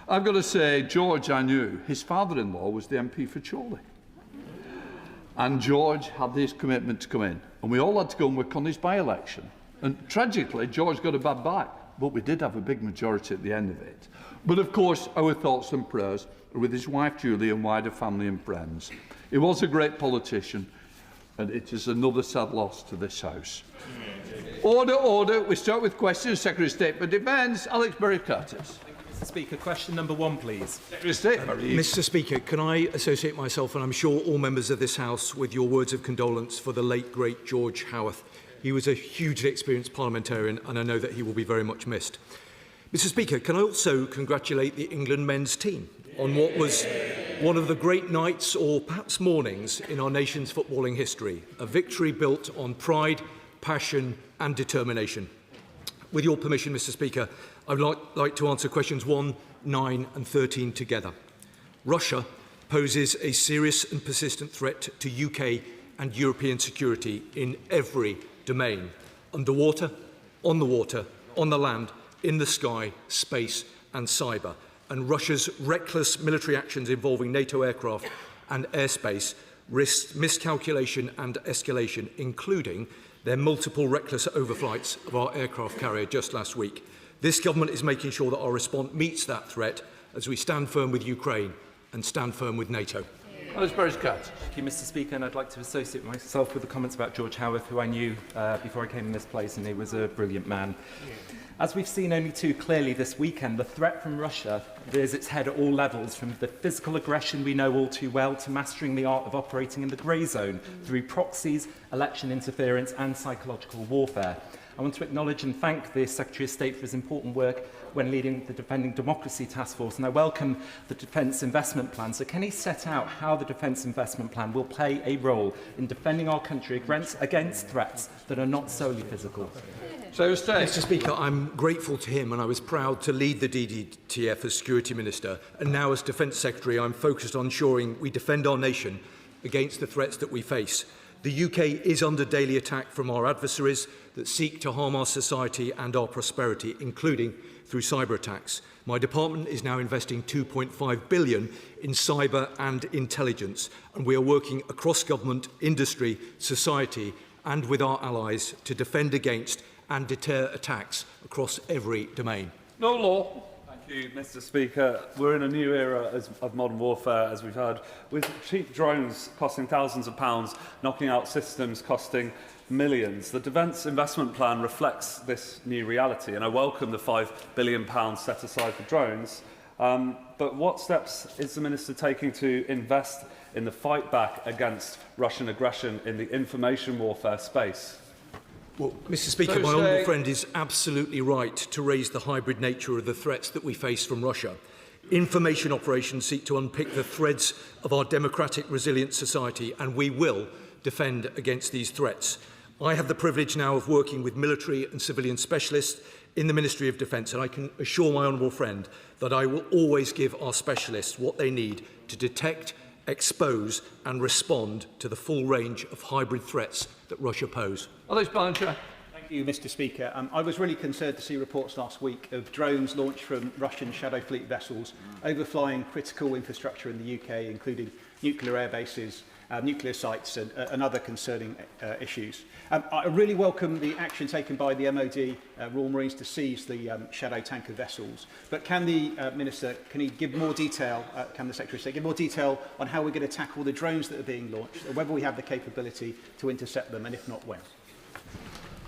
I've got to say, George, I knew, his father-in-law was the MP for Chorley. And George had this commitment to come in. And we all had to go and work on his by-election. And tragically, George got a bad back. But we did have a big majority at the end of it. But of course, our thoughts and prayers are with his wife Julie and wider family and friends. He was a great politician, and it is another sad loss to this House. Order, order. We start with questions. Secretary of State for Defence, Alex Berry-Curtis. Mr. Speaker, question number 1, please. Secretary of State. Mr. Speaker, can I associate myself, and I'm sure all members of this House, with your words of condolence for the late, great George Howarth. He was a hugely experienced parliamentarian, and I know that he will be very much missed. Mr. Speaker, can I also congratulate the England men's team on what was one of the great nights, or perhaps mornings, in our nation's footballing history, a victory built on pride, passion and determination. With your permission, Mr. Speaker, I would like to answer questions 1, 9 and 13 together. Russia poses a serious and persistent threat to UK and European security in every domain: underwater, on the land, in the sky, space and cyber. And Russia's reckless military actions involving NATO aircraft and airspace risk miscalculation and escalation, including their multiple reckless overflights of our aircraft carrier just last week. This government is making sure that our response meets that threat as we stand firm with Ukraine and stand firm with NATO. Thank you, Mr. Speaker, and I'd like to associate myself with the comments about George Howarth, who I knew before I came in this place, and he was a brilliant man. As we've seen only too clearly this weekend, the threat from Russia rears its head at all levels, from the physical aggression we know all too well to mastering the art of operating in the grey zone through proxies, election interference and psychological warfare. I want to acknowledge and thank the Secretary of State for his important work when leading the Defending Democracy Task Force, and I welcome the Defence Investment Plan. So can he set out how the Defence Investment Plan will play a role in defending our country against threats that are not solely physical? Mr. Speaker, I'm grateful to him, and I was proud to lead the DDTF as Security Minister, and now as Defence Secretary I'm focused on ensuring we defend our nation against the threats that we face. The UK is under daily attack from our adversaries that seek to harm our society and our prosperity, including through cyber attacks. My department is now investing £2.5 billion in cyber and intelligence, and we are working across government, industry, society and with our allies to defend against and deter attacks across every domain. No law. Thank you, Mr. Speaker. We're in a new era of modern warfare, as we've heard, with cheap drones costing thousands of pounds, knocking out systems costing millions. The Defence Investment Plan reflects this new reality, and I welcome the £5 billion set aside for drones. But what steps is the Minister taking to invest in the fight back against Russian aggression in the information warfare space? Well, Mr. Speaker, my honourable friend is absolutely right to raise the hybrid nature of the threats that we face from Russia. Information operations seek to unpick the threads of our democratic, resilient society, and we will defend against these threats. I have the privilege now of working with military and civilian specialists in the Ministry of Defence, and I can assure my honourable friend that I will always give our specialists what they need to detect, expose and respond to the full range of hybrid threats that Russia pose. Alex Blanchard. Thank you, Mr. Speaker. I was really concerned to see reports last week of drones launched from Russian Shadow Fleet vessels overflying critical infrastructure in the UK, including nuclear air bases, nuclear sites and other concerning issues. I really welcome the action taken by the MOD, Royal Marines, to seize the shadow tanker vessels. But can the Minister, can he give more detail, can the Secretary of State give more detail on how we're going to tackle the drones that are being launched, or whether we have the capability to intercept them, and if not, when?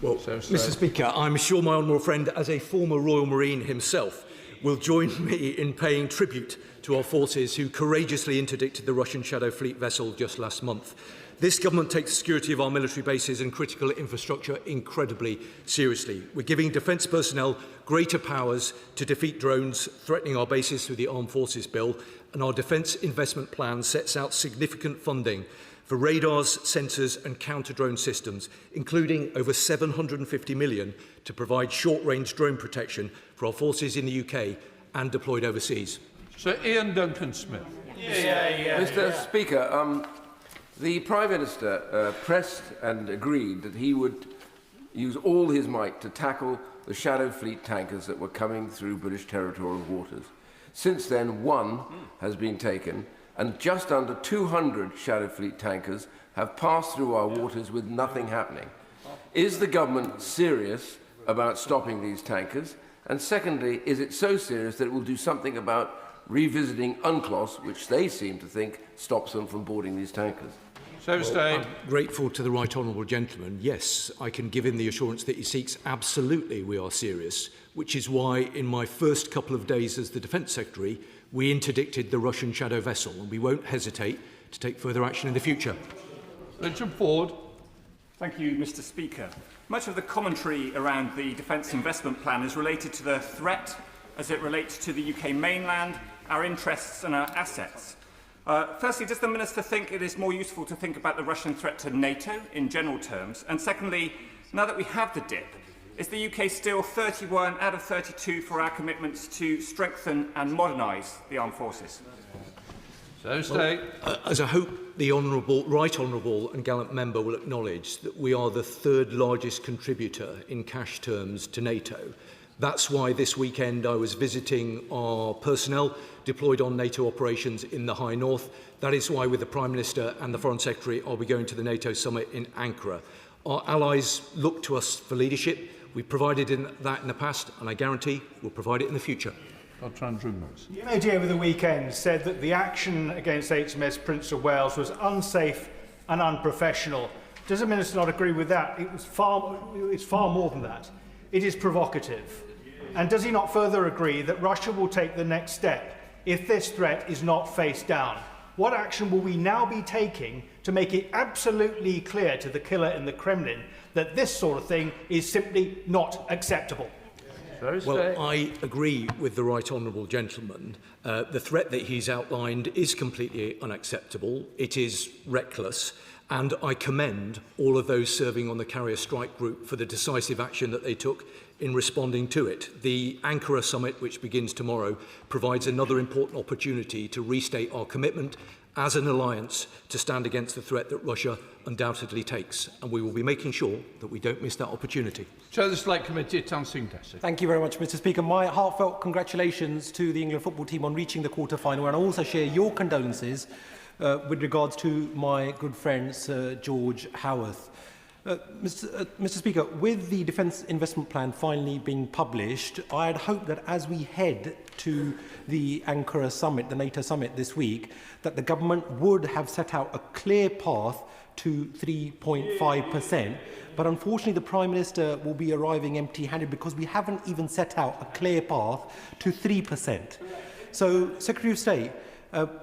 Well, Mr. Speaker, I'm sure my honourable friend, as a former Royal Marine himself, will join me in paying tribute to our forces who courageously interdicted the Russian Shadow Fleet vessel just last month. This government takes the security of our military bases and critical infrastructure incredibly seriously. We're giving defence personnel greater powers to defeat drones threatening our bases through the Armed Forces Bill, and our Defence Investment Plan sets out significant funding for radars, sensors and counter-drone systems, including over £750 million to provide short-range drone protection for our forces in the UK and deployed overseas. Sir Ian Duncan-Smith. Mr. Speaker, the Prime Minister pressed and agreed that he would use all his might to tackle the Shadow Fleet tankers that were coming through British territorial waters. Since then, one has been taken, and just under 200 Shadow Fleet tankers have passed through our waters with nothing happening. Is the government serious about stopping these tankers? And secondly, is it so serious that it will do something about revisiting UNCLOS, which they seem to think stops them from boarding these tankers? I'm grateful to the right honourable gentleman. Yes, I can give him the assurance that he seeks. Absolutely, we are serious, which is why in my first couple of days as the Defence Secretary, we interdicted the Russian shadow vessel, and we won't hesitate to take further action in the future. Richard Ford. Thank you, Mr. Speaker. Much of the commentary around the Defence Investment Plan is related to the threat as it relates to the UK mainland, our interests and our assets. Firstly, does the Minister think it is more useful to think about the Russian threat to NATO in general terms? And secondly, now that we have the DIP, is the UK still 31 out of 32 for our commitments to strengthen and modernise the armed forces? As I hope the right honourable and gallant member will acknowledge that we are the third largest contributor in cash terms to NATO. That's why this weekend I was visiting our personnel deployed on NATO operations in the High North. That is why, with the Prime Minister and the Foreign Secretary, I'll be going to the NATO summit in Ankara. Our allies look to us for leadership. We've provided that in the past, and I guarantee we'll provide it in the future. The MOD over the weekend said that the action against HMS Prince of Wales was unsafe and unprofessional. Does the Minister not agree with that? It's far more than that. It is provocative. And does he not further agree that Russia will take the next step if this threat is not faced down? What action will we now be taking to make it absolutely clear to the killer in the Kremlin that this sort of thing is simply not acceptable? Well, I agree with the right honourable gentleman. The threat that he's outlined is completely unacceptable. It is reckless. And I commend all of those serving on the Carrier Strike Group for the decisive action that they took in responding to it. The Ankara summit, which begins tomorrow, provides another important opportunity to restate our commitment as an alliance to stand against the threat that Russia undoubtedly takes. And we will be making sure that we don't miss that opportunity. Chair of the Select Committee, Tan Singh Desi. Thank you very much, Mr. Speaker. My heartfelt congratulations to the England football team on reaching the quarter-final, and I also share your condolences with regards to my good friend Sir George Howarth. Mr. Speaker, with the Defence Investment Plan finally being published, I had hoped that as we head to the Ankara summit, the NATO summit this week, that the government would have set out a clear path to 3.5%. But unfortunately, the Prime Minister will be arriving empty-handed because we haven't even set out a clear path to 3%. So, Secretary of State,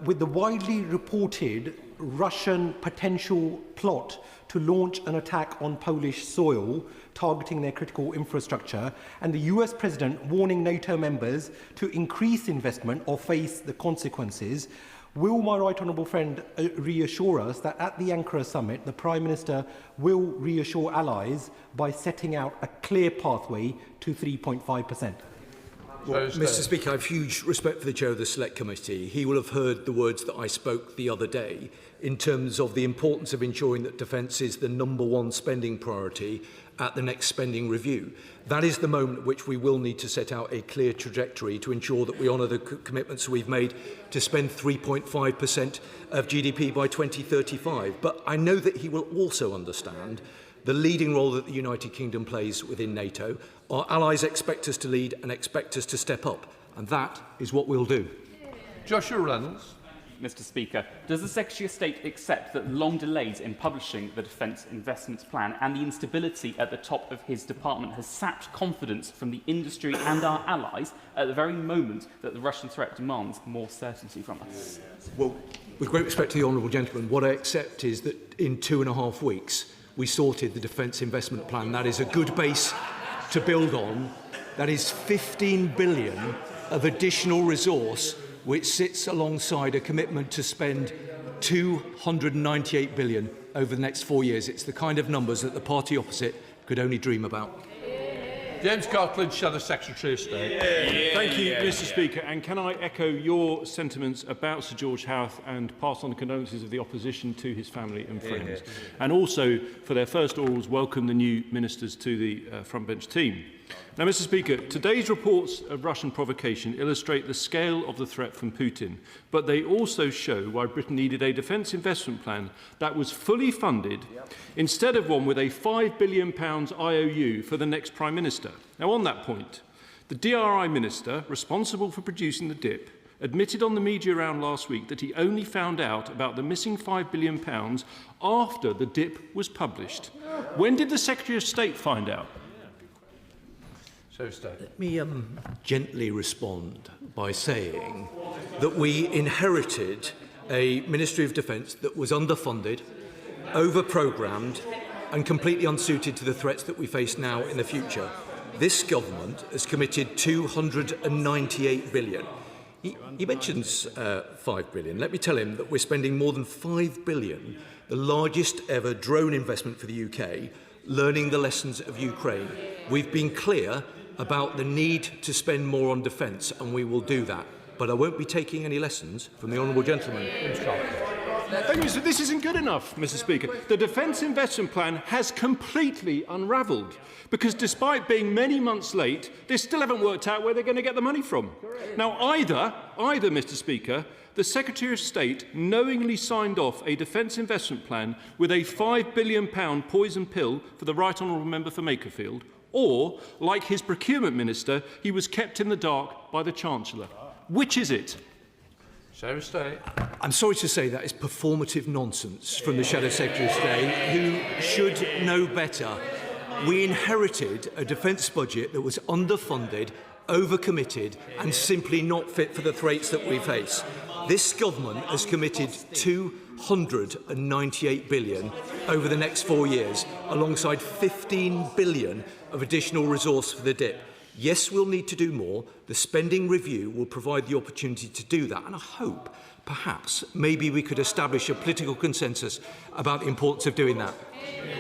with the widely reported Russian potential plot to launch an attack on Polish soil, targeting their critical infrastructure, and the US President warning NATO members to increase investment or face the consequences, will my right honourable friend reassure us that at the Ankara summit, the Prime Minister will reassure allies by setting out a clear pathway to 3.5%? Well, Mr. Speaker, I have huge respect for the Chair of the Select Committee. He will have heard the words that I spoke the other day in terms of the importance of ensuring that defence is the #1 spending priority at the next spending review. That is the moment at which we will need to set out a clear trajectory to ensure that we honour the commitments we've made to spend 3.5% of GDP by 2035. But I know that he will also understand the leading role that the United Kingdom plays within NATO. Our allies expect us to lead and expect us to step up, and that is what we'll do. Joshua Reynolds. Mr. Speaker, does the Secretary of State accept that long delays in publishing the Defence Investments Plan and the instability at the top of his department has sapped confidence from the industry and our allies at the very moment that the Russian threat demands more certainty from us? Well, with great respect to the honourable gentleman, what I accept is that in 2.5 weeks we sorted the Defence Investment Plan. That is a good base to build on. That is 15 billion of additional resource, which sits alongside a commitment to spend 298 billion over the next 4 years. It's the kind of numbers that the party opposite could only dream about. James Cartledge, Shadow Secretary of State. Thank you, Mr. Speaker. And can I echo your sentiments about Sir George Howarth and pass on the condolences of the opposition to his family and friends. And also, for their first orals, welcome the new ministers to the front bench team. Now, Mr. Speaker, today's reports of Russian provocation illustrate the scale of the threat from Putin, but they also show why Britain needed a defence investment plan that was fully funded instead of one with a £5 billion IOU for the next Prime Minister. Now, on that point, the DRI Minister responsible for producing the DIP admitted on the media round last week that he only found out about the missing £5 billion after the DIP was published. When did the Secretary of State find out? Let me gently respond by saying that we inherited a Ministry of Defence that was underfunded, over-programmed and completely unsuited to the threats that we face now in the future. This government has committed £298 billion. He mentions £5 billion. Let me tell him that we're spending more than £5 billion, the largest ever drone investment for the UK, learning the lessons of Ukraine. We've been clear about the need to spend more on defence, and we will do that. But I won't be taking any lessons from the honourable gentleman. This isn't good enough, Mr. Speaker. The Defence Investment Plan has completely unravelled because despite being many months late, they still haven't worked out where they're going to get the money from. Now, either, Mr. Speaker, the Secretary of State knowingly signed off a Defence Investment Plan with a £5 billion poison pill for the Right Honourable Member for Makerfield, or, like his procurement minister, he was kept in the dark by the Chancellor. Which is it? Shadow State. I'm sorry to say that is performative nonsense from the Shadow Secretary of State, who should know better. We inherited a defence budget that was underfunded, overcommitted and simply not fit for the threats that we face. This government has committed £298 billion over the next 4 years, alongside £15 billion of additional resource for the DIP. Yes, we'll need to do more. The spending review will provide the opportunity to do that, and I hope, perhaps, maybe we could establish a political consensus about the importance of doing that.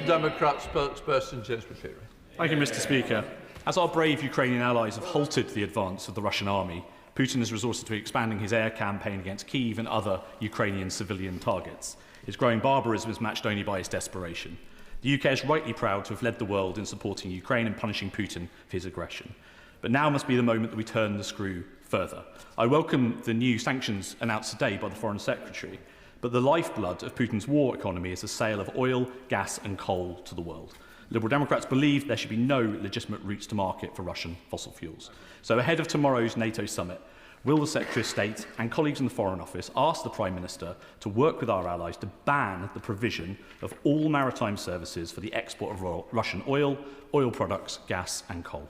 Democrat spokesperson James McCreary. Thank you, Mr. Speaker. As our brave Ukrainian allies have halted the advance of the Russian army, Putin has resorted to expanding his air campaign against Kyiv and other Ukrainian civilian targets. His growing barbarism is matched only by his desperation. The UK is rightly proud to have led the world in supporting Ukraine and punishing Putin for his aggression. But now must be the moment that we turn the screw further. I welcome the new sanctions announced today by the Foreign Secretary, but the lifeblood of Putin's war economy is the sale of oil, gas and coal to the world. Liberal Democrats believe there should be no legitimate routes to market for Russian fossil fuels. So ahead of tomorrow's NATO summit, will the Secretary of State and colleagues in the Foreign Office ask the Prime Minister to work with our allies to ban the provision of all maritime services for the export of Russian oil, oil products, gas and coal?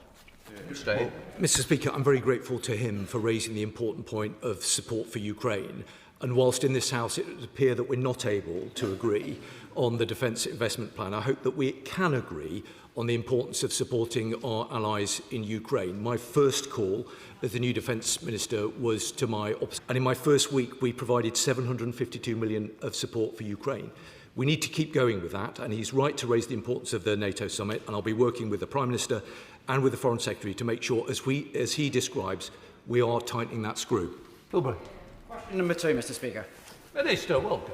Well, Mr. Speaker, I'm very grateful to him for raising the important point of support for Ukraine. And whilst in this House it would appear that we're not able to agree on the Defence Investment Plan, I hope that we can agree on the importance of supporting our allies in Ukraine. My first call as the new Defence Minister was to my opposite, and in my first week we provided £752 million of support for Ukraine. We need to keep going with that, and he's right to raise the importance of the NATO summit, and I'll be working with the Prime Minister and with the Foreign Secretary to make sure, as he describes, we are tightening that screw. Bilberry. Question number 2, Mr. Speaker. Minister, welcome.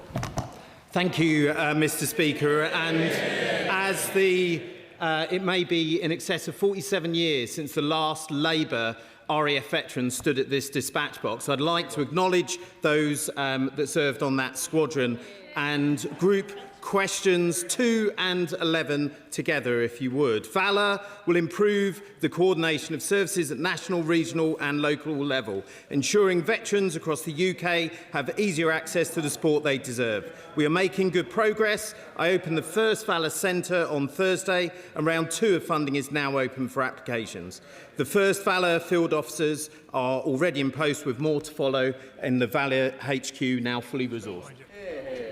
Thank you, Mr. Speaker. And as it may be in excess of 47 years since the last Labour RAF veteran stood at this dispatch box, I'd like to acknowledge those that served on that squadron and group questions 2 and 11 together, if you would. Valour will improve the coordination of services at national, regional and local level, ensuring veterans across the UK have easier access to the support they deserve. We are making good progress. I opened the first Valour Centre on Thursday, and round 2 of funding is now open for applications. The first Valour field officers are already in post, with more to follow in the Valour HQ now fully resourced.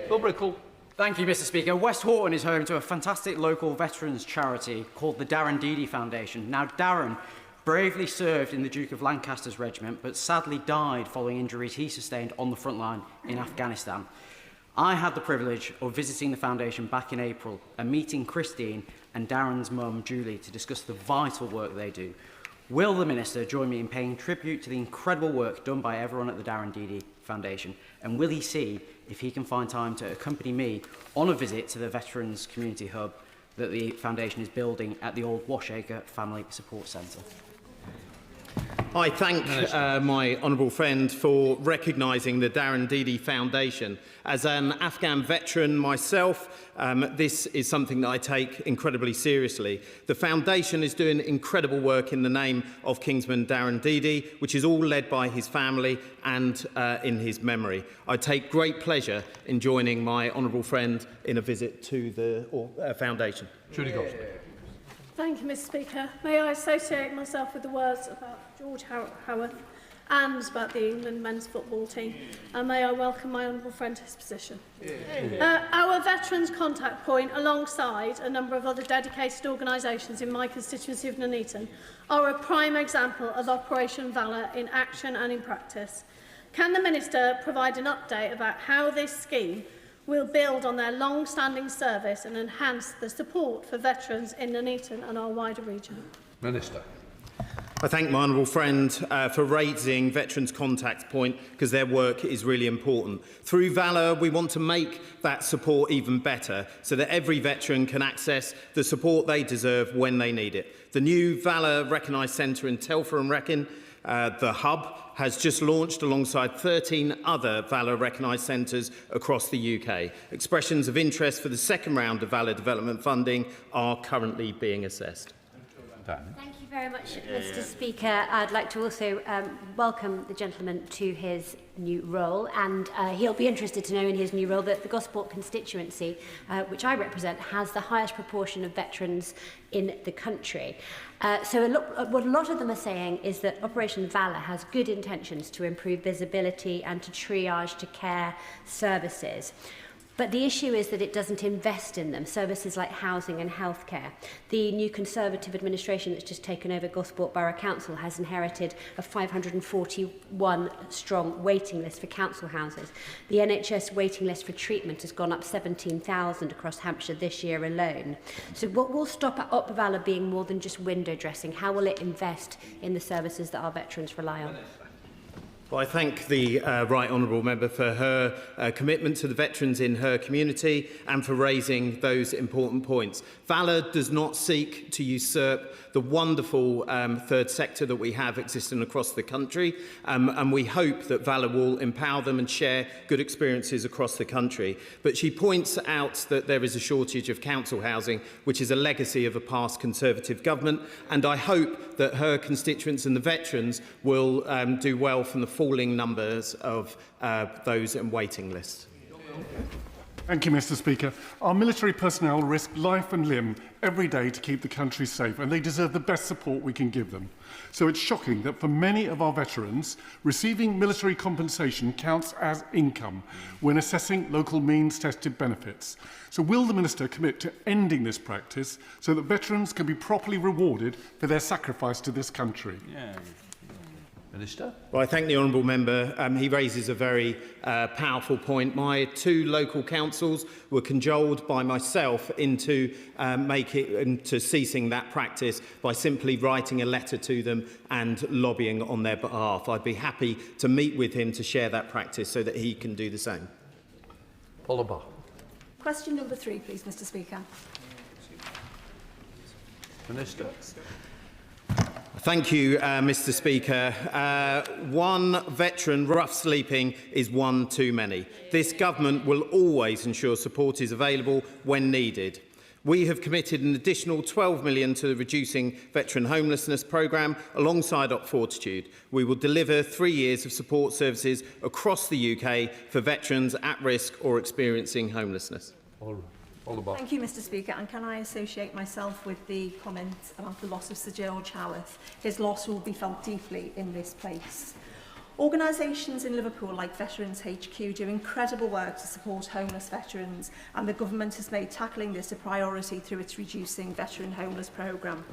Bill Brickell. Thank you, Mr. Speaker. West Horton is home to a fantastic local veterans charity called the Darren Deedy Foundation. Now, Darren bravely served in the Duke of Lancaster's regiment, but sadly died following injuries he sustained on the front line in Afghanistan. I had the privilege of visiting the foundation back in April and meeting Christine and Darren's mum, Julie, to discuss the vital work they do. Will the Minister join me in paying tribute to the incredible work done by everyone at the Darren Deedy Foundation? And will he see if he can find time to accompany me on a visit to the Veterans Community Hub that the Foundation is building at the old Washacre Family Support Centre? I thank my honourable friend for recognising the Darren Didi Foundation. As an Afghan veteran myself, this is something that I take incredibly seriously. The Foundation is doing incredible work in the name of Kingsman Darren Didi, which is all led by his family and in his memory. I take great pleasure in joining my honourable friend in a visit to the Foundation. Judy Gosling. Thank you, Mr. Speaker. May I associate myself with the words about George Howarth and about the England men's football team, and may I welcome my honourable friend to his position. Our Veterans Contact Point, alongside a number of other dedicated organisations in my constituency of Nuneaton, are a prime example of Operation Valour in action and in practice. Can the Minister provide an update about how this scheme will build on their long-standing service and enhance the support for veterans in Nuneaton and our wider region? Minister. I thank my honourable friend for raising Veterans Contact Point, because their work is really important. Through Valour, we want to make that support even better so that every veteran can access the support they deserve when they need it. The new Valour Recognised Centre in Telford and Wrekin, the Hub, has just launched alongside 13 other Valour recognised centres across the UK. Expressions of interest for the second round of Valour development funding are currently being assessed. Thank you very much, Mr. Speaker. I'd like to also welcome the gentleman to his new role, and he'll be interested to know in his new role that the Gosport constituency, which I represent, has the highest proportion of veterans in the country. So what a lot of them are saying is that Operation Valour has good intentions to improve visibility and to triage to care services. But the issue is that it doesn't invest in them, services like housing and healthcare. The new Conservative administration that's just taken over Gosport Borough Council has inherited a 541-strong waiting list for council houses. The NHS waiting list for treatment has gone up 17,000 across Hampshire this year alone. So what will stop Op Valour being more than just window dressing? How will it invest in the services that our veterans rely on? Well, I thank the Right Honourable Member for her commitment to the veterans in her community and for raising those important points. Valour does not seek to usurp the wonderful third sector that we have existing across the country, and we hope that Valour will empower them and share good experiences across the country. But she points out that there is a shortage of council housing, which is a legacy of a past Conservative government, and I hope that her constituents and the veterans will do well from the falling numbers of those in waiting lists. Thank you, Mr. Speaker. Our military personnel risk life and limb every day to keep the country safe, and they deserve the best support we can give them. So it's shocking that for many of our veterans, receiving military compensation counts as income when assessing local means-tested benefits. So will the Minister commit to ending this practice so that veterans can be properly rewarded for their sacrifice to this country? Minister. Well, I thank the honourable member. He raises a very powerful point. My two local councils were cajoled by myself into ceasing that practice by simply writing a letter to them and lobbying on their behalf. I'd be happy to meet with him to share that practice so that he can do the same. Oliver. Question number 3, please, Mr. Speaker. Minister. Thank you, Mr. Speaker. One veteran rough sleeping is one too many. This government will always ensure support is available when needed. We have committed an additional £12 million to the Reducing Veteran Homelessness programme alongside Op Fortitude. We will deliver 3 years of support services across the UK for veterans at risk or experiencing homelessness. Thank you, Mr. Speaker, and can I associate myself with the comment about the loss of Sir George Howarth? His loss will be felt deeply in this place. Organisations in Liverpool like Veterans HQ do incredible work to support homeless veterans, and the government has made tackling this a priority through its Reducing Veteran Homeless programme.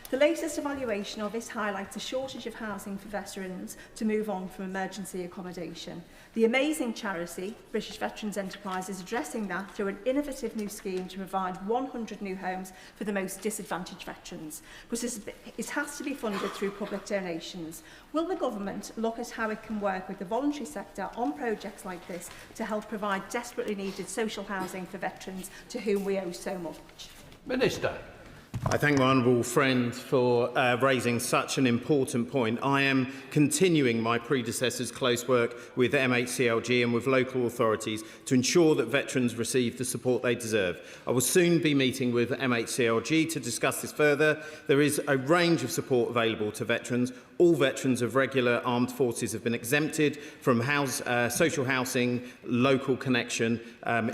The latest evaluation of this highlights a shortage of housing for veterans to move on from emergency accommodation. The amazing charity, British Veterans Enterprise, is addressing that through an innovative new scheme to provide 100 new homes for the most disadvantaged veterans. But it has to be funded through public donations. Will the government look at how it can work with the voluntary sector on projects like this to help provide desperately needed social housing for veterans to whom we owe so much? Minister. I thank my honourable friend for raising such an important point. I am continuing my predecessor's close work with MHCLG and with local authorities to ensure that veterans receive the support they deserve. I will soon be meeting with MHCLG to discuss this further. There is a range of support available to veterans. All veterans of regular armed forces have been exempted from social housing, local connection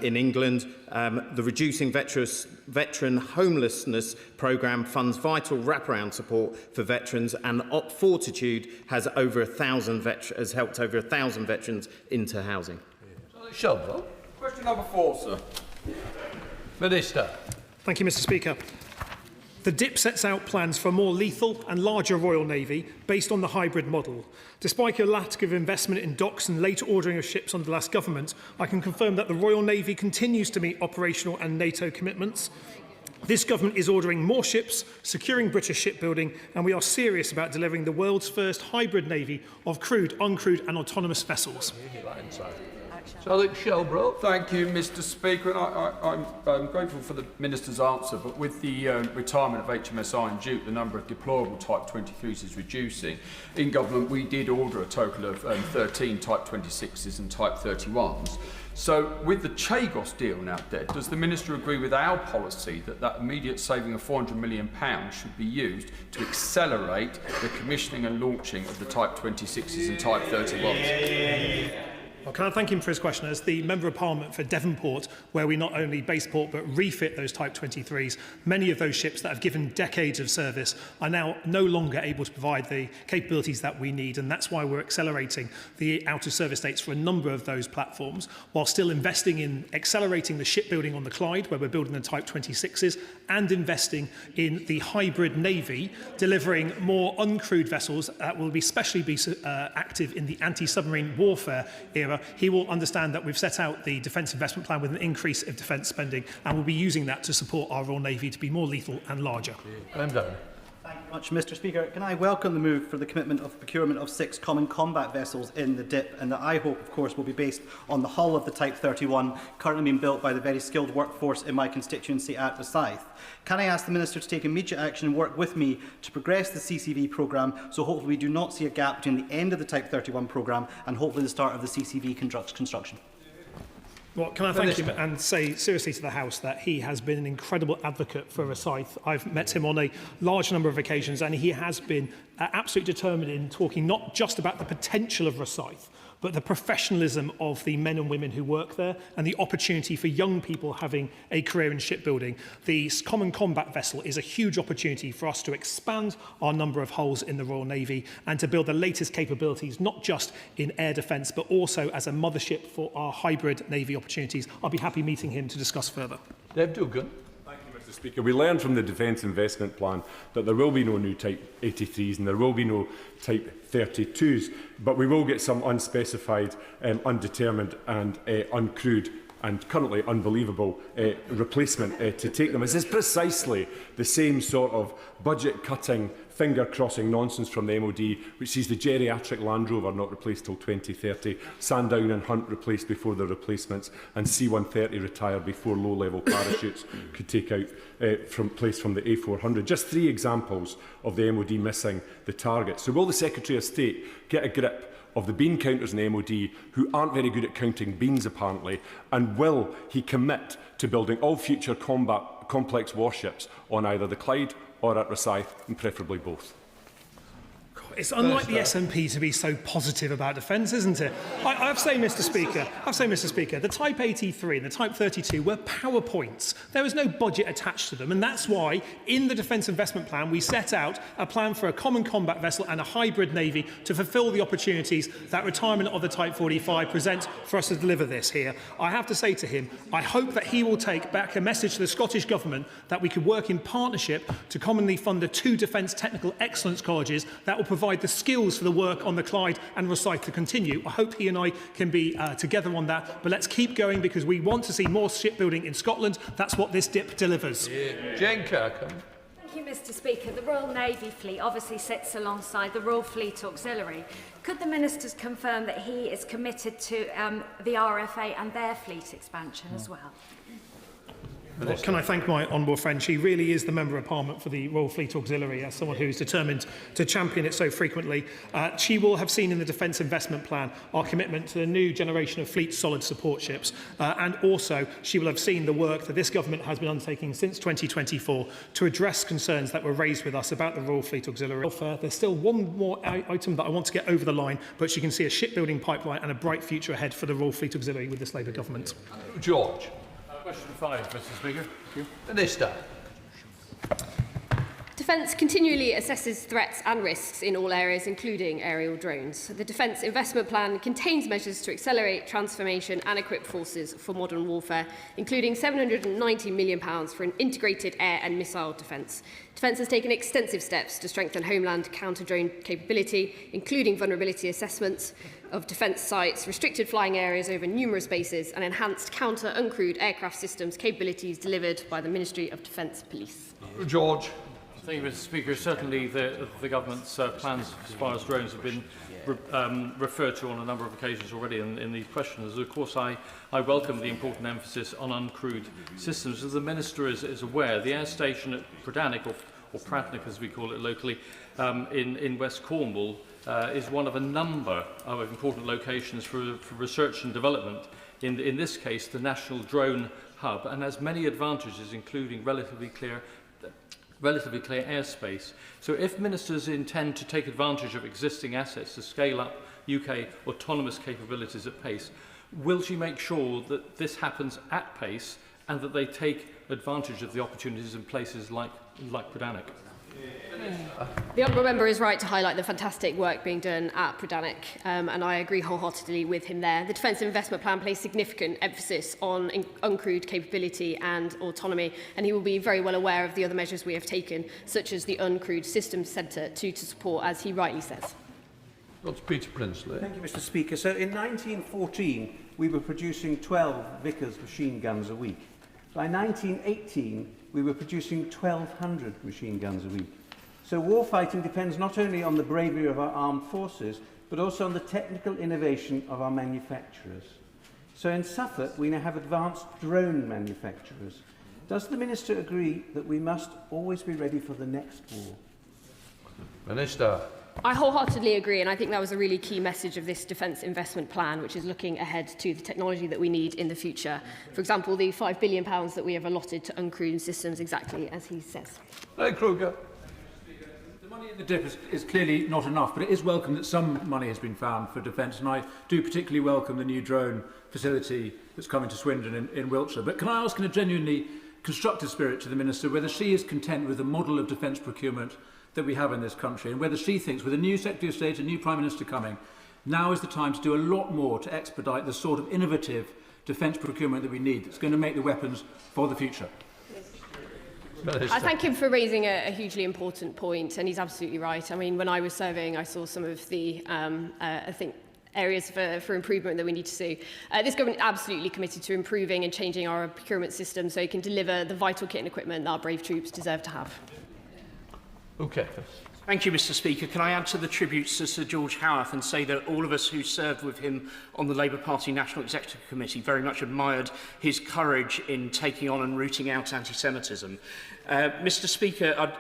in England. The Reducing Veteran Homelessness programme funds vital wraparound support for veterans, and Op Fortitude has helped over 1,000 veterans into housing. Shelby. Question number 4, sir. Minister. Thank you, Mr. Speaker. The DIP sets out plans for a more lethal and larger Royal Navy based on the hybrid model. Despite a lack of investment in docks and late ordering of ships under the last government, I can confirm that the Royal Navy continues to meet operational and NATO commitments. This government is ordering more ships, securing British shipbuilding, and we are serious about delivering the world's first hybrid navy of crewed, uncrewed and autonomous vessels. Thank you, Mr. Speaker. And I'm grateful for the Minister's answer, but with the retirement of HMS Iron Duke, the number of deployable Type 23s is reducing. In government, we did order a total of 13 Type 26s and Type 31s. So, with the Chagos deal now dead, does the Minister agree with our policy that immediate saving of £400 million should be used to accelerate the commissioning and launching of the Type 26s and Type 31s? Well, can I thank him for his question? As the Member of Parliament for Devonport, where we not only base port but refit those Type 23s, many of those ships that have given decades of service are now no longer able to provide the capabilities that we need, and that's why we're accelerating the out-of-service dates for a number of those platforms, while still investing in accelerating the shipbuilding on the Clyde, where we're building the Type 26s, and investing in the hybrid navy, delivering more uncrewed vessels that will especially be active in the anti-submarine warfare era. He will understand that we've set out the Defence Investment Plan with an increase of defence spending, and we'll be using that to support our Royal Navy to be more lethal and larger. Thank you very much, Mr. Speaker. Can I welcome the move for the commitment of procurement of 6 common combat vessels in the DIP, and that I hope, of course, will be based on the hull of the Type 31, currently being built by the very skilled workforce in my constituency at Rosyth. Can I ask the Minister to take immediate action and work with me to progress the CCV programme, so hopefully we do not see a gap between the end of the Type 31 programme and hopefully the start of the CCV construction? Well, can I thank him and say seriously to the House that he has been an incredible advocate for Rosyth. I've met him on a large number of occasions, and he has been absolutely determined in talking not just about the potential of Rosyth, but the professionalism of the men and women who work there and the opportunity for young people having a career in shipbuilding. The Common Combat Vessel is a huge opportunity for us to expand our number of hulls in the Royal Navy and to build the latest capabilities, not just in air defence, but also as a mothership for our hybrid Navy opportunities. I'll be happy meeting him to discuss further. Dave Dugan. Mr. Speaker, we learned from the Defence Investment Plan that there will be no new Type 83s and there will be no Type 32s, but we will get some unspecified, undetermined and uncrewed and currently unbelievable replacement to take them. This is precisely the same sort of budget-cutting, finger-crossing nonsense from the MOD, which sees the geriatric Land Rover not replaced till 2030, Sandown and Hunt replaced before the replacements, and C-130 retired before low-level parachutes could take out place from the A400. Just 3 examples of the MOD missing the target. So will the Secretary of State get a grip of the bean counters in the MOD who aren't very good at counting beans apparently, and will he commit to building all future complex warships on either the Clyde or at Rosyth, and preferably both? It's unlike the SNP to be so positive about defence, isn't it? I have to say, Mr. Speaker, the Type 83 and the Type 32 were PowerPoints. There was no budget attached to them, and that's why in the Defence Investment Plan we set out a plan for a common combat vessel and a hybrid navy to fulfil the opportunities that retirement of the Type 45 presents for us to deliver this here. I have to say to him, I hope that he will take back a message to the Scottish Government that we could work in partnership to commonly fund the 2 Defence Technical Excellence Colleges that will provide the skills for the work on the Clyde and Rosyth to continue. I hope he and I can be together on that, but let's keep going because we want to see more shipbuilding in Scotland. That's what this DIP delivers. Jane Kirkham. Thank you, Mr. Speaker. The Royal Navy Fleet obviously sits alongside the Royal Fleet Auxiliary. Could the Ministers confirm that he is committed to the RFA and their fleet expansion as well? Well, can I thank my honourable friend? She really is the Member of Parliament for the Royal Fleet Auxiliary, as someone who is determined to champion it so frequently. She will have seen in the Defence Investment Plan our commitment to the new generation of fleet solid support ships, and also she will have seen the work that this government has been undertaking since 2024 to address concerns that were raised with us about the Royal Fleet Auxiliary. There's still one more item that I want to get over the line, but she can see a shipbuilding pipeline and a bright future ahead for the Royal Fleet Auxiliary with this Labour government. George. Question 5, Mr Speaker. Thank you. Minister. Defence continually assesses threats and risks in all areas, including aerial drones. The Defence Investment Plan contains measures to accelerate transformation and equip forces for modern warfare, including £790 million for an integrated air and missile defence. Defence has taken extensive steps to strengthen homeland counter-drone capability, including vulnerability assessments of defence sites, restricted flying areas over numerous bases, and enhanced counter-uncrewed aircraft systems capabilities delivered by the Ministry of Defence Police. George. Thank you, Mr Speaker. Certainly the government's plans as far as drones have been referred to on a number of occasions already in these questions. Of course, I welcome the important emphasis on uncrewed systems. As the Minister is aware, the air station at Prydanig, or Pratnick as we call it locally, in West Cornwall, is one of a number of important locations for research and development, in this case the National Drone Hub, and has many advantages, including relatively clear airspace. So if ministers intend to take advantage of existing assets to scale up UK autonomous capabilities at pace, will she make sure that this happens at pace and that they take advantage of the opportunities in places like Prydanig? The Honourable Member is right to highlight the fantastic work being done at Prydanig, and I agree wholeheartedly with him there. The Defence Investment Plan places significant emphasis on uncrewed capability and autonomy, and he will be very well aware of the other measures we have taken, such as the Uncrewed Systems Centre, to support, as he rightly says. That's Peter Prinsley. Thank you, Mr Speaker. So in 1914, we were producing 12 Vickers machine guns a week. By 1918, we were producing 1,200 machine guns a week. So warfighting depends not only on the bravery of our armed forces, but also on the technical innovation of our manufacturers. So in Suffolk, we now have advanced drone manufacturers. Does the Minister agree that we must always be ready for the next war? Minister. I wholeheartedly agree, and I think that was a really key message of this Defence Investment Plan, which is looking ahead to the technology that we need in the future. For example, the £5 billion that we have allotted to uncrewed systems, exactly as he says. Hey, Kruger. The money in the DIP is clearly not enough, but it is welcome that some money has been found for defence, and I do particularly welcome the new drone facility that's coming to Swindon in Wiltshire. But can I ask in a genuinely constructive spirit to the Minister whether she is content with the model of defence procurement that we have in this country, and whether she thinks, with a new Secretary of State, a new Prime Minister coming, now is the time to do a lot more to expedite the sort of innovative defence procurement that we need that's going to make the weapons for the future. I thank him for raising a hugely important point, and he's absolutely right. I mean, when I was serving, I saw some of the, I think, areas for improvement that we need to see. This government is absolutely committed to improving and changing our procurement system so it can deliver the vital kit and equipment that our brave troops deserve to have. Okay. Thank you, Mr Speaker. Can I add to the tributes to Sir George Howarth and say that all of us who served with him on the Labour Party National Executive Committee very much admired his courage in taking on and rooting out anti-Semitism. Mr Speaker,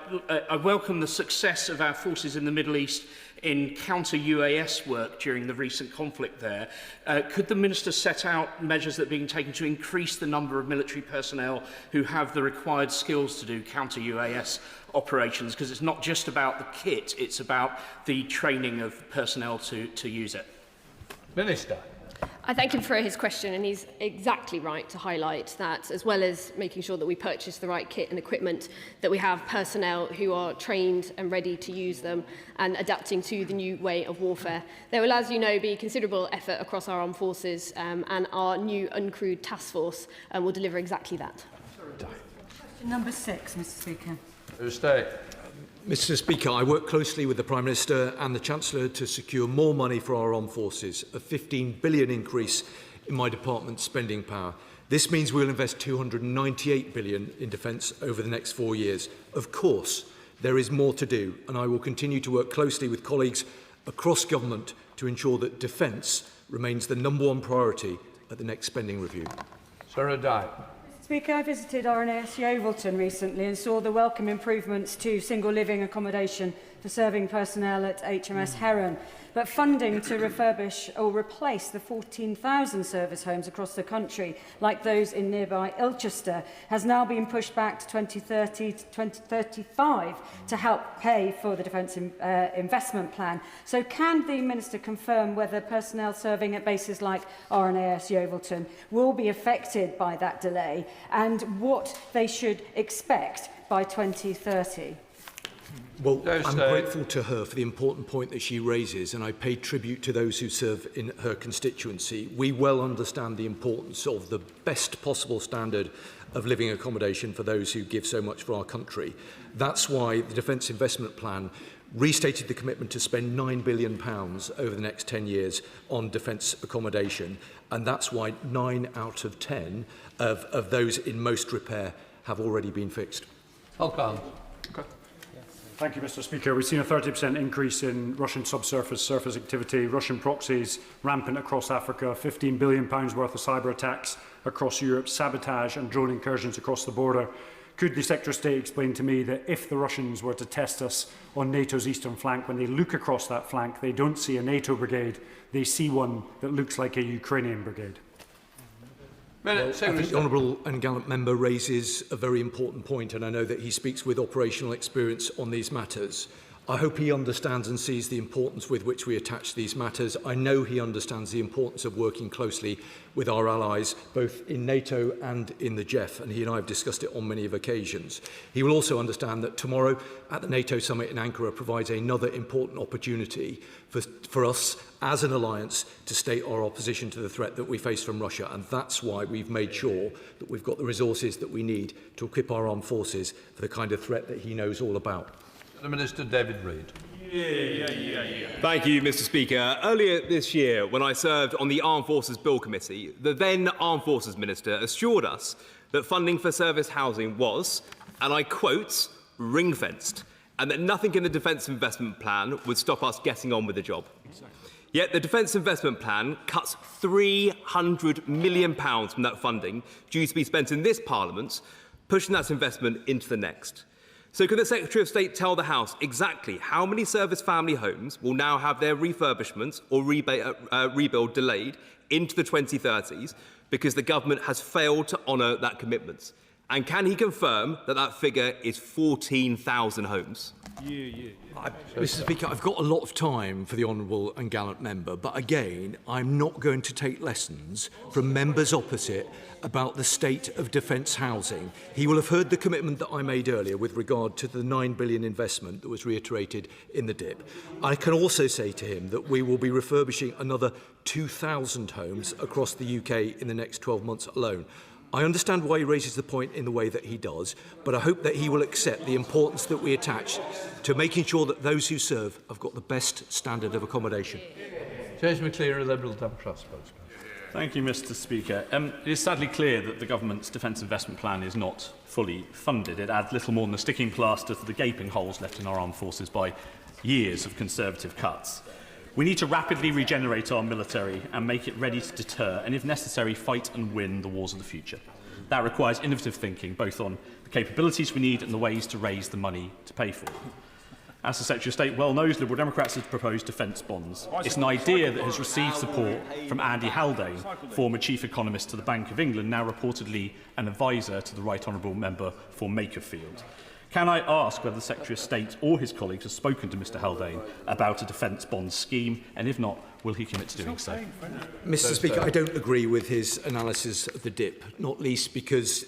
I welcome the success of our forces in the Middle East in counter-UAS work during the recent conflict there. Could the Minister set out measures that are being taken to increase the number of military personnel who have the required skills to do counter-UAS operations? Because it's not just about the kit, it's about the training of personnel to use it. Minister. I thank him for his question, and he's exactly right to highlight that, as well as making sure that we purchase the right kit and equipment, that we have personnel who are trained and ready to use them and adapting to the new way of warfare. There will, as you know, be considerable effort across our armed forces, and our new uncrewed task force will deliver exactly that. Question number 6, Mr Speaker. Mr Speaker, I work closely with the Prime Minister and the Chancellor to secure more money for our armed forces, a £15 billion increase in my department's spending power. This means we'll invest £298 billion in defence over the next 4 years. Of course, there is more to do, and I will continue to work closely with colleagues across government to ensure that defence remains the #1 priority at the next spending review. Sarah Dye. Mr Speaker, I visited RNAS Yeovilton recently and saw the welcome improvements to single living accommodation for serving personnel at HMS Heron. But funding to refurbish or replace the 14,000 service homes across the country, like those in nearby Ilchester, has now been pushed back to 2030 to 2035 to help pay for the Defence Investment Plan. So can the Minister confirm whether personnel serving at bases like RNAS Yeovilton will be affected by that delay and what they should expect by 2030? Well, I'm grateful to her for the important point that she raises, and I pay tribute to those who serve in her constituency. We well understand the importance of the best possible standard of living accommodation for those who give so much for our country. That's why the Defence Investment Plan restated the commitment to spend £9 billion over the next 10 years on defence accommodation, and that's why 9 out of 10 of those in most repair have already been fixed. Okay. Thank you, Mr. Speaker. We've seen a 30% increase in Russian subsurface surface activity, Russian proxies rampant across Africa, £15 billion worth of cyber attacks across Europe, sabotage and drone incursions across the border. Could the Secretary of State explain to me that if the Russians were to test us on NATO's eastern flank, when they look across that flank, they don't see a NATO brigade, they see one that looks like a Ukrainian brigade? Well, I think the Honourable and Gallant Member raises a very important point, and I know that he speaks with operational experience on these matters. I hope he understands and sees the importance with which we attach these matters. I know he understands the importance of working closely with our allies, both in NATO and in the GEF, and he and I have discussed it on many occasions. He will also understand that tomorrow at the NATO summit in Ankara provides another important opportunity for us as an alliance to state our opposition to the threat that we face from Russia, and that's why we've made sure that we've got the resources that we need to equip our armed forces for the kind of threat that he knows all about. The Minister, David Reid. Thank you, Mr. Speaker. Earlier this year, when I served on the Armed Forces Bill Committee, the then Armed Forces Minister assured us that funding for service housing was, and I quote, ring-fenced, and that nothing in the Defence Investment Plan would stop us getting on with the job. Yet the Defence Investment Plan cuts £300 million from that funding due to be spent in this Parliament, pushing that investment into the next. So can the Secretary of State tell the House exactly how many service family homes will now have their refurbishments or rebuild delayed into the 2030s because the government has failed to honour that commitment? And can he confirm that that figure is 14,000 homes? Mr. Speaker, I've got a lot of time for the Honourable and Gallant Member, but again, I'm not going to take lessons from members opposite about the state of defence housing. He will have heard the commitment that I made earlier with regard to the £9 billion investment that was reiterated in the DIP. I can also say to him that we will be refurbishing another 2,000 homes across the UK in the next 12 months alone. I understand why he raises the point in the way that he does, but I hope that he will accept the importance that we attach to making sure that those who serve have got the best standard of accommodation. James McCleary, Liberal Democrat spokesman. Thank you, Mr. Speaker. It is sadly clear that the government's Defence Investment Plan is not fully funded. It adds little more than a sticking plaster to the gaping holes left in our armed forces by years of Conservative cuts. We need to rapidly regenerate our military and make it ready to deter and, if necessary, fight and win the wars of the future. That requires innovative thinking, both on the capabilities we need and the ways to raise the money to pay for them. As the Secretary of State well knows, Liberal Democrats have proposed defence bonds. It's an idea that has received support from Andy Haldane, former Chief Economist to the Bank of England, now reportedly an advisor to the Right Honourable Member for Makerfield. Can I ask whether the Secretary of State or his colleagues have spoken to Mr Haldane about a defence bond scheme, and if not, will he commit to doing so? Mr. Speaker, I don't agree with his analysis of the DIP, not least because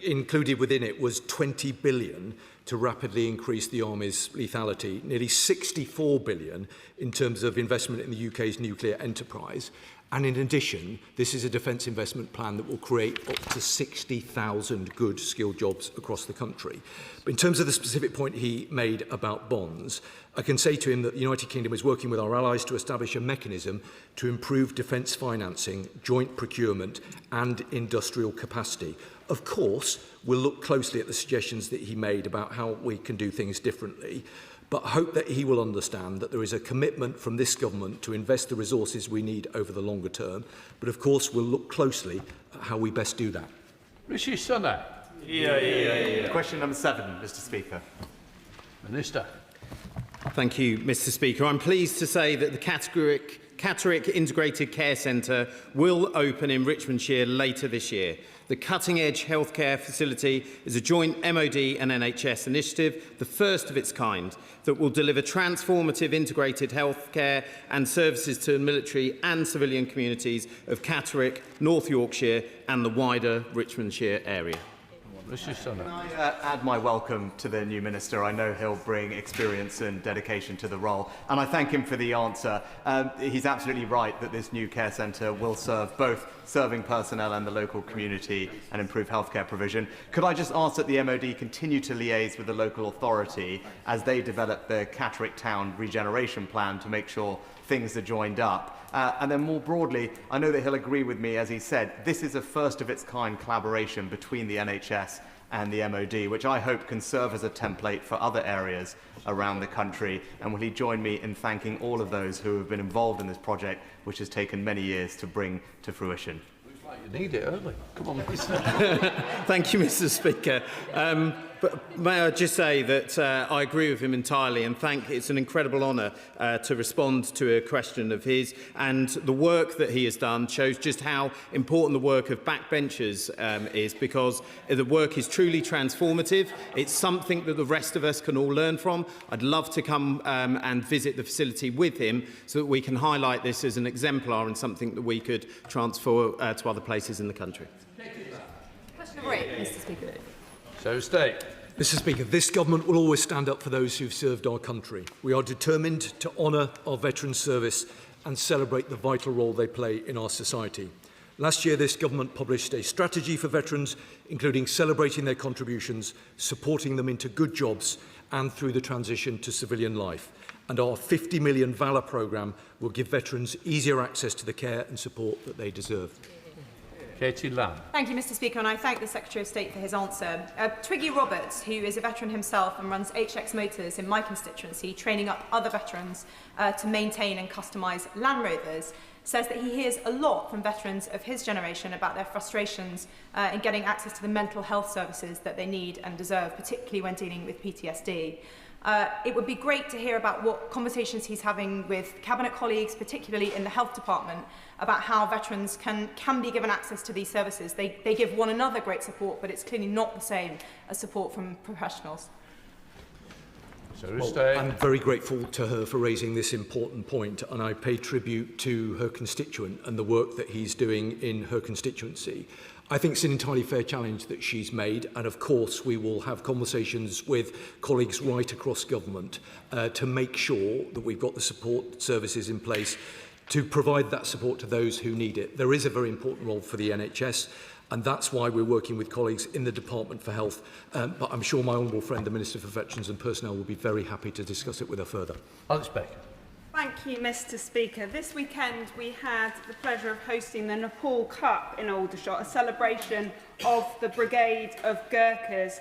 included within it was £20 billion to rapidly increase the Army's lethality, nearly £64 billion in terms of investment in the UK's nuclear enterprise. And in addition, this is a defence investment plan that will create up to 60,000 good skilled jobs across the country. But in terms of the specific point he made about bonds, I can say to him that the United Kingdom is working with our allies to establish a mechanism to improve defence financing, joint procurement and industrial capacity. Of course, we'll look closely at the suggestions that he made about how we can do things differently, but I hope that he will understand that there is a commitment from this government to invest the resources we need over the longer term. But of course, we'll look closely at how we best do that. Rishi Sunak. Question number 7, Mr. Speaker. Minister. Thank you, Mr. Speaker. I'm pleased to say that the Catterick Integrated Care Centre will open in Richmondshire later this year. The cutting-edge healthcare facility is a joint MOD and NHS initiative, the first of its kind, that will deliver transformative integrated healthcare and services to the military and civilian communities of Catterick, North Yorkshire and the wider Richmondshire area. Can I add my welcome to the new Minister? I know he'll bring experience and dedication to the role, and I thank him for the answer. He's absolutely right that this new care centre will serve both serving personnel and the local community and improve healthcare provision. Could I just ask that the MOD continue to liaise with the local authority as they develop the Catterick Town regeneration plan to make sure things are joined up? And then more broadly, I know that he'll agree with me, as he said, this is a first-of-its-kind collaboration between the NHS and the MOD, which I hope can serve as a template for other areas around the country. And will he join me in thanking all of those who have been involved in this project, which has taken many years to bring to fruition? Looks like you need it early. Come on, Minister. Thank you, Mr. Speaker. But may I just say that I agree with him entirely and it's an incredible honour to respond to a question of his, and the work that he has done shows just how important the work of backbenchers is, because the work is truly transformative. It's something that the rest of us can all learn from. I'd love to come and visit the facility with him so that we can highlight this as an exemplar and something that we could transfer to other places in the country. Question number 8, Mr. Speaker. So state. Mr. Speaker, this government will always stand up for those who've served our country. We are determined to honour our veterans' service and celebrate the vital role they play in our society. Last year, this government published a strategy for veterans, including celebrating their contributions, supporting them into good jobs and through the transition to civilian life. And our £50 million Valour programme will give veterans easier access to the care and support that they deserve. Katie Lamb. Thank you, Mr. Speaker, and I thank the Secretary of State for his answer. Twiggy Roberts, who is a veteran himself and runs HX Motors in my constituency, training up other veterans to maintain and customise Land Rovers, says that he hears a lot from veterans of his generation about their frustrations in getting access to the mental health services that they need and deserve, particularly when dealing with PTSD. It would be great to hear about what conversations he's having with Cabinet colleagues, particularly in the Health Department, about how veterans can be given access to these services. They give one another great support, but it's clearly not the same as support from professionals. Well, I'm very grateful to her for raising this important point, and I pay tribute to her constituent and the work that he's doing in her constituency. I think it's an entirely fair challenge that she's made, and of course we will have conversations with colleagues right across government to make sure that we've got the support services in place to provide that support to those who need it. There is a very important role for the NHS, and that's why we're working with colleagues in the Department for Health. But I'm sure my honourable friend, the Minister for Veterans and Personnel, will be very happy to discuss it with her further. Alex Beck. Thank you, Mr. Speaker. This weekend we had the pleasure of hosting the Nepal Cup in Aldershot, a celebration of the Brigade of Gurkhas.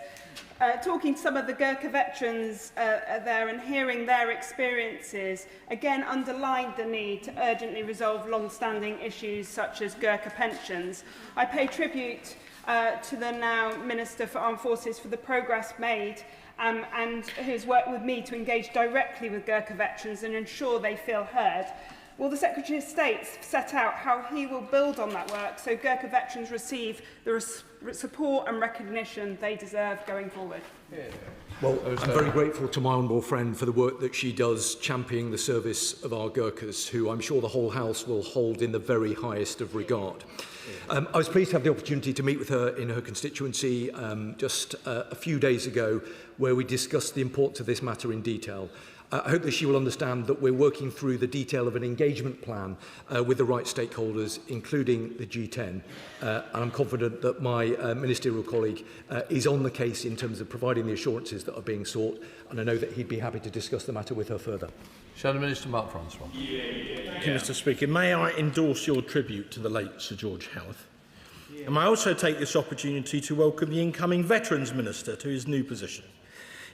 Talking to some of the Gurkha veterans there and hearing their experiences, again underlined the need to urgently resolve long-standing issues such as Gurkha pensions. I pay tribute to the now Minister for Armed Forces for the progress made and who's worked with me to engage directly with Gurkha veterans and ensure they feel heard. Will the Secretary of State set out how he will build on that work so Gurkha veterans receive the support and recognition they deserve going forward? Well, I'm very grateful to my honourable friend for the work that she does championing the service of our Gurkhas, who I'm sure the whole House will hold in the very highest of regard. I was pleased to have the opportunity to meet with her in her constituency just a few days ago, where we discussed the importance of this matter in detail. I hope that she will understand that we're working through the detail of an engagement plan with the right stakeholders, including the G10. And I'm confident that my ministerial colleague is on the case in terms of providing the assurances that are being sought, and I know that he'd be happy to discuss the matter with her further. Shadow Minister Mark Francois. Thank you, Mr. Speaker. May I endorse your tribute to the late Sir George Howarth? And may I also take this opportunity to welcome the incoming Veterans Minister to his new position.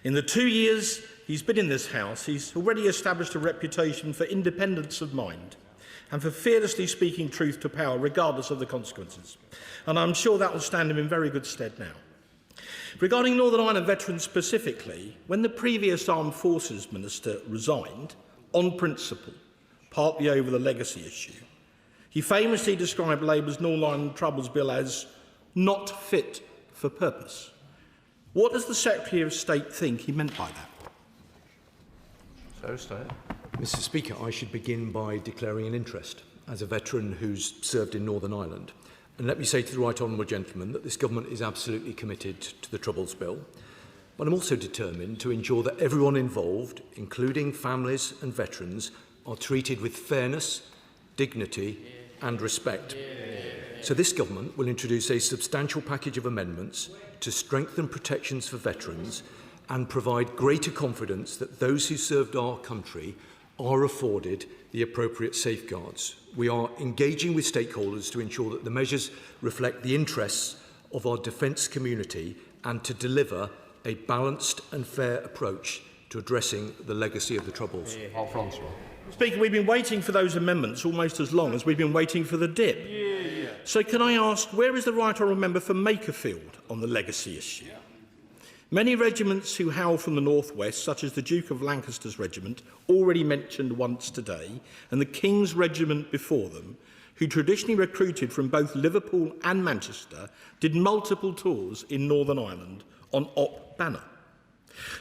In the 2 years he's been in this House, he's already established a reputation for independence of mind and for fearlessly speaking truth to power, regardless of the consequences. And I'm sure that will stand him in very good stead now. Regarding Northern Ireland veterans specifically, when the previous Armed Forces Minister resigned, on principle, partly over the legacy issue, he famously described Labour's Northern Ireland Troubles Bill as not fit for purpose. What does the Secretary of State think he meant by that? Mr. Speaker, I should begin by declaring an interest as a veteran who's served in Northern Ireland. And let me say to the right honourable gentleman that this government is absolutely committed to the Troubles Bill. But I'm also determined to ensure that everyone involved, including families and veterans, are treated with fairness, dignity and respect. So this government will introduce a substantial package of amendments to strengthen protections for veterans and provide greater confidence that those who served our country are afforded the appropriate safeguards. We are engaging with stakeholders to ensure that the measures reflect the interests of our defence community and to deliver a balanced and fair approach to addressing the legacy of the Troubles. Speaker, we've been waiting for those amendments almost as long as we've been waiting for the dip. So can I ask, where is the right honourable member for Makerfield on the legacy issue? Many regiments who hail from the northwest, such as the Duke of Lancaster's regiment, already mentioned once today, and the King's regiment before them, who traditionally recruited from both Liverpool and Manchester, did multiple tours in Northern Ireland on Op Banner.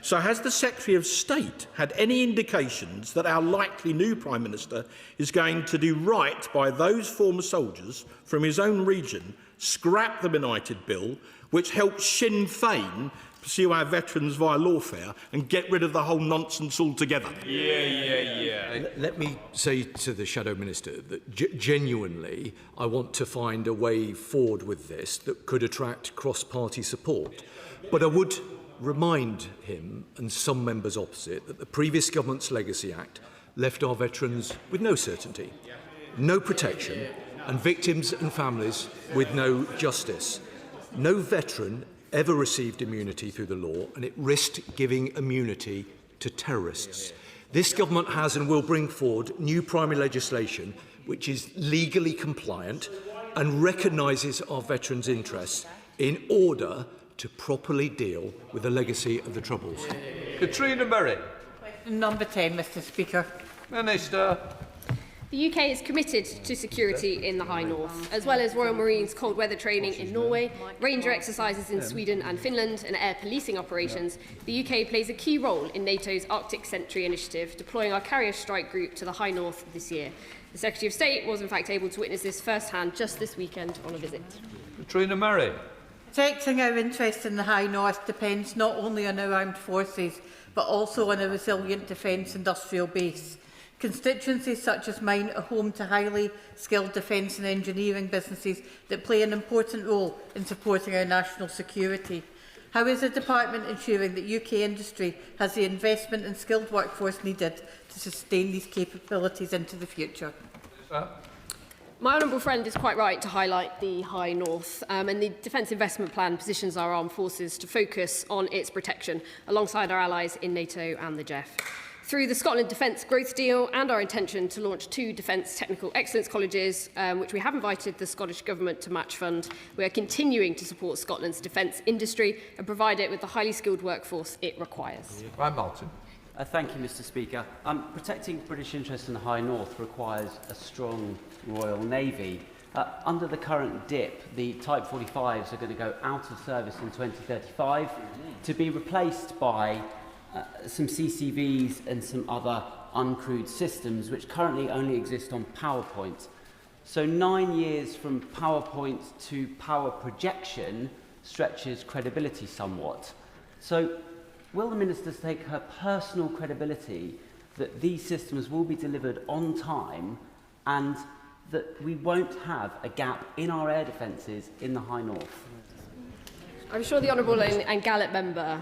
So has the Secretary of State had any indications that our likely new Prime Minister is going to do right by those former soldiers from his own region, scrap the benighted bill, which helped Sinn Féin pursue our veterans via lawfare and get rid of the whole nonsense altogether? Let me say to the Shadow Minister that genuinely I want to find a way forward with this that could attract cross-party support. But I would remind him and some members opposite that the previous government's Legacy Act left our veterans with no certainty, no protection, and victims and families with no justice. No veteran ever received immunity through the law, and it risked giving immunity to terrorists. This government has and will bring forward new primary legislation which is legally compliant and recognises our veterans' interests in order to properly deal with the legacy of the Troubles. Katrina Berry. Number 10, Mr. Speaker. Minister. The UK is committed to security in the High North, as well as Royal Marines' cold weather training in Norway, ranger exercises in Sweden and Finland, and air policing operations. The UK plays a key role in NATO's Arctic Sentry initiative, deploying our carrier strike group to the High North this year. The Secretary of State was in fact able to witness this firsthand just this weekend on a visit. Katrina Murray. Protecting our interest in the High North depends not only on our armed forces, but also on a resilient defence industrial base. Constituencies such as mine are home to highly skilled defence and engineering businesses that play an important role in supporting our national security. How is the Department ensuring that UK industry has the investment and skilled workforce needed to sustain these capabilities into the future? My honourable friend is quite right to highlight the High North, and the Defence Investment Plan positions our armed forces to focus on its protection alongside our allies in NATO and the JEF. Through the Scotland Defence Growth Deal and our intention to launch 2 Defence Technical Excellence Colleges, which we have invited the Scottish Government to match fund, we are continuing to support Scotland's defence industry and provide it with the highly skilled workforce it requires. Ryan Martin. Thank you, Mr. Speaker. Protecting British interests in the High North requires a strong Royal Navy. Under the current DIP, the Type 45s are going to go out of service in 2035 to be replaced by some CCVs and some other uncrewed systems which currently only exist on PowerPoint. So 9 years from PowerPoint to power projection stretches credibility somewhat. So will the Minister take her personal credibility that these systems will be delivered on time and that we won't have a gap in our air defences in the High North? I'm sure the Honourable and Gallup member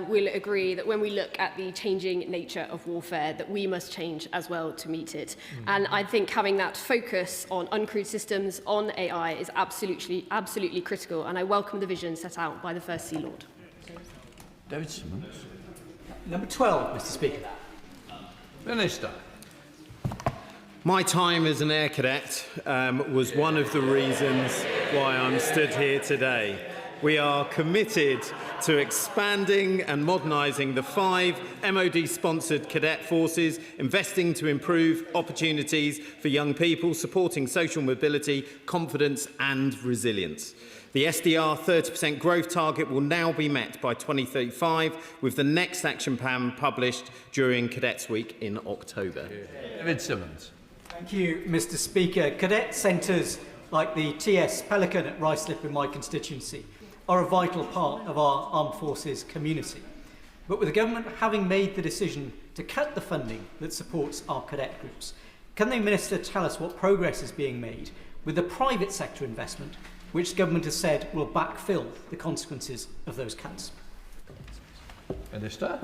will agree that when we look at the changing nature of warfare, that we must change as well to meet it. And I think having that focus on uncrewed systems, on AI, is absolutely critical, and I welcome the vision set out by the First Sea Lord. David Simmons. Number 12, Mr. Speaker. Minister. My time as an air cadet was one of the reasons why I'm stood here today. We are committed to expanding and modernising the 5 MOD-sponsored cadet forces, investing to improve opportunities for young people, supporting social mobility, confidence and resilience. The SDR 30% growth target will now be met by 2035, with the next action plan published during Cadets Week in October. David Simmons. Thank you, Mr. Speaker. Cadet centres like the TS Pelican at Ruislip in my constituency are a vital part of our armed forces community. But with the government having made the decision to cut the funding that supports our cadet groups, can the Minister tell us what progress is being made with the private sector investment, which the government has said will backfill the consequences of those cuts? Minister.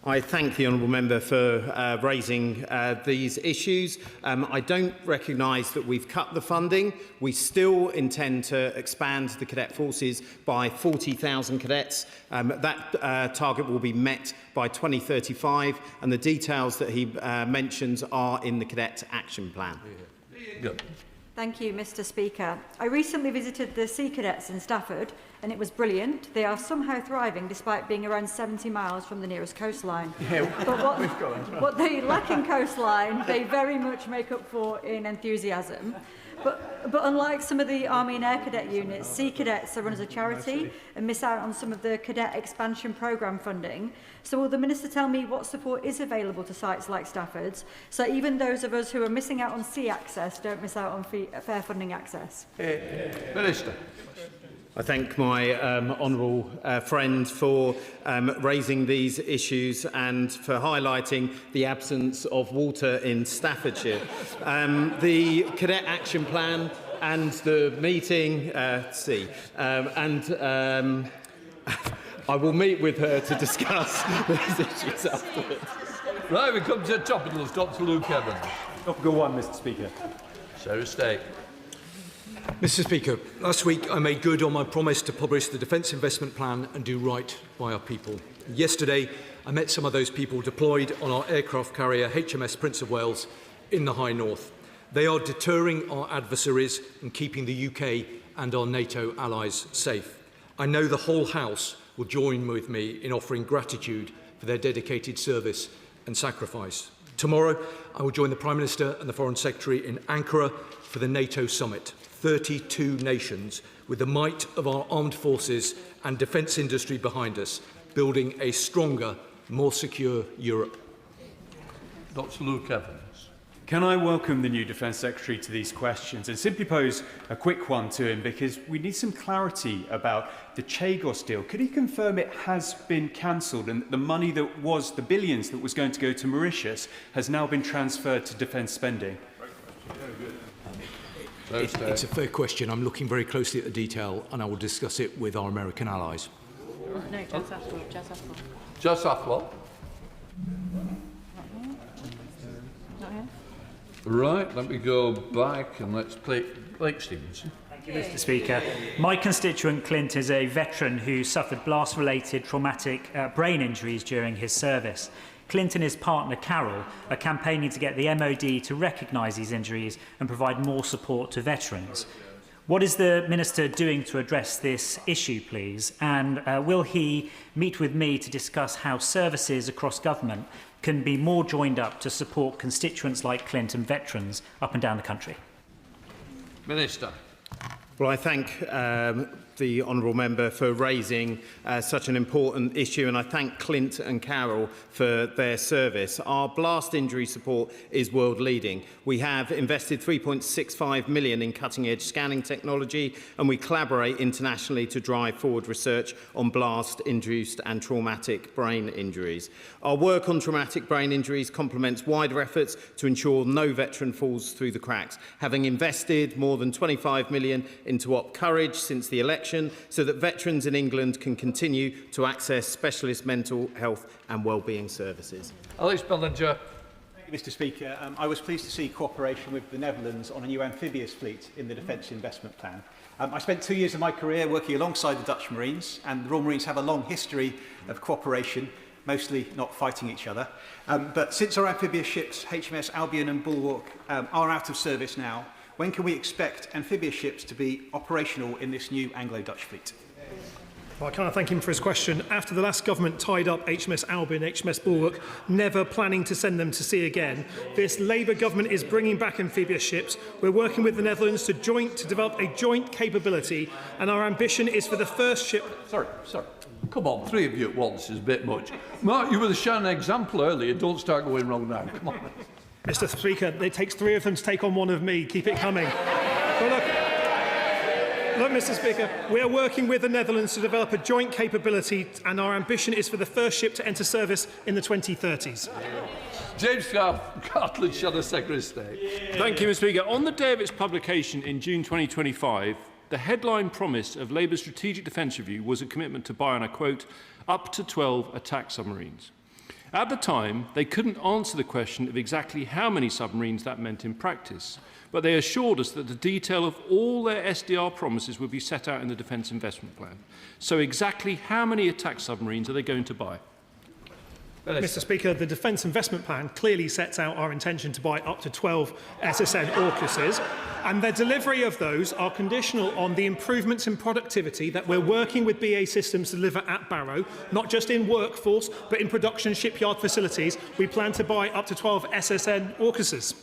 I thank the honourable member for raising these issues. I don't recognise that we've cut the funding. We still intend to expand the cadet forces by 40,000 cadets. That target will be met by 2035, and the details that he mentions are in the Cadet Action Plan. Good. Thank you, Mr. Speaker. I recently visited the Sea Cadets in Stafford, and it was brilliant. They are somehow thriving despite being around 70 miles from the nearest coastline. Yeah, but what they lack in coastline, they very much make up for in enthusiasm. But unlike some of the Army and Air Cadet units, Sea Cadets are run as a charity and miss out on some of the Cadet Expansion Programme funding. So will the Minister tell me what support is available to sites like Stafford's, so even those of us who are missing out on sea access don't miss out on fair funding access? Minister. I thank my honourable friend for raising these issues and for highlighting the absence of water in Staffordshire. The Cadet Action Plan and the meeting, I will meet with her to discuss these issues afterwards. Right, we come to the topicals. Dr. Luke Evans. Topical 1, Mr. Speaker. Sarah Stake. Mr. Speaker, last week I made good on my promise to publish the Defence Investment Plan and do right by our people. Yesterday, I met some of those people deployed on our aircraft carrier HMS Prince of Wales in the High North. They are deterring our adversaries and keeping the UK and our NATO allies safe. I know the whole House will join with me in offering gratitude for their dedicated service and sacrifice. Tomorrow, I will join the Prime Minister and the Foreign Secretary in Ankara for the NATO summit. 32 nations with the might of our armed forces and defence industry behind us, building a stronger, more secure Europe. Dr. Luke Evans. Can I welcome the new Defence Secretary to these questions and simply pose a quick one to him, because we need some clarity about the Chagos deal. Could he confirm it has been cancelled and the money that was, the billions that was going to go to Mauritius, has now been transferred to defence spending? It's a fair question. I'm looking very closely at the detail and I will discuss it with our American allies. No, Jazz Athwell. Jazz Athwell. Not here. Right, let me go back and let's play Blake Stevenson. Thank you, Mr. Speaker. My constituent Clint is a veteran who suffered blast-related traumatic brain injuries during his service. Clint and his partner Carol are campaigning to get the MOD to recognise these injuries and provide more support to veterans. What is the Minister doing to address this issue, please? And will he meet with me to discuss how services across government can be more joined up to support constituents like Clint and veterans up and down the country? Minister. Well, I thank the honourable member for raising such an important issue, and I thank Clint and Carol for their service. Our blast injury support is world leading. We have invested £3.65 million in cutting-edge scanning technology, and we collaborate internationally to drive forward research on blast-induced and traumatic brain injuries. Our work on traumatic brain injuries complements wider efforts to ensure no veteran falls through the cracks, having invested more than £25 million into Op Courage since the election, so that veterans in England can continue to access specialist mental health and wellbeing services. Alex Bellinger. Thank you, Mr. Speaker. I was pleased to see cooperation with the Netherlands on a new amphibious fleet in the Defence Investment Plan. I spent 2 years of my career working alongside the Dutch Marines, and the Royal Marines have a long history of cooperation. mostly not fighting each other. But since our amphibious ships, HMS Albion and Bulwark, are out of service now, when can we expect amphibious ships to be operational in this new Anglo-Dutch fleet? Well, can I thank him for his question? After the last government tied up HMS Albion, HMS Bulwark, never planning to send them to sea again, this Labour government is bringing back amphibious ships. We're working with the Netherlands to develop a joint capability, and our ambition is for the first ship... Sorry. Come on, three of you at once is a bit much. Mark, you were the shining example earlier. Don't start going wrong now. Come on. Mr. Speaker, it takes three of them to take on one of me. Keep it coming. But look, Mr. Speaker, we are working with the Netherlands to develop a joint capability, and our ambition is for the first ship to enter service in the 2030s. James Cartledge, Shadow Secretary of State. Thank you, Mr. Speaker. On the day of its publication in June 2025, the headline promise of Labour's Strategic Defence Review was a commitment to buy, and I quote, up to 12 attack submarines. At the time, they couldn't answer the question of exactly how many submarines that meant in practice, but they assured us that the detail of all their SDR promises would be set out in the Defence Investment Plan. So exactly how many attack submarines are they going to buy? Mr. Speaker, the Defence Investment Plan clearly sets out our intention to buy up to 12 SSN AUKUSes, and the delivery of those are conditional on the improvements in productivity that we're working with BAE Systems to deliver at Barrow, not just in workforce, but in production shipyard facilities. We plan to buy up to 12 SSN AUKUSes.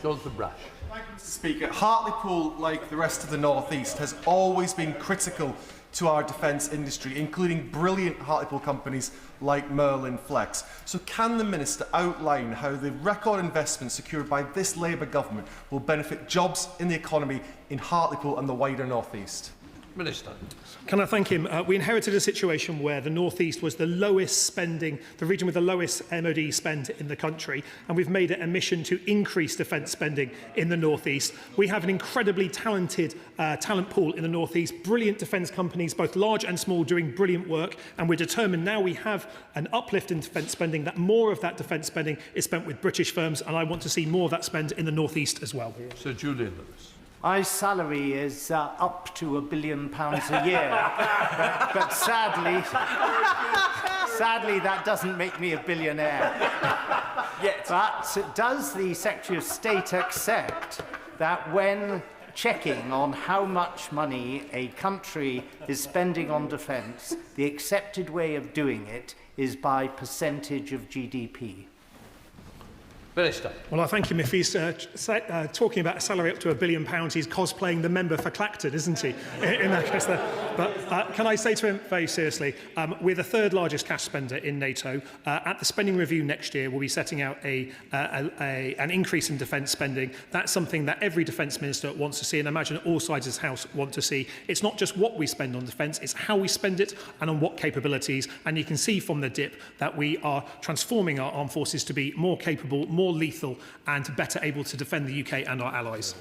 Jonathan Brash. Thank you, Mr. Speaker. Hartlepool, like the rest of the North East, has always been critical to our defence industry, including brilliant Hartlepool companies like Merlin Flex. So can the Minister outline how the record investment secured by this Labour government will benefit jobs in the economy in Hartlepool and the wider North East? Minister. Can I thank him? We inherited a situation where the North East was the lowest spending, the region with the lowest MOD spend in the country, and we've made it a mission to increase defence spending in the North East. We have an incredibly talented talent pool in the North East, brilliant defence companies, both large and small, doing brilliant work, and we're determined now we have an uplift in defence spending, that more of that defence spending is spent with British firms, and I want to see more of that spend in the North East as well. Sir Julian Lewis. My salary is up to £1 billion a year, but sadly that doesn't make me a billionaire. Yet. But does the Secretary of State accept that when checking on how much money a country is spending on defence, the accepted way of doing it is by percentage of GDP? Minister. Well, I thank him. If he's talking about a salary up to £1 billion, he's cosplaying the member for Clacton, isn't he? In that case there. But can I say to him very seriously, we're the third largest cash spender in NATO. At the spending review next year, we'll be setting out an increase in defence spending. That's something that every defence minister wants to see, and I imagine all sides of this House want to see. It's not just what we spend on defence, it's how we spend it and on what capabilities. And you can see from the dip that we are transforming our armed forces to be more capable, more lethal and better able to defend the UK and our allies.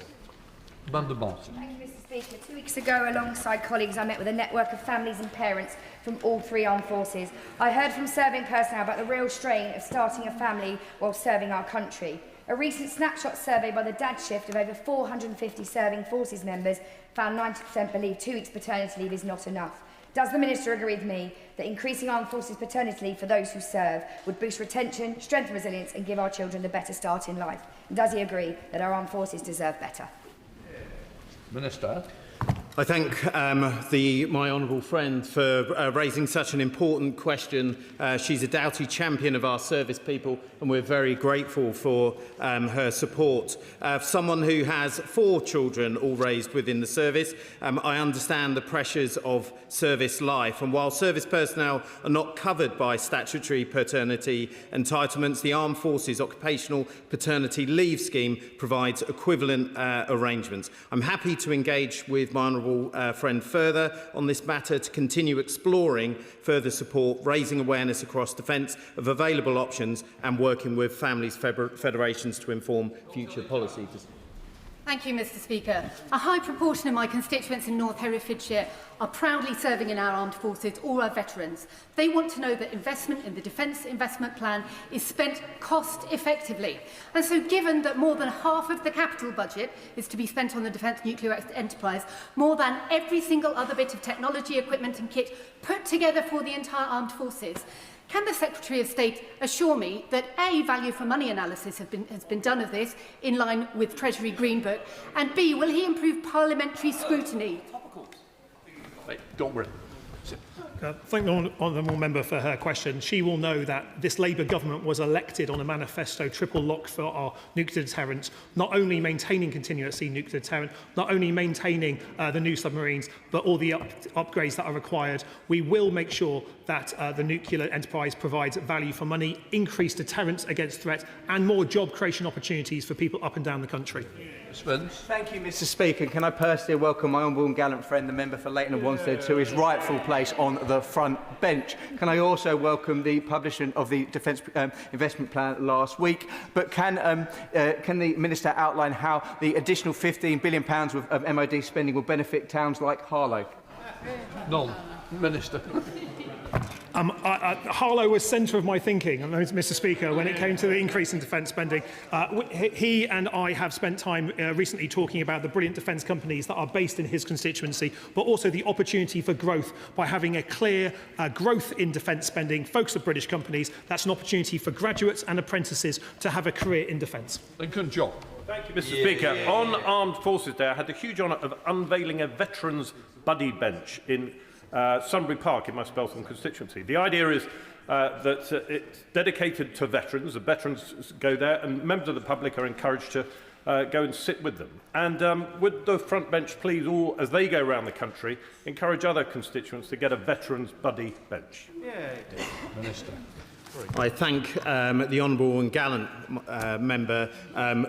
Thank you, Mr. Speaker. 2 weeks ago, alongside colleagues, I met with a network of families and parents from all three armed forces. I heard from serving personnel about the real strain of starting a family while serving our country. A recent snapshot survey by the Dad Shift of over 450 serving forces members found 90% believe 2 weeks paternity leave is not enough. Does the Minister agree with me that increasing armed forces paternity leave for those who serve would boost retention, strengthen resilience and give our children a better start in life? And does he agree that our armed forces deserve better? Minister. I thank my honourable friend for raising such an important question. She's a doughty champion of our service people, and we're very grateful for her support. Someone who has 4 children all raised within the service, I understand the pressures of service life. And while service personnel are not covered by statutory paternity entitlements, the Armed Forces Occupational Paternity Leave Scheme provides equivalent arrangements. I'm happy to engage with my honourable friend further on this matter to continue exploring further support, raising awareness across defence of available options and working with families' federations to inform future policy. Thank you, Mr. Speaker. A high proportion of my constituents in North Herefordshire are proudly serving in our armed forces, all our veterans. They want to know that investment in the Defence Investment Plan is spent cost-effectively. And so given that more than half of the capital budget is to be spent on the defence nuclear enterprise, more than every single other bit of technology, equipment and kit put together for the entire armed forces, Can the Secretary of State assure me that A, value for money analysis has been done of this in line with Treasury Green Book, and B, will he improve parliamentary scrutiny? Wait, don't worry. Thank the honourable member for her question. She will know that this Labour government was elected on a manifesto triple locked for our nuclear deterrent, not only maintaining continuous sea nuclear deterrent, not only maintaining the new submarines, but all the upgrades that are required. We will make sure that the nuclear enterprise provides value for money, increased deterrence against threat, and more job creation opportunities for people up and down the country. Thank you, Mr. Speaker. Can I personally welcome my honourable and gallant friend, the member for Leighton and Wanstead, to his rightful place on the front bench. Can I also welcome the publishing of the Defence Investment Plan last week? But can the Minister outline how the additional £15 billion of MOD spending will benefit towns like Harlow? None. Minister. Harlow was centre of my thinking, Mr. Speaker, when it came to the increase in defence spending. He and I have spent time recently talking about the brilliant defence companies that are based in his constituency, but also the opportunity for growth by having a clear growth in defence spending, focus of British companies. That's an opportunity for graduates and apprentices to have a career in defence. Lincoln John. Thank you, Mr. Speaker. On Armed Forces Day, I had the huge honour of unveiling a Veterans Buddy Bench in Sunbury Park in my Speltham constituency. The idea is that it's dedicated to veterans. The veterans go there and members of the public are encouraged to go and sit with them. And would the front bench please, all as they go around the country, encourage other constituents to get a Veterans Buddy Bench? Minister. I thank the honourable and gallant member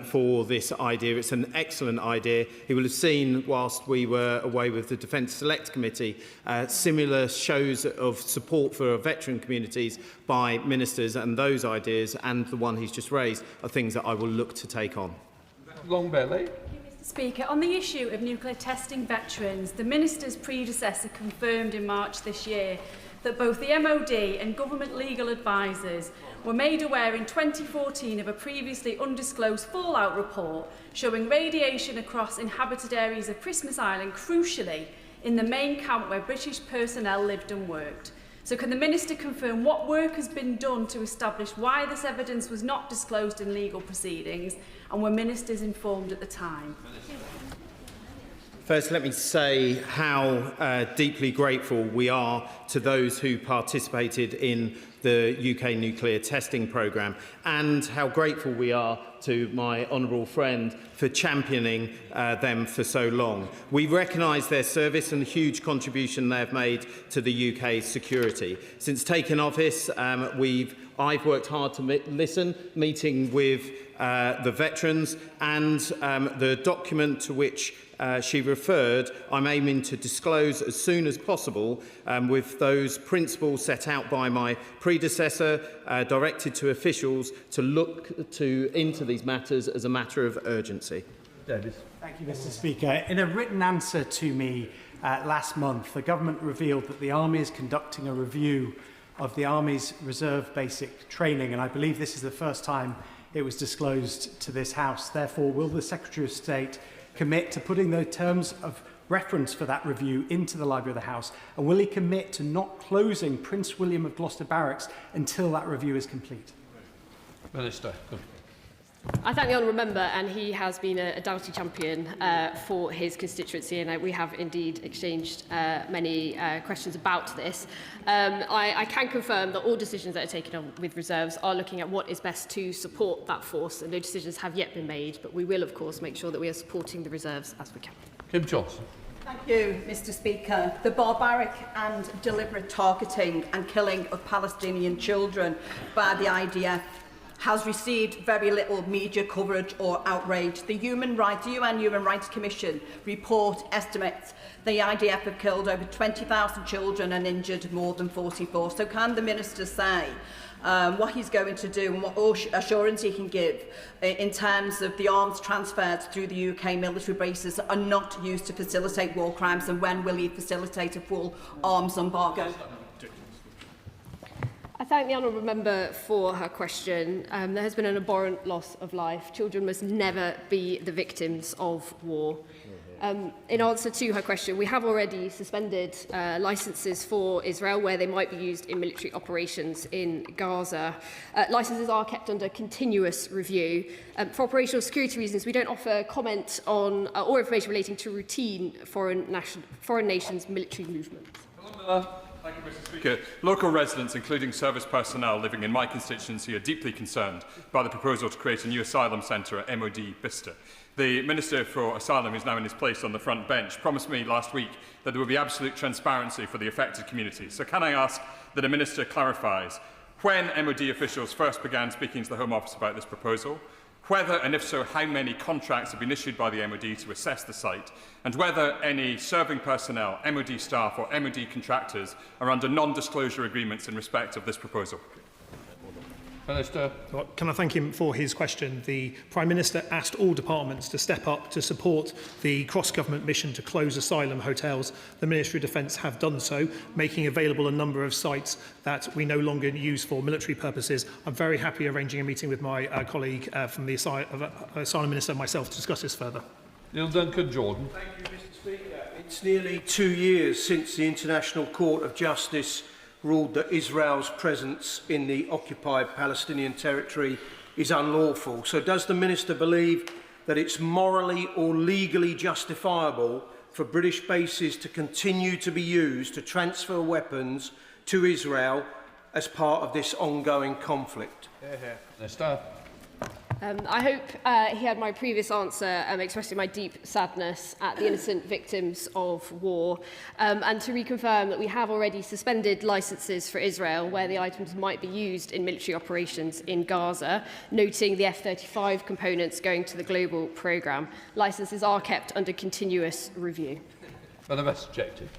for this idea. It's an excellent idea. He will have seen, whilst we were away with the Defence Select Committee, similar shows of support for veteran communities by ministers, and those ideas and the one he's just raised are things that I will look to take on. Long Bailey. Mr. Speaker, on the issue of nuclear testing veterans, the Minister's predecessor confirmed in March this year that both the MOD and government legal advisers were made aware in 2014 of a previously undisclosed fallout report showing radiation across inhabited areas of Christmas Island, crucially in the main camp where British personnel lived and worked. So can the Minister confirm what work has been done to establish why this evidence was not disclosed in legal proceedings, and were ministers informed at the time? First, let me say how deeply grateful we are to those who participated in the UK nuclear testing programme, and how grateful we are to my honourable friend for championing them for so long. We recognise their service and the huge contribution they have made to the UK's security. Since taking office, I've worked hard to listen, meeting with the veterans, and the document to which she referred, I'm aiming to disclose as soon as possible, with those principles set out by my predecessor, directed to officials to look into these matters as a matter of urgency. Davis. Thank you, Mr. Speaker. In a written answer to me last month, the government revealed that the Army is conducting a review of the Army's reserve basic training, and I believe this is the first time it was disclosed to this House. Therefore, will the Secretary of State commit to putting the terms of reference for that review into the Library of the House, and will he commit to not closing Prince William of Gloucester Barracks until that review is complete? Minister. I thank the honourable member, and he has been a doughty champion for his constituency, and we have indeed exchanged many questions about this. I can confirm that all decisions that are taken on with reserves are looking at what is best to support that force, and no decisions have yet been made, but we will, of course, make sure that we are supporting the reserves as we can. Kim Johnson. Thank you, Mr. Speaker. The barbaric and deliberate targeting and killing of Palestinian children by the IDF has received very little media coverage or outrage. The UN Human Rights Commission report estimates the IDF have killed over 20,000 children and injured more than 44. So can the Minister say what he's going to do and what assurance he can give in terms of the arms transferred through the UK military bases are not used to facilitate war crimes, and when will he facilitate a full arms embargo? I thank the honourable member for her question. There has been an abhorrent loss of life. Children must never be the victims of war. In answer to her question, we have already suspended licences for Israel where they might be used in military operations in Gaza. Licences are kept under continuous review. For operational security reasons, we don't offer comment on or information relating to routine foreign nations' military movements. Thank you, Mr. Speaker. Local residents, including service personnel living in my constituency, are deeply concerned by the proposal to create a new asylum centre at MOD Bicester. The Minister for Asylum, who is now in his place on the front bench, promised me last week that there would be absolute transparency for the affected communities. So can I ask that a Minister clarifies when MOD officials first began speaking to the Home Office about this proposal, whether, and if so, how many contracts have been issued by the MOD to assess the site, and whether any serving personnel, MOD staff or MOD contractors are under non-disclosure agreements in respect of this proposal? Minister. Well, can I thank him for his question? The Prime Minister asked all departments to step up to support the cross-government mission to close asylum hotels. The Ministry of Defence have done so, making available a number of sites that we no longer use for military purposes. I'm very happy arranging a meeting with my colleague from the Asylum Minister and myself to discuss this further. Neil Duncan Jordan. Thank you, Mr. Speaker. It's nearly 2 years since the International Court of Justice ruled that Israel's presence in the occupied Palestinian territory is unlawful. So does the Minister believe that it's morally or legally justifiable for British bases to continue to be used to transfer weapons to Israel as part of this ongoing conflict? Minister. I hope he had my previous answer expressing my deep sadness at the innocent victims of war, and to reconfirm that we have already suspended licences for Israel where the items might be used in military operations in Gaza, noting the F-35 components going to the global programme. Licences are kept under continuous review. Madam Objective.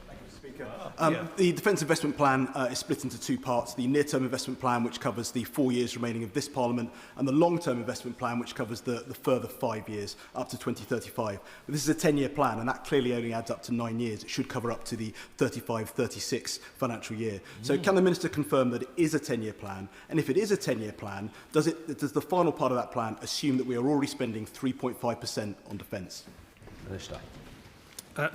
The Defence Investment Plan is split into two parts, the near-term investment plan, which covers the 4 years remaining of this Parliament, and the long-term investment plan, which covers the further 5 years, up to 2035. But this is a 10-year plan, and that clearly only adds up to 9 years. It should cover up to the 35-36 financial year. So can the Minister confirm that it is a 10-year plan? And if it is a 10-year plan, does the final part of that plan assume that we are already spending 3.5% on defence? Minister.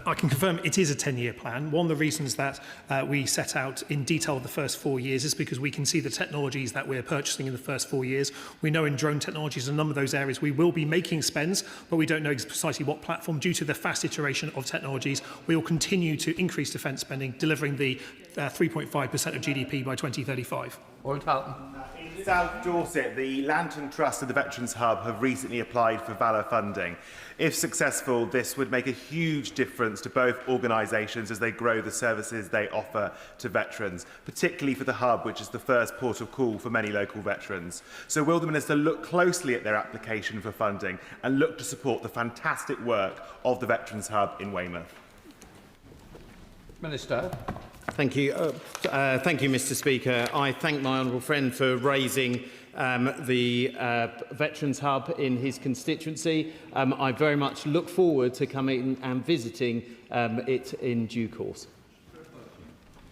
I can confirm it is a 10-year plan. One of the reasons that we set out in detail the first 4 years is because we can see the technologies that we're purchasing in the first 4 years. We know in drone technologies, a number of those areas we will be making spends, but we don't know precisely what platform. Due to the fast iteration of technologies, we will continue to increase defence spending, delivering the 3.5% of GDP by 2035. In South Dorset, the Lantern Trust and the Veterans Hub have recently applied for Valour funding. If successful, this would make a huge difference to both organisations as they grow the services they offer to veterans, particularly for the Hub, which is the first port of call for many local veterans. So will the Minister look closely at their application for funding and look to support the fantastic work of the Veterans Hub in Weymouth? Minister. Thank you. Thank you, Mr. Speaker. I thank my honourable friend for raising the Veterans Hub in his constituency. I very much look forward to coming and visiting it in due course.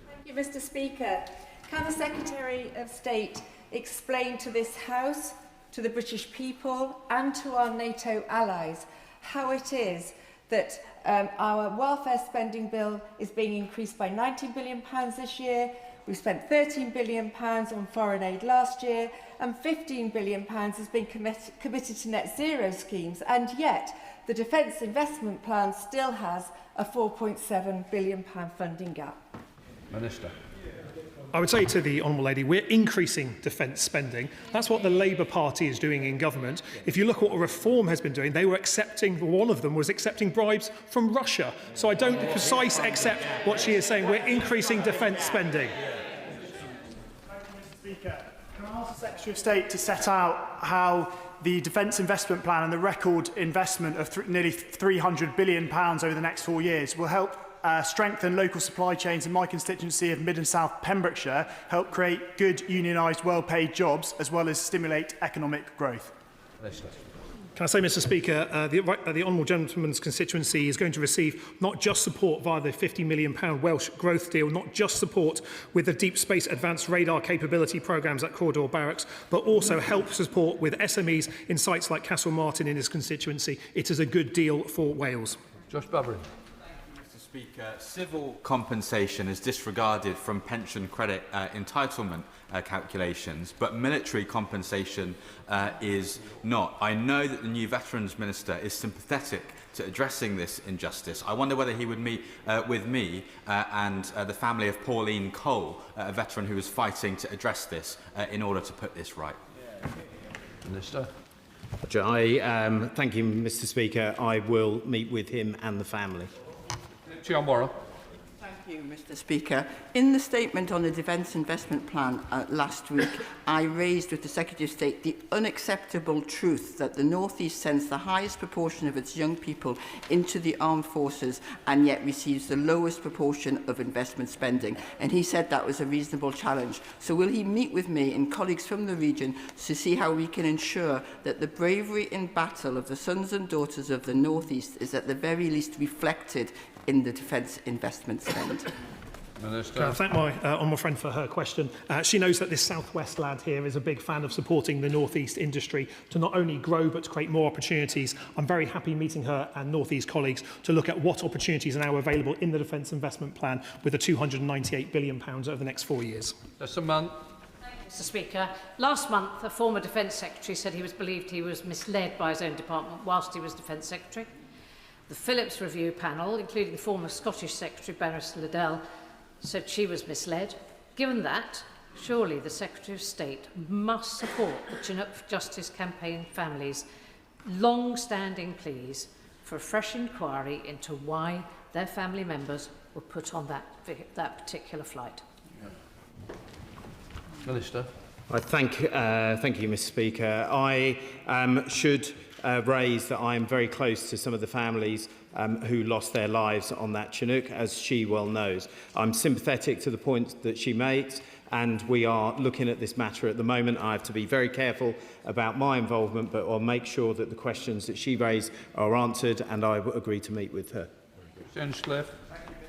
Thank you, Mr. Speaker. Can the Secretary of State explain to this House, to the British people and to our NATO allies how it is that our welfare spending bill is being increased by £19 billion this year? We've spent £13 billion on foreign aid last year, and £15 billion has been committed to net zero schemes, and yet the Defence Investment Plan still has a £4.7 billion funding gap. Minister. I would say to the Honourable Lady, we're increasing defence spending. That's what the Labour Party is doing in government. If you look at what Reform has been doing, they were accepting, one of them was accepting bribes from Russia. So I don't precisely accept what she is saying. We're increasing defence spending. Speaker, can I ask the Secretary of State to set out how the Defence Investment Plan and the record investment of nearly £300 billion over the next 4 years will help strengthen local supply chains in my constituency of Mid and South Pembrokeshire, help create good unionised, well-paid jobs, as well as stimulate economic growth? Can I say, Mr. Speaker, the Honourable Gentleman's constituency is going to receive not just support via the £50 million Welsh growth deal, not just support with the Deep Space Advanced Radar Capability programmes at Corridor Barracks, but also help support with SMEs in sites like Castle Martin in his constituency. It is a good deal for Wales. Josh Babbery. Mr. Speaker, civil compensation is disregarded from pension credit entitlement calculations, but military compensation is not. I know that the new Veterans Minister is sympathetic to addressing this injustice. I wonder whether he would meet with me and the family of Pauline Cole, a veteran who is fighting to address this in order to put this right. Minister. Thank you, Mr. Speaker. I will meet with him and the family. John Morrow. Thank you, Mr. Speaker. In the statement on the Defence Investment Plan last week, I raised with the Secretary of State the unacceptable truth that the North East sends the highest proportion of its young people into the armed forces and yet receives the lowest proportion of investment spending. And he said that was a reasonable challenge. So will he meet with me and colleagues from the region to see how we can ensure that the bravery in battle of the sons and daughters of the North East is at the very least reflected in the defence investment spend? Minister. I thank my honourable friend for her question. She knows that this Southwest lad here is a big fan of supporting the North East industry to not only grow but to create more opportunities. I'm very happy meeting her and North East colleagues to look at what opportunities are now available in the Defence Investment Plan with the £298 billion over the next 4 years. Mr. Speaker, last month a former Defence Secretary said he believed he was misled by his own department whilst he was Defence Secretary. The Phillips Review panel, including the former Scottish Secretary Barrister Liddell, said she was misled. Given that, surely the Secretary of State must support the Chinook for Justice campaign families' long-standing pleas for a fresh inquiry into why their family members were put on that particular flight. Minister. Thank you, Mr. Speaker. I should raise that I am very close to some of the families who lost their lives on that Chinook, as she well knows. I'm sympathetic to the point that she makes, and we are looking at this matter at the moment. I have to be very careful about my involvement, but I'll make sure that the questions that she raised are answered, and I will agree to meet with her. James Cliff.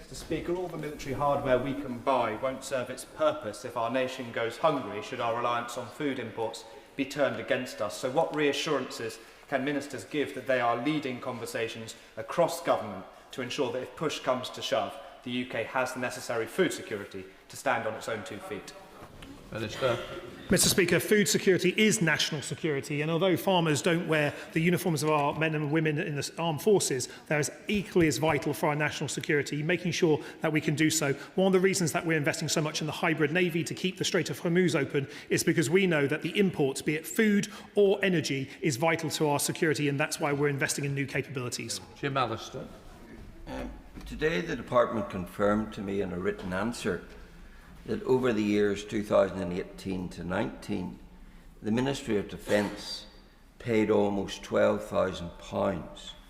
Mr. Speaker, all the military hardware we can buy won't serve its purpose if our nation goes hungry should our reliance on food imports be turned against us. So what reassurances can ministers give that they are leading conversations across government to ensure that if push comes to shove, the UK has the necessary food security to stand on its own 2 feet? Minister. Mr. Speaker, food security is national security, and although farmers don't wear the uniforms of our men and women in the armed forces, they are equally as vital for our national security, making sure that we can do so. One of the reasons that we're investing so much in the hybrid navy to keep the Strait of Hormuz open is because we know that the imports, be it food or energy, is vital to our security, and that's why we're investing in new capabilities. Jim Allister. Today, the Department confirmed to me in a written answer that over the years 2018 to 19, the Ministry of Defence paid almost £12,000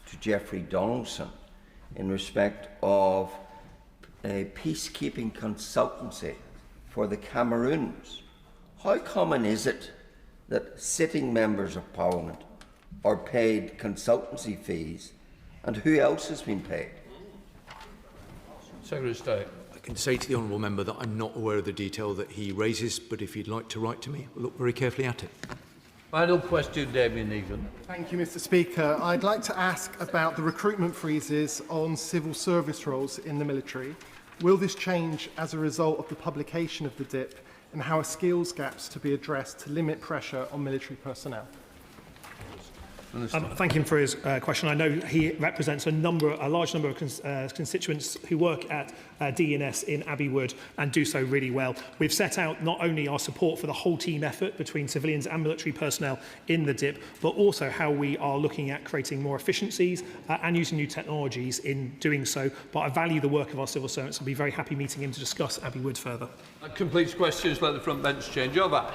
to Jeffrey Donaldson in respect of a peacekeeping consultancy for the Cameroons. How common is it that sitting members of Parliament are paid consultancy fees, and who else has been paid? Secretary of State. I can say to the honourable member that I'm not aware of the detail that he raises, but if he'd like to write to me, I'll look very carefully at it. Final question, Damien Egan. Thank you, Mr. Speaker. I'd like to ask about the recruitment freezes on civil service roles in the military. Will this change as a result of the publication of the DIP, and how are skills gaps to be addressed to limit pressure on military personnel? Thank him for his question. I know he represents a large number of constituents who work at DNS in Abbey Wood and do so really well. We've set out not only our support for the whole team effort between civilians and military personnel in the DIP, but also how we are looking at creating more efficiencies and using new technologies in doing so. But I value the work of our civil servants and will be very happy meeting him to discuss Abbey Wood further. That completes questions. Let the front bench change over.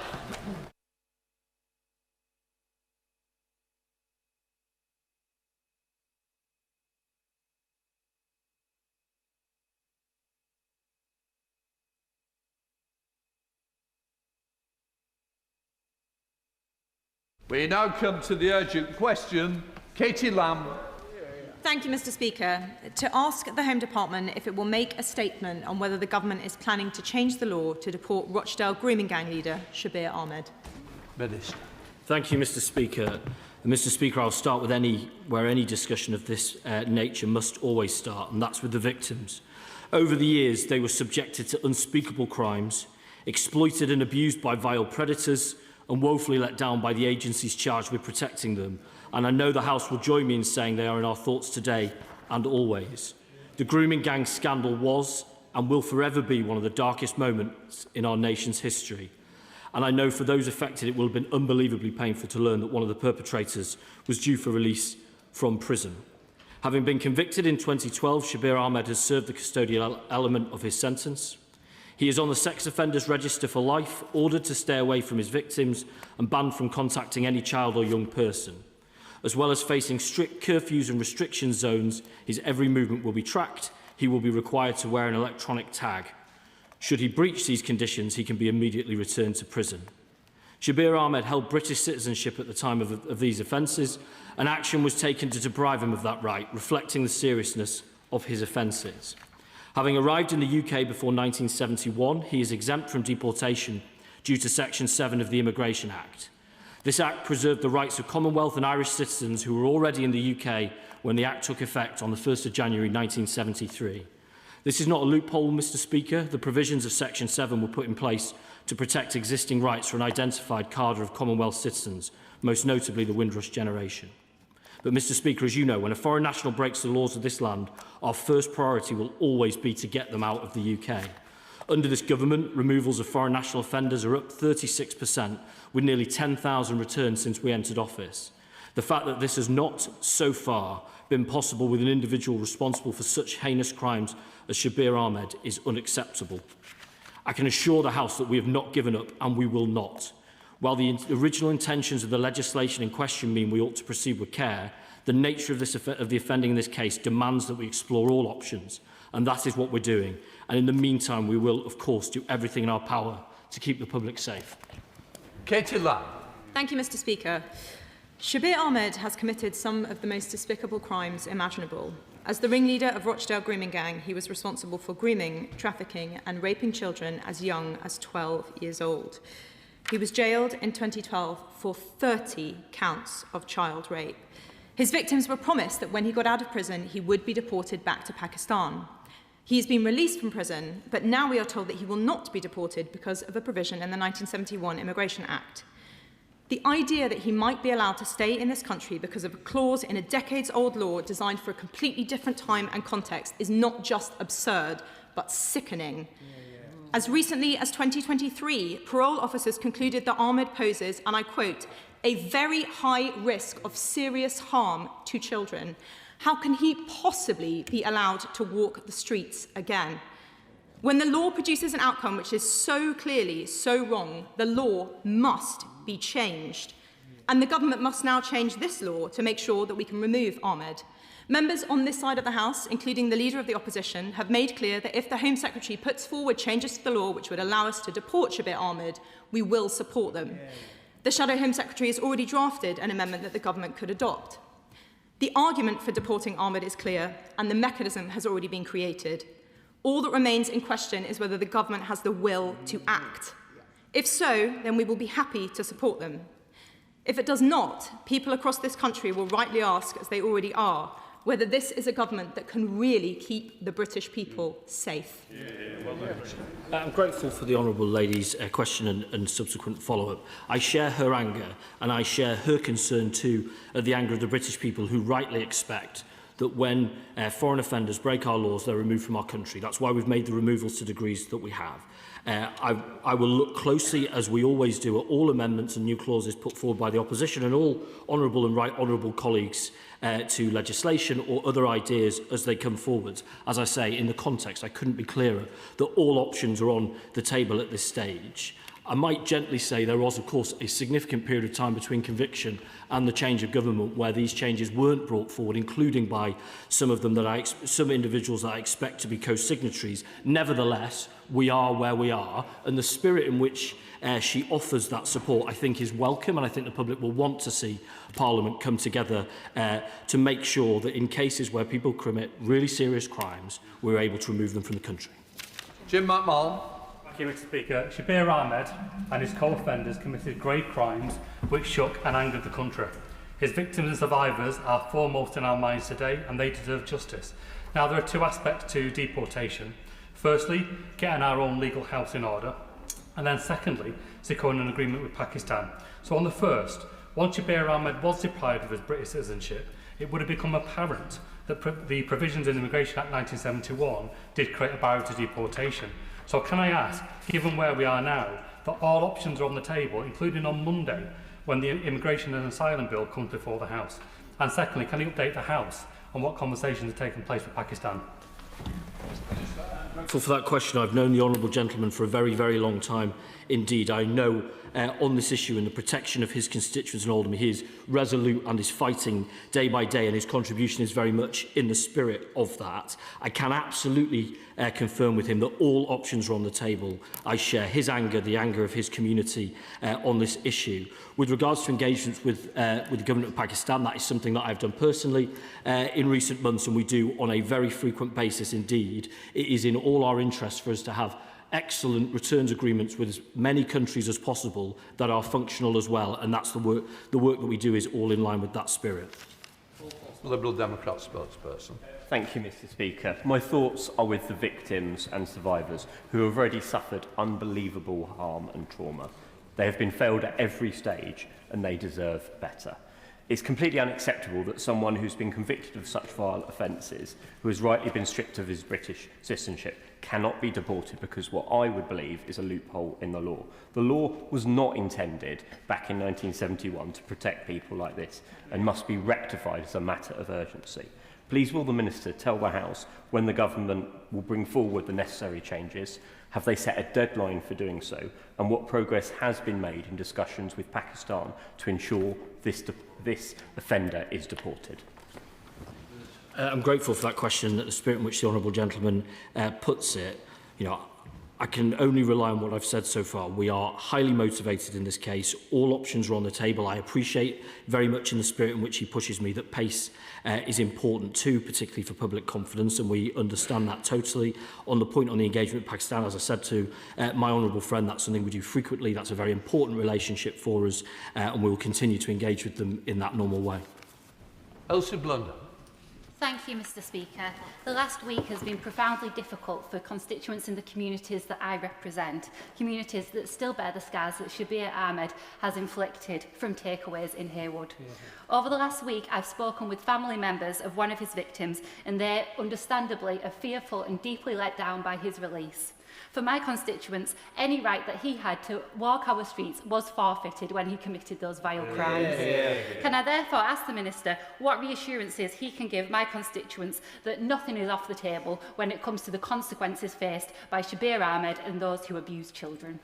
We now come to the urgent question. Katie Lamb. Thank you, Mr. Speaker. To ask the Home Department if it will make a statement on whether the government is planning to change the law to deport Rochdale grooming gang leader Shabir Ahmed. Minister. Thank you, Mr. Speaker. And Mr. Speaker, I'll start with where any discussion of this nature must always start, and that's with the victims. Over the years, they were subjected to unspeakable crimes, exploited and abused by vile predators, and woefully let down by the agencies charged with protecting them. And I know the House will join me in saying they are in our thoughts today and always. The grooming gang scandal was and will forever be one of the darkest moments in our nation's history. And I know for those affected it will have been unbelievably painful to learn that one of the perpetrators was due for release from prison. Having been convicted in 2012, Shabir Ahmed has served the custodial element of his sentence. He is on the sex offenders register for life, ordered to stay away from his victims and banned from contacting any child or young person. As well as facing strict curfews and restriction zones, his every movement will be tracked. He will be required to wear an electronic tag. Should he breach these conditions, he can be immediately returned to prison. Shabir Ahmed held British citizenship at the time of these offences, and action was taken to deprive him of that right, reflecting the seriousness of his offences. Having arrived in the UK before 1971, he is exempt from deportation due to Section 7 of the Immigration Act. This Act preserved the rights of Commonwealth and Irish citizens who were already in the UK when the Act took effect on the 1st of January 1973. This is not a loophole, Mr. Speaker. The provisions of Section 7 were put in place to protect existing rights for an identified cadre of Commonwealth citizens, most notably the Windrush generation. But, Mr. Speaker, as you know, when a foreign national breaks the laws of this land, our first priority will always be to get them out of the UK. Under this government, removals of foreign national offenders are up 36%, with nearly 10,000 returns since we entered office. The fact that this has not, so far, been possible with an individual responsible for such heinous crimes as Shabir Ahmed is unacceptable. I can assure the House that we have not given up, and we will not. While the original intentions of the legislation in question mean we ought to proceed with care, the nature of the offending in this case demands that we explore all options, and that is what we're doing. And in the meantime, we will, of course, do everything in our power to keep the public safe. Katie Lamb. Thank you, Mr. Speaker. Shabir Ahmed has committed some of the most despicable crimes imaginable. As the ringleader of Rochdale grooming gang, he was responsible for grooming, trafficking and raping children as young as 12 years old. He was jailed in 2012 for 30 counts of child rape. His victims were promised that when he got out of prison, he would be deported back to Pakistan. He has been released from prison, but now we are told that he will not be deported because of a provision in the 1971 Immigration Act. The idea that he might be allowed to stay in this country because of a clause in a decades-old law designed for a completely different time and context is not just absurd, but sickening. As recently as 2023, parole officers concluded that Ahmed poses, and I quote, a very high risk of serious harm to children. How can he possibly be allowed to walk the streets again? When the law produces an outcome which is so clearly so wrong, the law must be changed. And the government must now change this law to make sure that we can remove Ahmed. Members on this side of the House, including the Leader of the Opposition, have made clear that if the Home Secretary puts forward changes to the law which would allow us to deport Shabir Ahmed, we will support them. The Shadow Home Secretary has already drafted an amendment that the government could adopt. The argument for deporting Ahmed is clear, and the mechanism has already been created. All that remains in question is whether the government has the will to act. If so, then we will be happy to support them. If it does not, people across this country will rightly ask, as they already are, whether this is a government that can really keep the British people safe. I'm grateful for the Honourable Lady's question and subsequent follow-up. I share her anger, and I share her concern too at the anger of the British people who rightly expect that when foreign offenders break our laws, they're removed from our country. That's why we've made the removals to degrees that we have. I will look closely, as we always do, at all amendments and new clauses put forward by the opposition and all honourable and right honourable colleagues to legislation or other ideas as they come forward. As I say, in the context, I couldn't be clearer that all options are on the table at this stage. I might gently say there was, of course, a significant period of time between conviction and the change of government where these changes weren't brought forward, including by some of them some individuals that I expect to be co-signatories. Nevertheless, we are where we are, and the spirit in which she offers that support, I think, is welcome, and I think the public will want to see Parliament come together to make sure that in cases where people commit really serious crimes, we're able to remove them from the country. Jim McMahon. Thank you, Mr. Speaker. Shabir Ahmed and his co-offenders committed grave crimes which shook and angered the country. His victims and survivors are foremost in our minds today, and they deserve justice. Now, there are two aspects to deportation. Firstly, getting our own legal house in order, and then secondly, securing an agreement with Pakistan. So on the first, once Shabir Ahmed was deprived of his British citizenship, it would have become apparent that the provisions in the Immigration Act 1971 did create a barrier to deportation. So can I ask, given where we are now, that all options are on the table, including on Monday, when the Immigration and Asylum Bill comes before the House? And secondly, can you update the House on what conversations are taking place with Pakistan? For that question, I've known the honourable gentleman for a very, very long time indeed. I know on this issue and the protection of his constituents in Oldham, he is resolute and is fighting day by day, and his contribution is very much in the spirit of that. I can absolutely confirm with him that all options are on the table. I share his anger, the anger of his community on this issue. With regards to engagements with the government of Pakistan, that is something that I've done personally in recent months, and we do on a very frequent basis indeed. It is in all our interests for us to have excellent returns agreements with as many countries as possible that are functional as well, and that's the work that we do is all in line with that spirit. Liberal Democrat spokesperson. Thank you, Mr. Speaker. My thoughts are with the victims and survivors who have already suffered unbelievable harm and trauma. They have been failed at every stage and they deserve better. It's completely unacceptable that someone who's been convicted of such vile offences, who has rightly been stripped of his British citizenship, cannot be deported because what I would believe is a loophole in the law. The law was not intended back in 1971 to protect people like this and must be rectified as a matter of urgency. Please will the Minister tell the House when the government will bring forward the necessary changes? Have they set a deadline for doing so? And what progress has been made in discussions with Pakistan to ensure this offender is deported? I'm grateful for that question, the spirit in which the honourable gentleman puts it. You know, I can only rely on what I've said so far. We are highly motivated in this case. All options are on the table. I appreciate very much in the spirit in which he pushes me that pace is important too, particularly for public confidence, and we understand that totally. On the point on the engagement with Pakistan, as I said to my honourable friend, that's something we do frequently. That's a very important relationship for us, and we will continue to engage with them in that normal way. Elsie Blunder. Thank you, Mr. Speaker. The last week has been profoundly difficult for constituents in the communities that I represent, communities that still bear the scars that Shabir Ahmed has inflicted from takeaways in Haywood. Over the last week, I've spoken with family members of one of his victims, and they understandably are fearful and deeply let down by his release. For my constituents, any right that he had to walk our streets was forfeited when he committed those vile crimes. Can I therefore ask the Minister what reassurances he can give my constituents that nothing is off the table when it comes to the consequences faced by Shabir Ahmed and those who abuse children?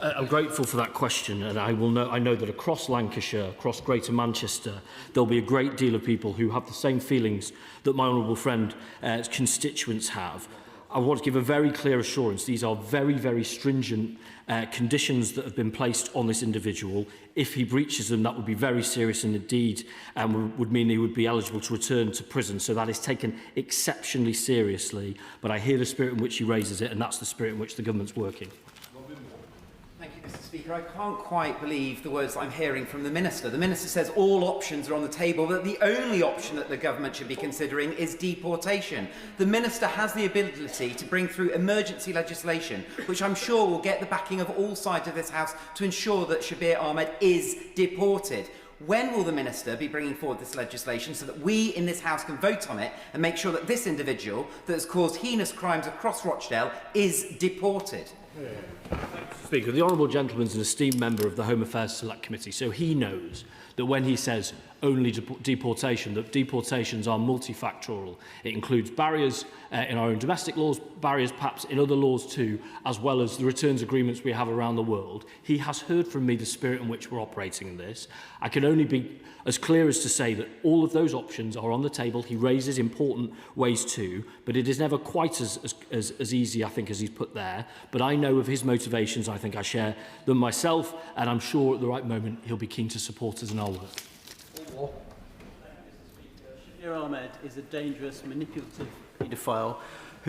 I'm grateful for that question, and I know that across Lancashire, across Greater Manchester, there'll be a great deal of people who have the same feelings that my honourable friend's constituents have. I want to give a very clear assurance. These are very, very stringent conditions that have been placed on this individual. If he breaches them, that would be very serious and indeed would mean he would be eligible to return to prison. So that is taken exceptionally seriously. But I hear the spirit in which he raises it, and that's the spirit in which the government's working. Thank you, Mr. Speaker. I can't quite believe the words I'm hearing from the Minister. The Minister says all options are on the table, but the only option that the government should be considering is deportation. The Minister has the ability to bring through emergency legislation, which I'm sure will get the backing of all sides of this House to ensure that Shabir Ahmed is deported. When will the Minister be bringing forward this legislation so that we in this House can vote on it and make sure that this individual that has caused heinous crimes across Rochdale is deported? Speaker, the honourable gentleman is an esteemed member of the Home Affairs Select Committee, so he knows that when he says only deportation, that deportations are multifactorial. It includes barriers in our own domestic laws, barriers perhaps in other laws too, as well as the returns agreements we have around the world. He has heard from me the spirit in which we're operating in this. I can only be as clear as to say that all of those options are on the table. He raises important ways too, but it is never quite as easy, I think, as he's put there. But I know of his motivations. I think I share them myself, and I'm sure at the right moment he'll be keen to support us in our work. Shabir Ahmed is a dangerous, manipulative paedophile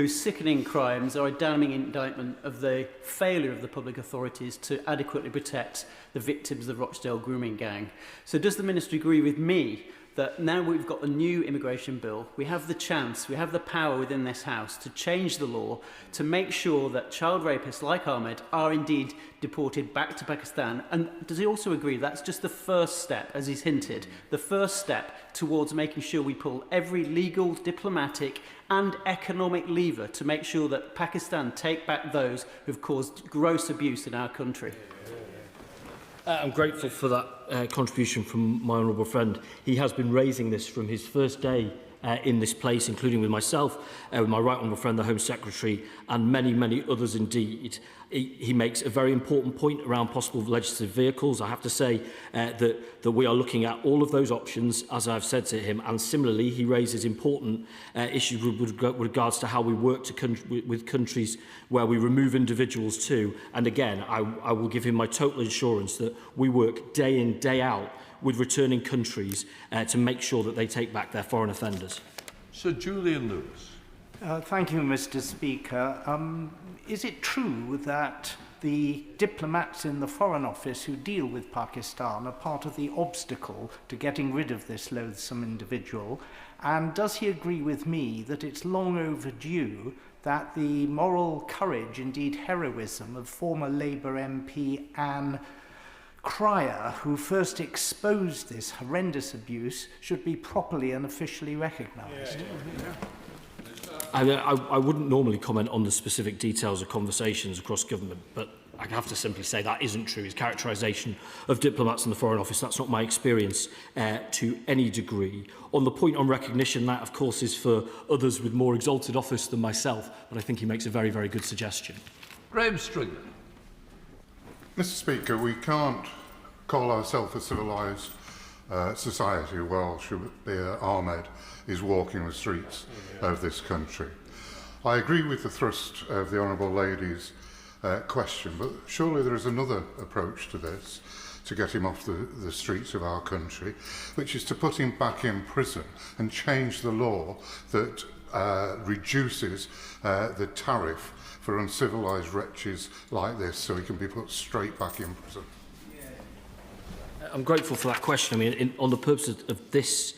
whose sickening crimes are a damning indictment of the failure of the public authorities to adequately protect the victims of the Rochdale grooming gang. So does the Minister agree with me that now we've got a new immigration bill, we have the chance, we have the power within this House to change the law to make sure that child rapists like Ahmed are indeed deported back to Pakistan? And does he also agree that's just the first step, as he's hinted, the first step towards making sure we pull every legal, diplomatic and economic lever to make sure that Pakistan take back those who've caused gross abuse in our country? I'm grateful for that contribution from my honourable friend. He has been raising this from his first day in this place, including with myself, with my right honourable friend, the Home Secretary, and many, many others indeed. He makes a very important point around possible legislative vehicles. I have to say that we are looking at all of those options, as I've said to him, and similarly he raises important issues with regards to how we work with countries where we remove individuals to. And again, I will give him my total assurance that we work day in, day out with returning countries to make sure that they take back their foreign offenders. Sir Julian Lewis. Thank you, Mr. Speaker. Is it true that the diplomats in the Foreign Office who deal with Pakistan are part of the obstacle to getting rid of this loathsome individual? And does he agree with me that it's long overdue that the moral courage, indeed heroism, of former Labour MP Anne Cryer, who first exposed this horrendous abuse, should be properly and officially recognised? I wouldn't normally comment on the specific details of conversations across government, but I have to simply say that isn't true. His characterisation of diplomats in the Foreign Office, that's not my experience to any degree. On the point on recognition, that of course is for others with more exalted office than myself, but I think he makes a very, very good suggestion. Graham Stringer. Mr. Speaker, we can't call ourselves a civilised society while Shabir Ahmed is walking the streets of this country. I agree with the thrust of the Honourable Lady's question, but surely there is another approach to this to get him off the streets of our country, which is to put him back in prison and change the law that reduces the tariff for uncivilised wretches like this, so he can be put straight back in prison. I'm grateful for that question. I mean, on the purpose of this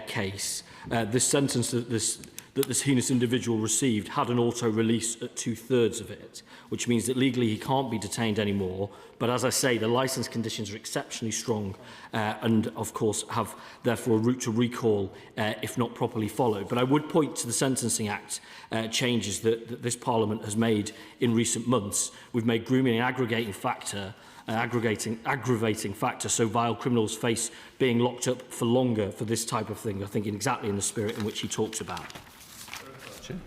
case, this sentence that this heinous individual received had an auto-release at 2/3 of it, which means that legally he can't be detained anymore. But as I say, the licence conditions are exceptionally strong and, of course, have therefore a route to recall if not properly followed. But I would point to the Sentencing Act changes that this Parliament has made in recent months. We've made grooming an aggravating factor, so vile criminals face being locked up for longer for this type of thing, I think exactly in the spirit in which he talks about. Thank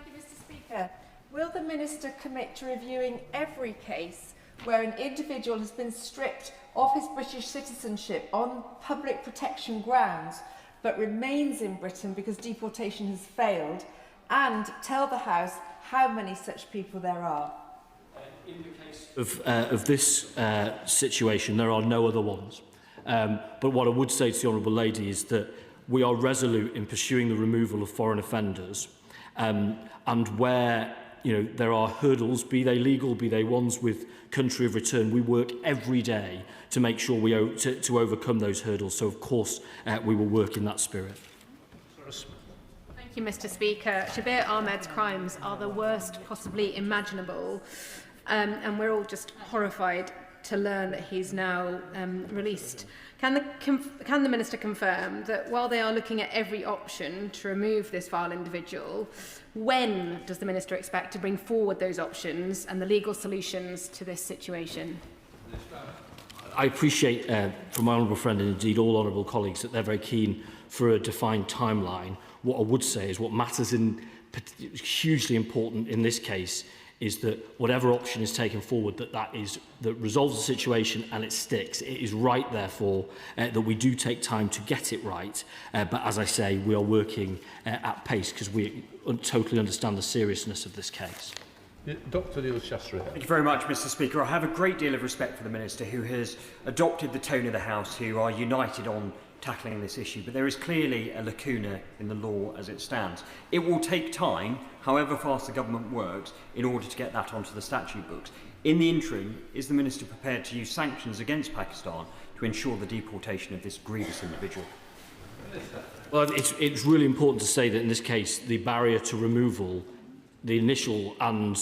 you, Mr. Speaker. Will the Minister commit to reviewing every case where an individual has been stripped of his British citizenship on public protection grounds but remains in Britain because deportation has failed, and tell the House how many such people there are? In the case of this situation, there are no other ones. But what I would say to the Honourable Lady is that we are resolute in pursuing the removal of foreign offenders, and where there are hurdles, be they legal, be they ones with country of return, we work every day to make sure to overcome those hurdles. So, of course, we will work in that spirit. Thank you, Mr. Speaker. Shabir Ahmed's crimes are the worst possibly imaginable, and we're all just horrified to learn that he's now released. Can the Minister confirm that while they are looking at every option to remove this vile individual, when does the Minister expect to bring forward those options and the legal solutions to this situation? I appreciate from my honourable friend and indeed all honourable colleagues that they're very keen for a defined timeline. What I would say is what matters hugely important in this case is that whatever option is taken forward, that resolves the situation and it sticks. It is right, therefore, that we do take time to get it right. But as I say, we are working at pace because we totally understand the seriousness of this case. Dr. Neil Shastri. Thank you very much, Mr. Speaker. I have a great deal of respect for the Minister, who has adopted the tone of the House, who are united on tackling this issue, but there is clearly a lacuna in the law as it stands. It will take time, however fast the government works, in order to get that onto the statute books. In the interim, is the Minister prepared to use sanctions against Pakistan to ensure the deportation of this grievous individual? Well, it's really important to say that in this case, the barrier to removal, the initial and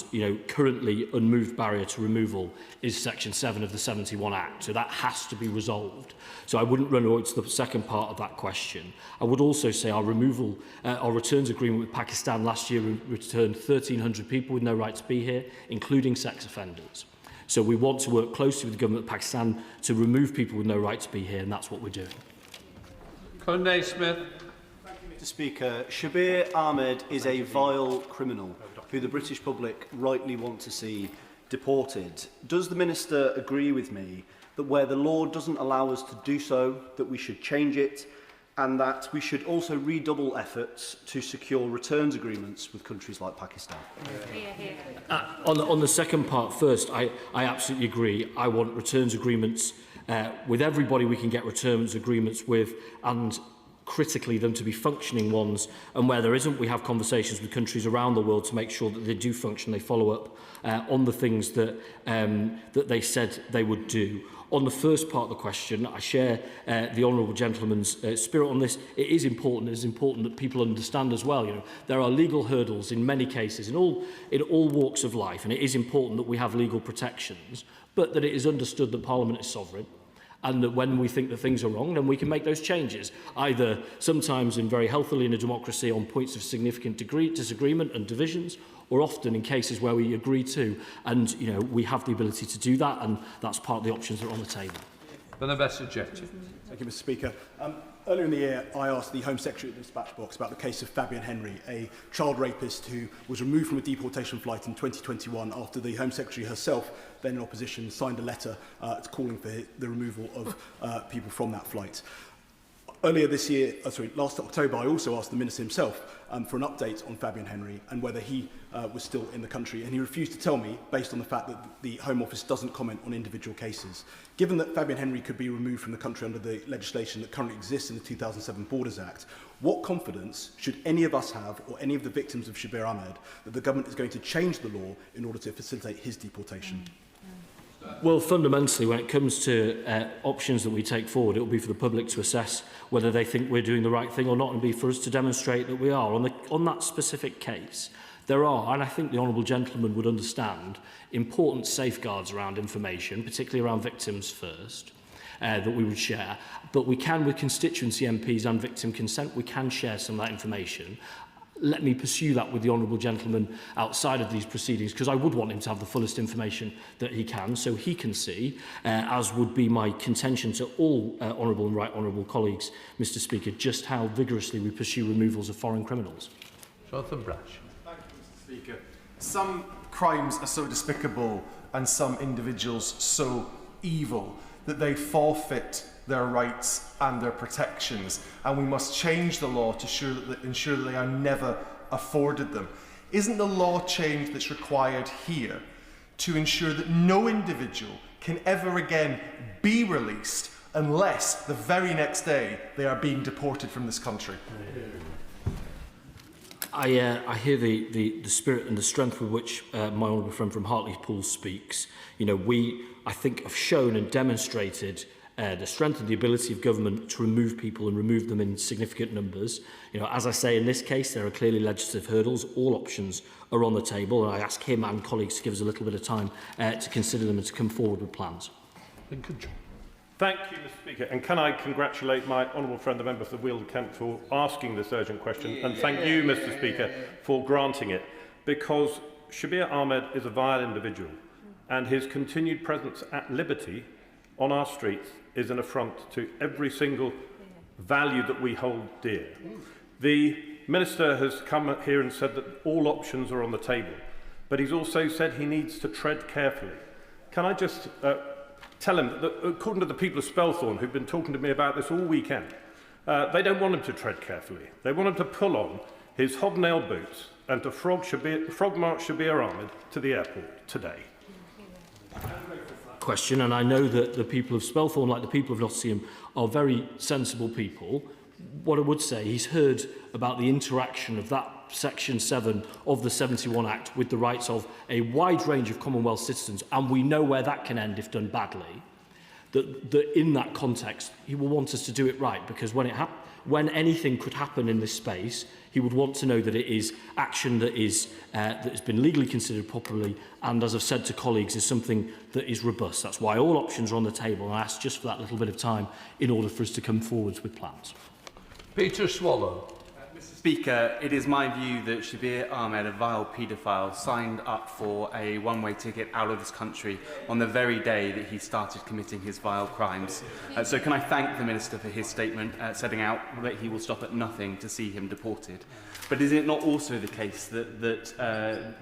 currently unmoved barrier to removal is Section 7 of the 71 Act. So that has to be resolved. So I wouldn't run away to the second part of that question. I would also say our returns agreement with Pakistan last year returned 1,300 people with no right to be here, including sex offenders. So we want to work closely with the government of Pakistan to remove people with no right to be here, and that's what we're doing. Conde Smith. Mr. Speaker, Shabir Ahmed is a vile criminal who the British public rightly want to see deported. Does the Minister agree with me that where the law doesn't allow us to do so, that we should change it, and that we should also redouble efforts to secure returns agreements with countries like Pakistan? On the second part first, I absolutely agree. I want returns agreements with everybody we can get returns agreements with, and critically them to be functioning ones, and where there isn't, we have conversations with countries around the world to make sure that they do function, they follow up on the things that they said they would do. On the first part of the question, I share the honourable gentleman's spirit on this. It is important that people understand as well. There are legal hurdles in many cases in all walks of life, and it is important that we have legal protections, but that it is understood that Parliament is sovereign, and that when we think that things are wrong, then we can make those changes, either sometimes and very healthily in a democracy on points of significant disagreement and divisions, or often in cases where we agree to, and we have the ability to do that, and that's part of the options that are on the table. The best objection. Thank you, Mr. Speaker. Earlier in the year, I asked the Home Secretary at the dispatch box about the case of Fabian Henry, a child rapist who was removed from a deportation flight in 2021 after the Home Secretary herself, then in opposition, signed a letter calling for the removal of people from that flight. Earlier this year, last October, I also asked the Minister himself for an update on Fabian Henry and whether he was still in the country, and he refused to tell me based on the fact that the Home Office doesn't comment on individual cases. Given that Fabian Henry could be removed from the country under the legislation that currently exists in the 2007 Borders Act, what confidence should any of us have, or any of the victims of Shabir Ahmed, that the government is going to change the law in order to facilitate his deportation? Well, fundamentally, when it comes to options that we take forward, it will be for the public to assess whether they think we're doing the right thing or not, and be for us to demonstrate that we are. On that specific case, there are, and I think the honourable gentleman would understand, important safeguards around information, particularly around victims first, that we would share. But we can, with constituency MPs and victim consent, we can share some of that information. Let me pursue that with the honourable gentleman outside of these proceedings, because I would want him to have the fullest information that he can, so he can see, as would be my contention to all honourable and right honourable colleagues, Mr Speaker, just how vigorously we pursue removals of foreign criminals. Jonathan Brash. Thank you, Mr Speaker. Some crimes are so despicable and some individuals so evil that they forfeit their rights and their protections, and we must change the law to ensure that they are never afforded them. Isn't the law change that's required here to ensure that no individual can ever again be released unless the very next day they are being deported from this country? I hear the spirit and the strength with which my honourable friend from Hartlepool speaks. We, I think, have shown and demonstrated the strength and the ability of government to remove people and remove them in significant numbers. As I say, in this case, there are clearly legislative hurdles. All options are on the table, and I ask him and colleagues to give us a little bit of time to consider them and to come forward with plans. Thank you, Mr Speaker. And can I congratulate my honourable friend, the member for Weald Kent, for asking this urgent question, and thank you, Mr Speaker, for granting it, because Shabir Ahmed is a vile individual, and his continued presence at liberty on our streets is an affront to every single value that we hold dear. The Minister has come here and said that all options are on the table, but he's also said he needs to tread carefully. Can I just tell him that according to the people of Spelthorne, who've been talking to me about this all weekend, they don't want him to tread carefully. They want him to pull on his hobnail boots and to frog march Shabir Ahmed to the airport today. Question, and I know that the people of Spelthorne, like the people of Nottingham, are very sensible people. What I would say, he's heard about the interaction of that Section 7 of the 71 Act with the rights of a wide range of Commonwealth citizens, and we know where that can end if done badly, that in that context, he will want us to do it right, because when anything could happen in this space, he would want to know that it is action that has been legally considered properly, and, as I've said to colleagues, is something that is robust. That's why all options are on the table, and I ask just for that little bit of time in order for us to come forwards with plans. Peter Swallow. Mr. Speaker, it is my view that Shabir Ahmed, a vile paedophile, signed up for a one-way ticket out of this country on the very day that he started committing his vile crimes. So can I thank the Minister for his statement, setting out that he will stop at nothing to see him deported. But is it not also the case that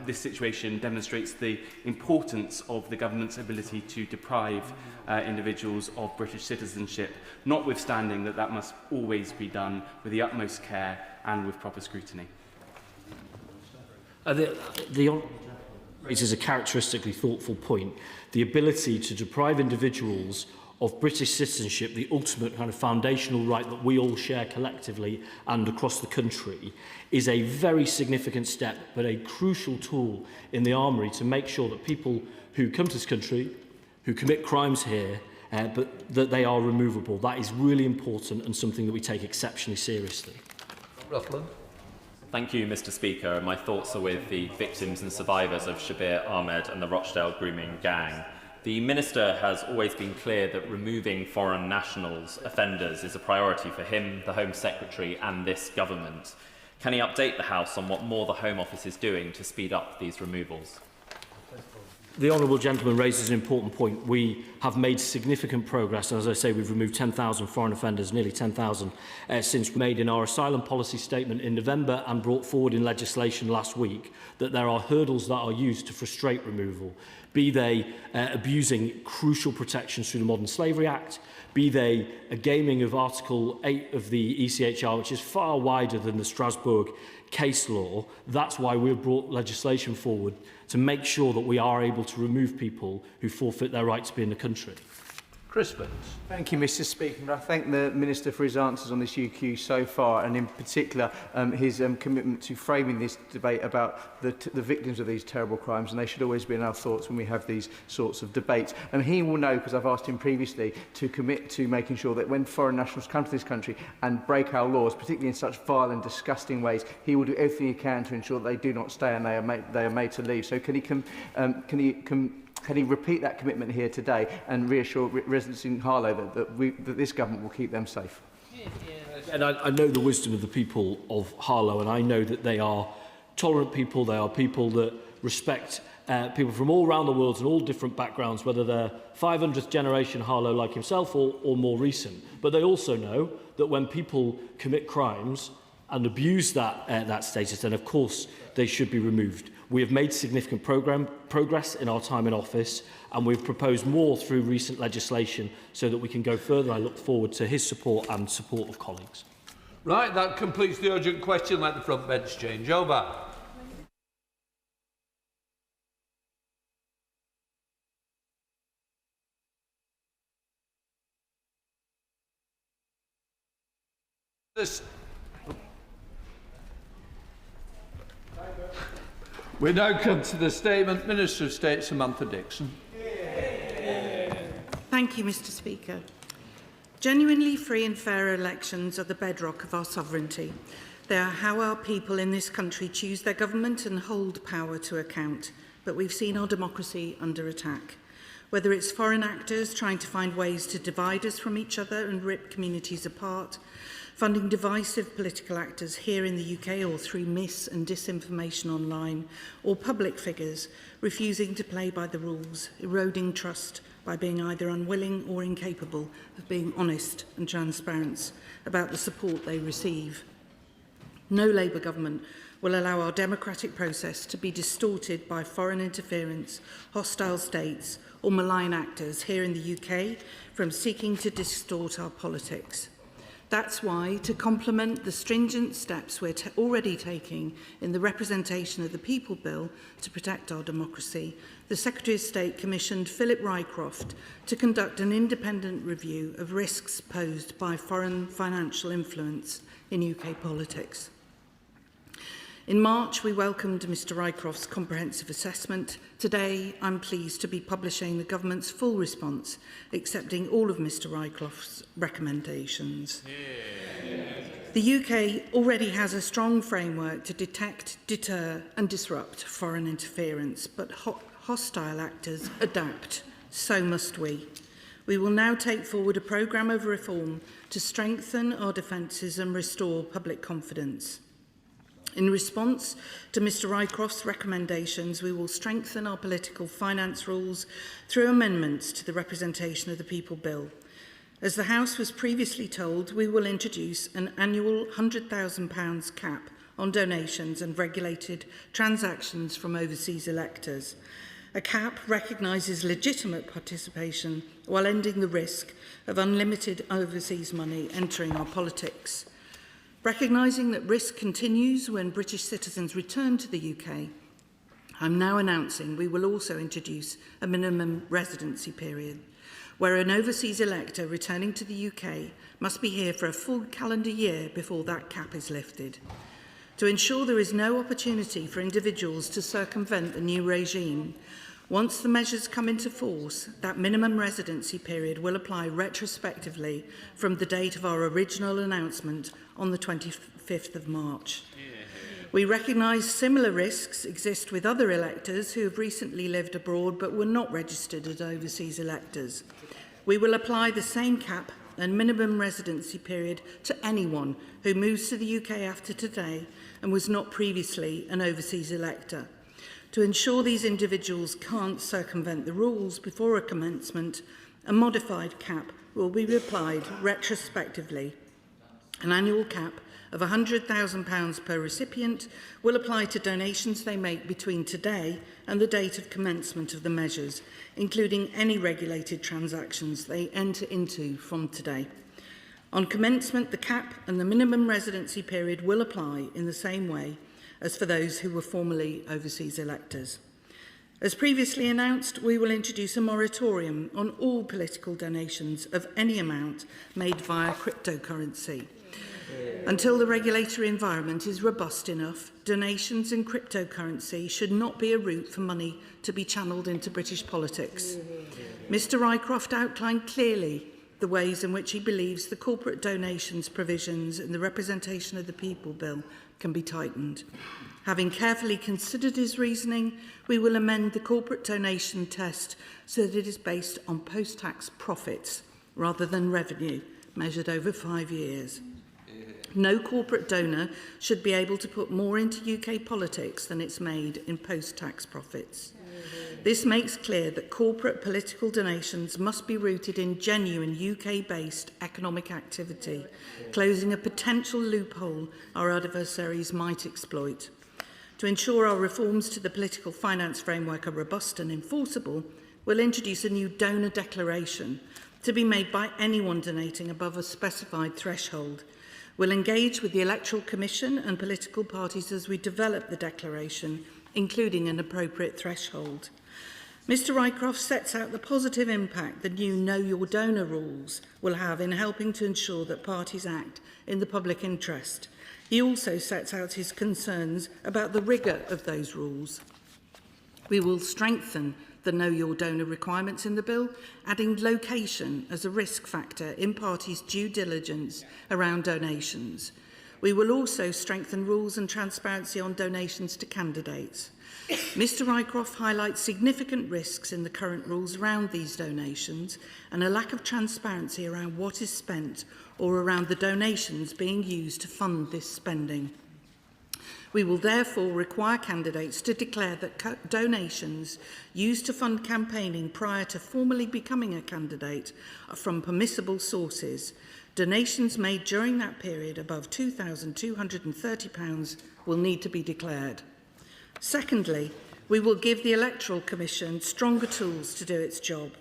this situation demonstrates the importance of the government's ability to deprive individuals of British citizenship, notwithstanding that must always be done with the utmost care and with proper scrutiny? The raises a characteristically thoughtful point. The ability to deprive individuals of British citizenship, the ultimate kind of foundational right that we all share collectively and across the country, is a very significant step, but a crucial tool in the armoury to make sure that people who come to this country, who commit crimes here, but that they are removable. That is really important and something that we take exceptionally seriously. Rutland. Thank you, Mr. Speaker. My thoughts are with the victims and survivors of Shabir Ahmed and the Rochdale grooming gang. The Minister has always been clear that removing foreign nationals, offenders, is a priority for him, the Home Secretary and this government. Can he update the House on what more the Home Office is doing to speed up these removals? The honourable gentleman raises an important point. We have made significant progress, and as I say, we've removed 10,000 foreign offenders, nearly 10,000 since we made in our asylum policy statement in November and brought forward in legislation last week that there are hurdles that are used to frustrate removal, be they abusing crucial protections through the Modern Slavery Act, be they a gaming of Article 8 of the ECHR, which is far wider than the Strasbourg case law. That's why we've brought legislation forward to make sure that we are able to remove people who forfeit their right to be in the country. Chris Spence. Thank you, Mr. Speaker. I thank the Minister for his answers on this UQ so far, and in particular his commitment to framing this debate about the victims of these terrible crimes, and they should always be in our thoughts when we have these sorts of debates. And he will know, because I've asked him previously, to commit to making sure that when foreign nationals come to this country and break our laws, particularly in such vile and disgusting ways, he will do everything he can to ensure that they do not stay and they are made to leave. So can he repeat that commitment here today and reassure residents in Harlow that this government will keep them safe? And I know the wisdom of the people of Harlow, and I know that they are tolerant people. They are people that respect people from all around the world and all different backgrounds, whether they're 500th generation Harlow like himself or more recent. But they also know that when people commit crimes and abuse that status, then of course they should be removed. We have made significant progress in our time in office, and we've proposed more through recent legislation so that we can go further. I look forward to his support and support of colleagues. Right, that completes the urgent question. Let the front bench change over. We now come to the statement. Minister of State Samantha Dixon. Thank you, Mr. Speaker. Genuinely free and fair elections are the bedrock of our sovereignty. They are how our people in this country choose their government and hold power to account. But we've seen our democracy under attack. Whether it's foreign actors trying to find ways to divide us from each other and rip communities apart, funding divisive political actors here in the UK or through mis- and disinformation online, or public figures refusing to play by the rules, eroding trust by being either unwilling or incapable of being honest and transparent about the support they receive. No Labour government will allow our democratic process to be distorted by foreign interference, hostile states or malign actors here in the UK from seeking to distort our politics. That's why, to complement the stringent steps we're already taking in the Representation of the People Bill to protect our democracy, the Secretary of State commissioned Philip Rycroft to conduct an independent review of risks posed by foreign financial influence in UK politics. In March, we welcomed Mr Rycroft's comprehensive assessment. Today, I'm pleased to be publishing the government's full response, accepting all of Mr Rycroft's recommendations. The UK already has a strong framework to detect, deter and disrupt foreign interference, but hostile actors adapt. So must we. We will now take forward a programme of reform to strengthen our defences and restore public confidence. In response to Mr Rycroft's recommendations, we will strengthen our political finance rules through amendments to the Representation of the People Bill. As the House was previously told, we will introduce an annual £100,000 cap on donations and regulated transactions from overseas electors. A cap recognises legitimate participation while ending the risk of unlimited overseas money entering our politics. Recognising that risk continues when British citizens return to the UK, I'm now announcing we will also introduce a minimum residency period, where an overseas elector returning to the UK must be here for a full calendar year before that cap is lifted. To ensure there is no opportunity for individuals to circumvent the new regime, once the measures come into force, that minimum residency period will apply retrospectively from the date of our original announcement on the 25th of March. We recognise similar risks exist with other electors who have recently lived abroad but were not registered as overseas electors. We will apply the same cap and minimum residency period to anyone who moves to the UK after today and was not previously an overseas elector. To ensure these individuals can't circumvent the rules before a commencement, a modified cap will be applied retrospectively. An annual cap of £100,000 per recipient will apply to donations they make between today and the date of commencement of the measures, including any regulated transactions they enter into from today. On commencement, the cap and the minimum residency period will apply in the same way as for those who were formerly overseas electors. As previously announced, we will introduce a moratorium on all political donations of any amount made via cryptocurrency. Until the regulatory environment is robust enough, donations in cryptocurrency should not be a route for money to be channelled into British politics. Mr Rycroft outlined clearly the ways in which he believes the corporate donations provisions in the Representation of the People Bill can be tightened. Having carefully considered his reasoning, we will amend the corporate donation test so that it is based on post-tax profits rather than revenue measured over 5 years. No corporate donor should be able to put more into UK politics than it's made in post-tax profits. This makes clear that corporate political donations must be rooted in genuine UK-based economic activity, closing a potential loophole our adversaries might exploit. To ensure our reforms to the political finance framework are robust and enforceable, we'll introduce a new donor declaration to be made by anyone donating above a specified threshold. We'll engage with the Electoral Commission and political parties as we develop the declaration, including an appropriate threshold. Mr Rycroft sets out the positive impact the new Know Your Donor rules will have in helping to ensure that parties act in the public interest. He also sets out his concerns about the rigour of those rules. We will strengthen the Know Your Donor requirements in the bill, adding location as a risk factor in parties' due diligence around donations. We will also strengthen rules and transparency on donations to candidates. Mr Rycroft highlights significant risks in the current rules around these donations and a lack of transparency around what is spent or around the donations being used to fund this spending. We will therefore require candidates to declare that donations used to fund campaigning prior to formally becoming a candidate are from permissible sources. Donations made during that period above £2,230 will need to be declared. Secondly, we will give the Electoral Commission stronger tools to do its job.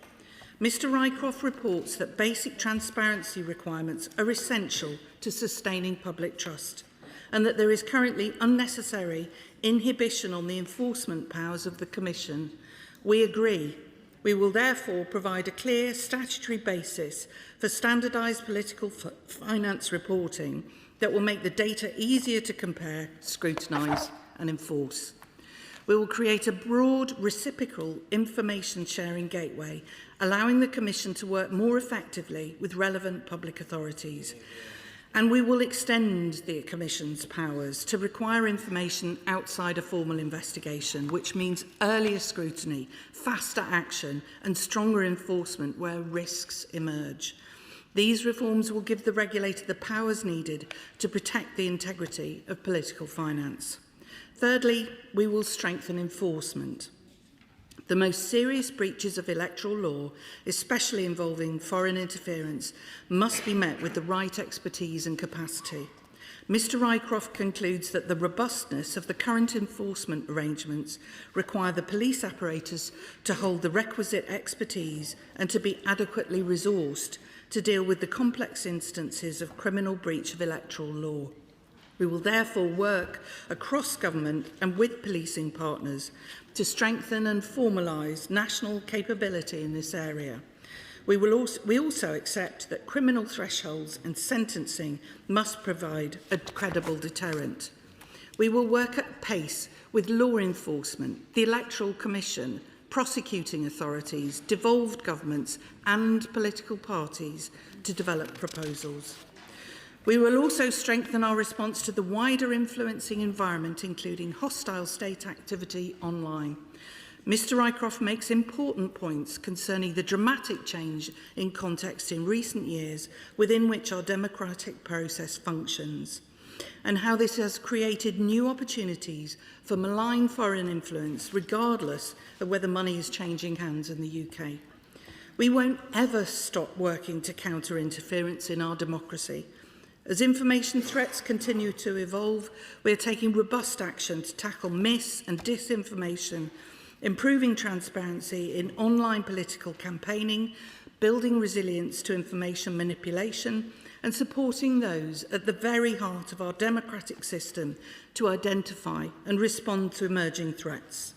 Mr Rycroft reports that basic transparency requirements are essential to sustaining public trust and that there is currently unnecessary inhibition on the enforcement powers of the Commission. We agree. We will therefore provide a clear statutory basis for standardised political finance reporting that will make the data easier to compare, scrutinise and enforce. We will create a broad, reciprocal information sharing gateway, allowing the Commission to work more effectively with relevant public authorities. And we will extend the Commission's powers to require information outside a formal investigation, which means earlier scrutiny, faster action and stronger enforcement where risks emerge. These reforms will give the regulator the powers needed to protect the integrity of political finance. Thirdly, we will strengthen enforcement. The most serious breaches of electoral law, especially involving foreign interference, must be met with the right expertise and capacity. Mr Rycroft concludes that the robustness of the current enforcement arrangements require the police apparatus to hold the requisite expertise and to be adequately resourced to deal with the complex instances of criminal breach of electoral law. We will therefore work across government and with policing partners to strengthen and formalise national capability in this area. We also accept that criminal thresholds and sentencing must provide a credible deterrent. We will work at pace with law enforcement, the Electoral Commission, prosecuting authorities, devolved governments and political parties to develop proposals. We will also strengthen our response to the wider influencing environment, including hostile state activity online. Mr Rycroft makes important points concerning the dramatic change in context in recent years within which our democratic process functions, and how this has created new opportunities for malign foreign influence, regardless of whether money is changing hands in the UK. We won't ever stop working to counter interference in our democracy. As information threats continue to evolve, we are taking robust action to tackle mis- and disinformation, improving transparency in online political campaigning, building resilience to information manipulation, and supporting those at the very heart of our democratic system to identify and respond to emerging threats.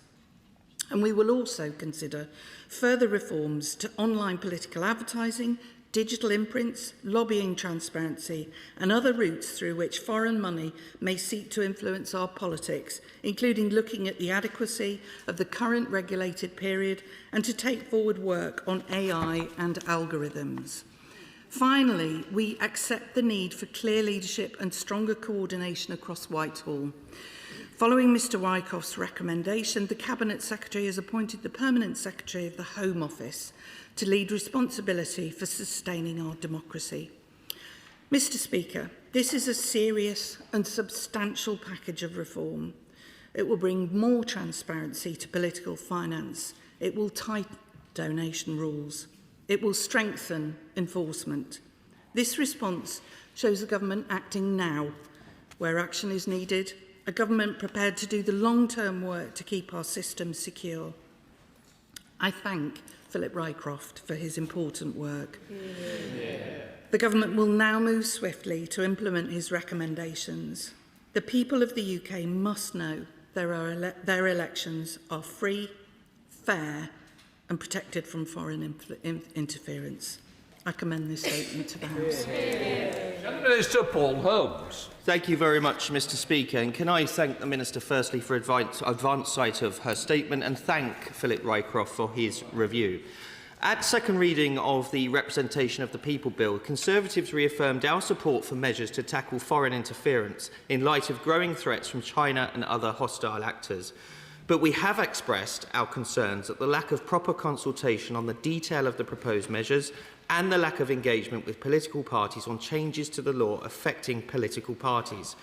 And we will also consider further reforms to online political advertising, digital imprints, lobbying transparency and other routes through which foreign money may seek to influence our politics, including looking at the adequacy of the current regulated period and to take forward work on AI and algorithms. Finally, we accept the need for clear leadership and stronger coordination across Whitehall. Following Mr Wyckoff's recommendation, the Cabinet Secretary has appointed the Permanent Secretary of the Home Office to lead responsibility for sustaining our democracy. Mr Speaker, this is a serious and substantial package of reform. It will bring more transparency to political finance. It will tighten donation rules. It will strengthen enforcement. This response shows the government acting now, where action is needed, a government prepared to do the long-term work to keep our systems secure. I thank Philip Rycroft for his important work. Yeah. The government will now move swiftly to implement his recommendations. The people of the UK must know their elections are free, fair and protected from foreign interference. I commend this statement to the House. Minister Paul Holmes. Thank you very much, Mr Speaker. And can I thank the Minister firstly for advance sight of her statement and thank Philip Rycroft for his review. At second reading of the Representation of the People Bill, Conservatives reaffirmed our support for measures to tackle foreign interference in light of growing threats from China and other hostile actors. But we have expressed our concerns at the lack of proper consultation on the detail of the proposed measures and the lack of engagement with political parties on changes to the law affecting political parties.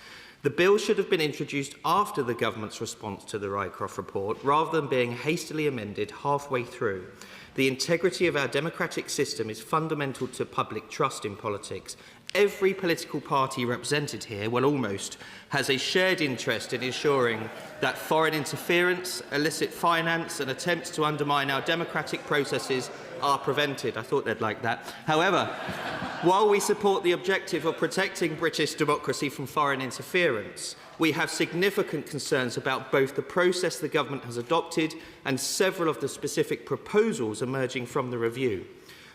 The bill should have been introduced after the government's response to the Rycroft report, rather than being hastily amended halfway through. The integrity of our democratic system is fundamental to public trust in politics. Every political party represented here, well almost, has a shared interest in ensuring that foreign interference, illicit finance and attempts to undermine our democratic processes are prevented. I thought they'd like that. However, while we support the objective of protecting British democracy from foreign interference, we have significant concerns about both the process the government has adopted and several of the specific proposals emerging from the review.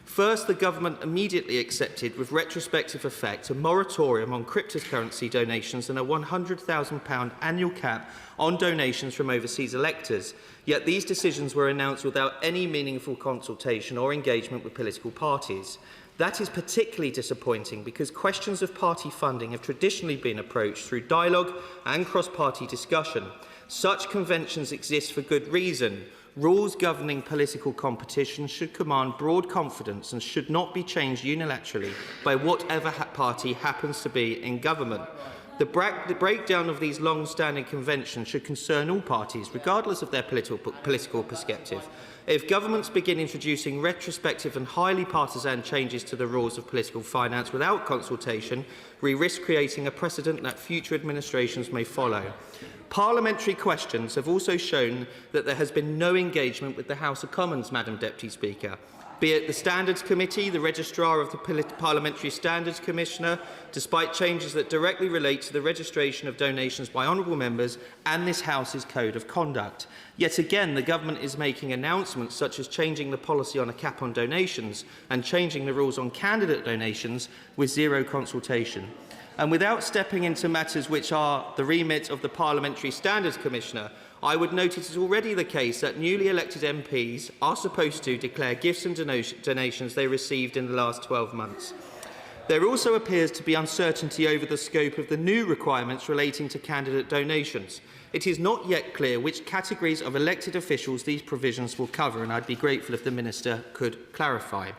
First, the government immediately accepted with retrospective effect a moratorium on cryptocurrency donations and a £100,000 annual cap on donations from overseas electors. Yet these decisions were announced without any meaningful consultation or engagement with political parties. That is particularly disappointing because questions of party funding have traditionally been approached through dialogue and cross-party discussion. Such conventions exist for good reason. Rules governing political competition should command broad confidence and should not be changed unilaterally by whatever party happens to be in government. The breakdown of these long-standing conventions should concern all parties, regardless of their political perspective. If governments begin introducing retrospective and highly partisan changes to the rules of political finance without consultation, we risk creating a precedent that future administrations may follow. Parliamentary questions have also shown that there has been no engagement with the House of Commons, Madam Deputy Speaker. Be it the Standards Committee, the Registrar of the Parliamentary Standards Commissioner, despite changes that directly relate to the registration of donations by honourable members and this House's Code of Conduct. Yet again, the government is making announcements such as changing the policy on a cap on donations and changing the rules on candidate donations with zero consultation. And without stepping into matters which are the remit of the Parliamentary Standards Commissioner, I would note it is already the case that newly elected MPs are supposed to declare gifts and donations they received in the last 12 months. There also appears to be uncertainty over the scope of the new requirements relating to candidate donations. It is not yet clear which categories of elected officials these provisions will cover, and I'd be grateful if the Minister could clarify.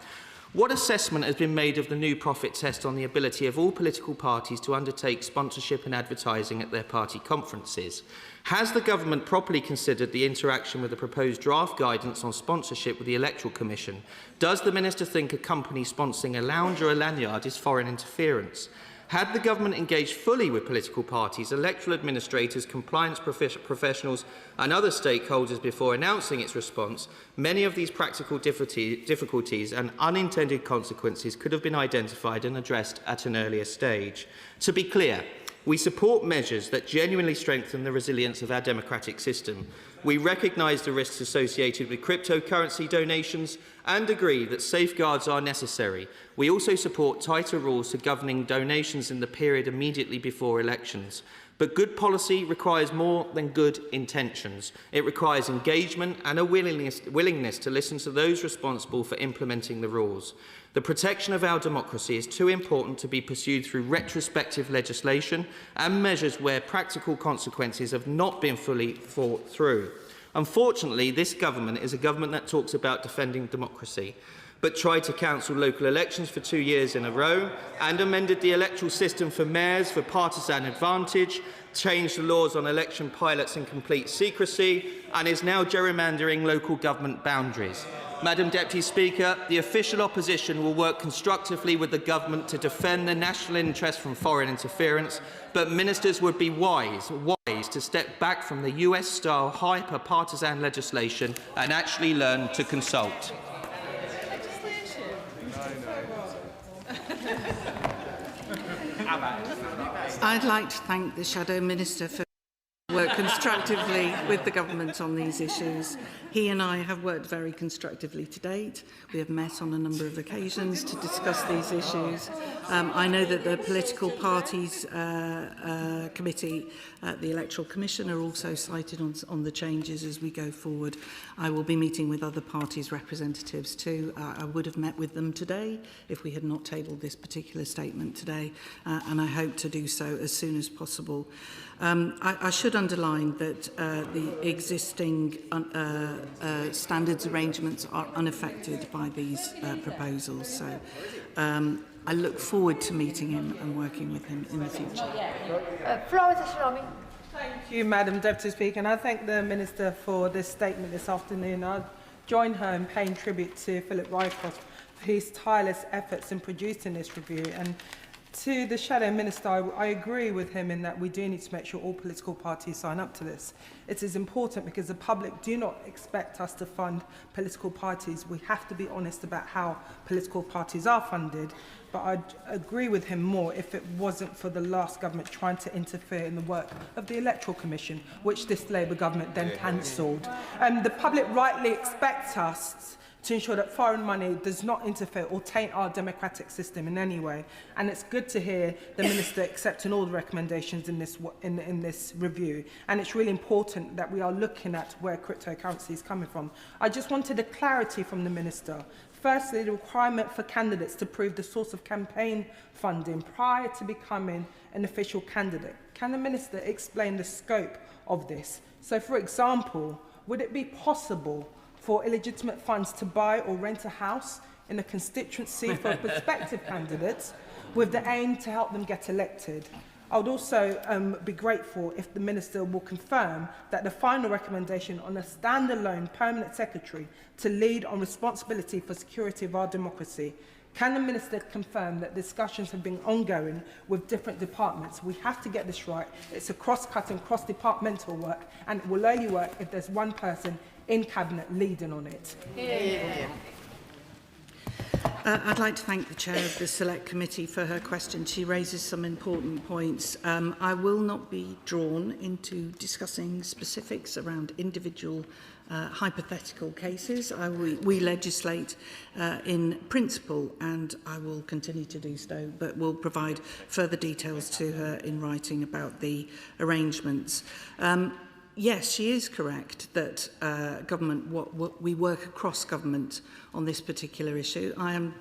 What assessment has been made of the new profit test on the ability of all political parties to undertake sponsorship and advertising at their party conferences? Has the government properly considered the interaction with the proposed draft guidance on sponsorship with the Electoral Commission? Does the Minister think a company sponsoring a lounge or a lanyard is foreign interference? Had the government engaged fully with political parties, electoral administrators, compliance professionals and other stakeholders before announcing its response, many of these practical difficulties and unintended consequences could have been identified and addressed at an earlier stage. To be clear, we support measures that genuinely strengthen the resilience of our democratic system. We recognise the risks associated with cryptocurrency donations and agree that safeguards are necessary. We also support tighter rules for governing donations in the period immediately before elections. But good policy requires more than good intentions. It requires engagement and a willingness to listen to those responsible for implementing the rules. The protection of our democracy is too important to be pursued through retrospective legislation and measures where practical consequences have not been fully thought through. Unfortunately, this government is a government that talks about defending democracy, but tried to cancel local elections for 2 years in a row and amended the electoral system for mayors for partisan advantage, changed the laws on election pilots in complete secrecy, and is now gerrymandering local government boundaries. Madam Deputy Speaker, the official opposition will work constructively with the government to defend the national interest from foreign interference, but ministers would be wise to step back from the US-style hyper-partisan legislation and actually learn to consult. I'd like to thank the Shadow Minister for work constructively with the government on these issues. He and I have worked very constructively to date. We have met on a number of occasions to discuss these issues. I know that the political parties committee at the Electoral Commission are also cited on the changes as we go forward. I will be meeting with other parties' representatives too. I would have met with them today if we had not tabled this particular statement today, and I hope to do so as soon as possible. I should underline that the existing standards arrangements are unaffected by these proposals. So I look forward to meeting him and working with him in the future. Thank you, Madam Deputy Speaker, and I thank the Minister for this statement this afternoon. I join her in paying tribute to Philip Rycroft for his tireless efforts in producing this review. And to the Shadow Minister, I agree with him in that we do need to make sure all political parties sign up to this. It is important because the public do not expect us to fund political parties. We have to be honest about how political parties are funded. But I'd agree with him more if it wasn't for the last government trying to interfere in the work of the Electoral Commission, which this Labour government then cancelled. The public rightly expects us to ensure that foreign money does not interfere or taint our democratic system in any way. And it's good to hear the Minister accepting all the recommendations in this review. And it's really important that we are looking at where cryptocurrency is coming from. I just wanted a clarity from the Minister. Firstly, the requirement for candidates to prove the source of campaign funding prior to becoming an official candidate. Can the Minister explain the scope of this? So, for example, would it be possible for illegitimate funds to buy or rent a house in a constituency for a prospective candidate with the aim to help them get elected? I would also be grateful if the Minister will confirm that the final recommendation on a standalone permanent secretary to lead on responsibility for security of our democracy. Can the Minister confirm that discussions have been ongoing with different departments? We have to get this right. It's a cross-cutting, cross-departmental work, and it will only work if there's one person in Cabinet leading on it. Yeah. I'd like to thank the Chair of the Select Committee for her question. She raises some important points. I will not be drawn into discussing specifics around individual hypothetical cases. We legislate in principle, and I will continue to do so, but will provide further details to her in writing about the arrangements. Yes, she is correct that we work across government on this particular issue. I am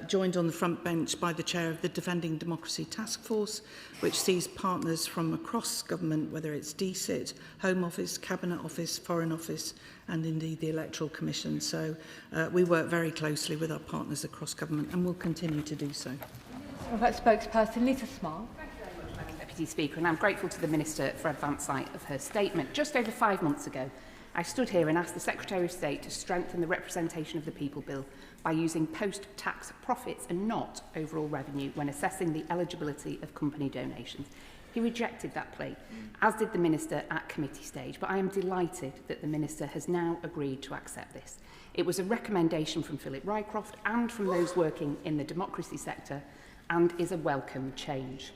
joined on the front bench by the chair of the Defending Democracy Task Force, which sees partners from across government, whether it's DCIT, Home Office, Cabinet Office, Foreign Office, and indeed the Electoral Commission. So we work very closely with our partners across government and will continue to do so. Spokesperson Lisa Small. Deputy Speaker, and I'm grateful to the Minister for advance sight of her statement. Just over 5 months ago, I stood here and asked the Secretary of State to strengthen the representation of the People Bill by using post-tax profits and not overall revenue when assessing the eligibility of company donations. He rejected that plea, as did the Minister at committee stage, but I am delighted that the Minister has now agreed to accept this. It was a recommendation from Philip Rycroft and from those working in the democracy sector, and is a welcome change.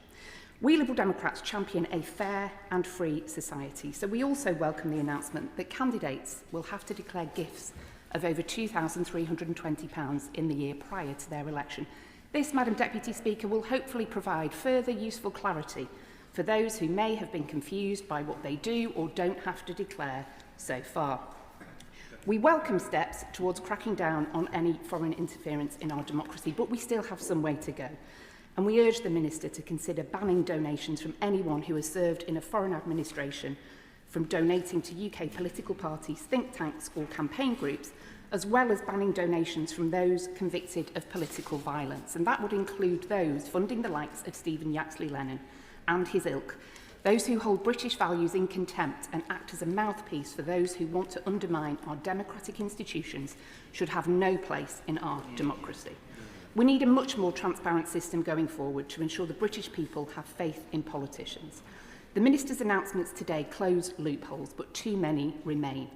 We Liberal Democrats champion a fair and free society, so we also welcome the announcement that candidates will have to declare gifts of over £2,320 in the year prior to their election. This, Madam Deputy Speaker, will hopefully provide further useful clarity for those who may have been confused by what they do or don't have to declare so far. We welcome steps towards cracking down on any foreign interference in our democracy, but we still have some way to go. And we urge the Minister to consider banning donations from anyone who has served in a foreign administration from donating to UK political parties, think tanks or campaign groups, as well as banning donations from those convicted of political violence. And that would include those funding the likes of Stephen Yaxley-Lennon and his ilk, those who hold British values in contempt and act as a mouthpiece for those who want to undermine our democratic institutions should have no place in our democracy. We need a much more transparent system going forward to ensure the British people have faith in politicians. The Minister's announcements today close loopholes, but too many remain.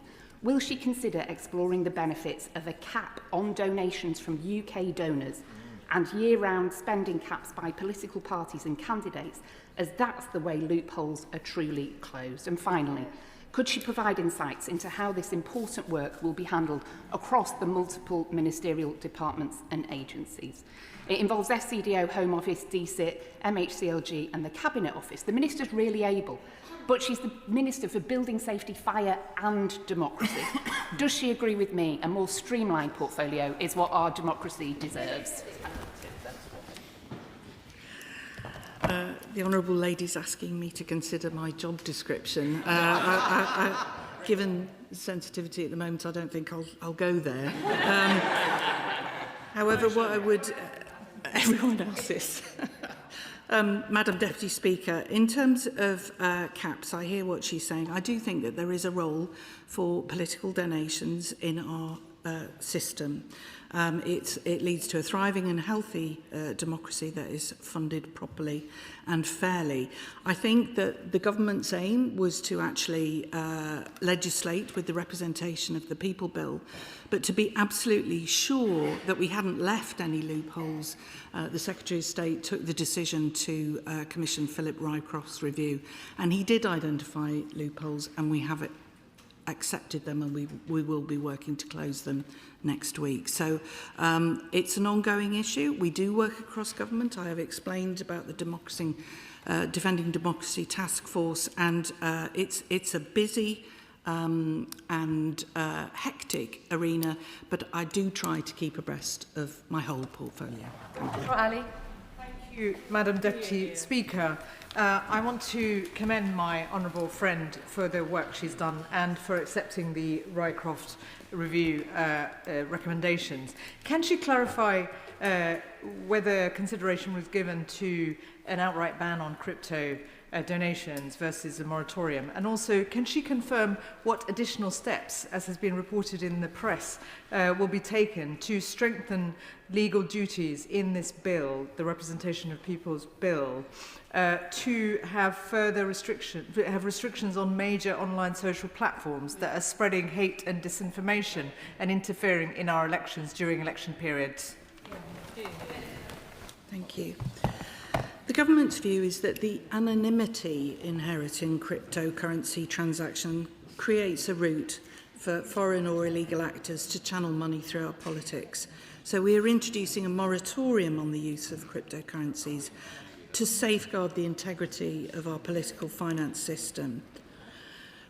Will she consider exploring the benefits of a cap on donations from UK donors and year-round spending caps by political parties and candidates, as that's the way loopholes are truly closed? And finally, could she provide insights into how this important work will be handled across the multiple ministerial departments and agencies? It involves SCDO, Home Office, DCIT, MHCLG and the Cabinet Office. The Minister's really able, but she's the Minister for Building Safety, Fire and Democracy. Does she agree with me a more streamlined portfolio is what our democracy deserves? The Honourable Lady's asking me to consider my job description. Given the sensitivity at the moment, I don't think I'll go there. However, what I would... everyone else is. Madam Deputy Speaker, in terms of caps, I hear what she's saying. I do think that there is a role for political donations in our system. It leads to a thriving and healthy democracy that is funded properly and fairly. I think that the government's aim was to actually legislate with the representation of the People Bill, but to be absolutely sure that we hadn't left any loopholes, the Secretary of State took the decision to commission Philip Rycroft's review, and he did identify loopholes, and we have accepted them, and we will be working to close them next week. So it's an ongoing issue. We do work across government. I have explained about the Defending Democracy Task Force, and it's a busy and hectic arena, but I do try to keep abreast of my whole portfolio. Thank you. Ali. Thank you, Madam Deputy Speaker. I want to commend my honourable friend for the work she's done and for accepting the Rycroft review recommendations. Can she clarify whether consideration was given to an outright ban on crypto donations versus a moratorium? And also, can she confirm what additional steps, as has been reported in the press, will be taken to strengthen legal duties in this bill, the Representation of People's Bill, to have further restrictions on major online social platforms that are spreading hate and disinformation and interfering in our elections during election periods? Thank you. The government's view is that the anonymity inherent in cryptocurrency transaction creates a route for foreign or illegal actors to channel money through our politics. So we are introducing a moratorium on the use of cryptocurrencies to safeguard the integrity of our political finance system.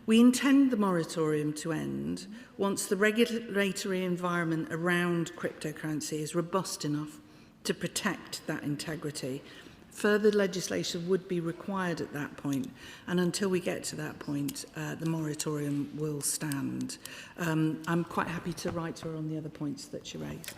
We intend the moratorium to end once the regulatory environment around cryptocurrency is robust enough to protect that integrity. Further legislation would be required at that point, and until we get to that point, the moratorium will stand. I'm quite happy to write to her on the other points that she raised.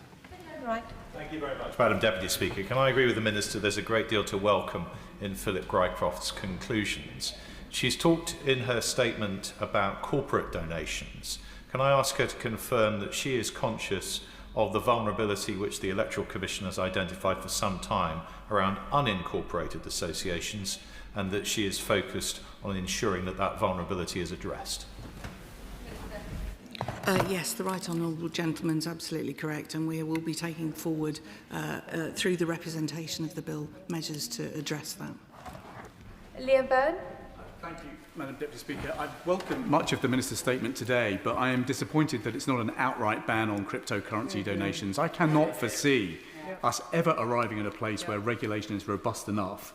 Right. Thank you very much, Madam Deputy Speaker. Can I agree with the Minister? There's a great deal to welcome in Philip Rycroft's conclusions. She's talked in her statement about corporate donations. Can I ask her to confirm that she is conscious of the vulnerability which the Electoral Commission has identified for some time around unincorporated associations, and that she is focused on ensuring that that vulnerability is addressed? Yes, the right honourable gentleman is absolutely correct, and we will be taking forward through the representation of the bill measures to address that. Liam Byrne. Thank you, Madam Deputy Speaker. I welcome much of the Minister's statement today, but I am disappointed that it's not an outright ban on cryptocurrency donations. I cannot foresee us ever arriving at a place where regulation is robust enough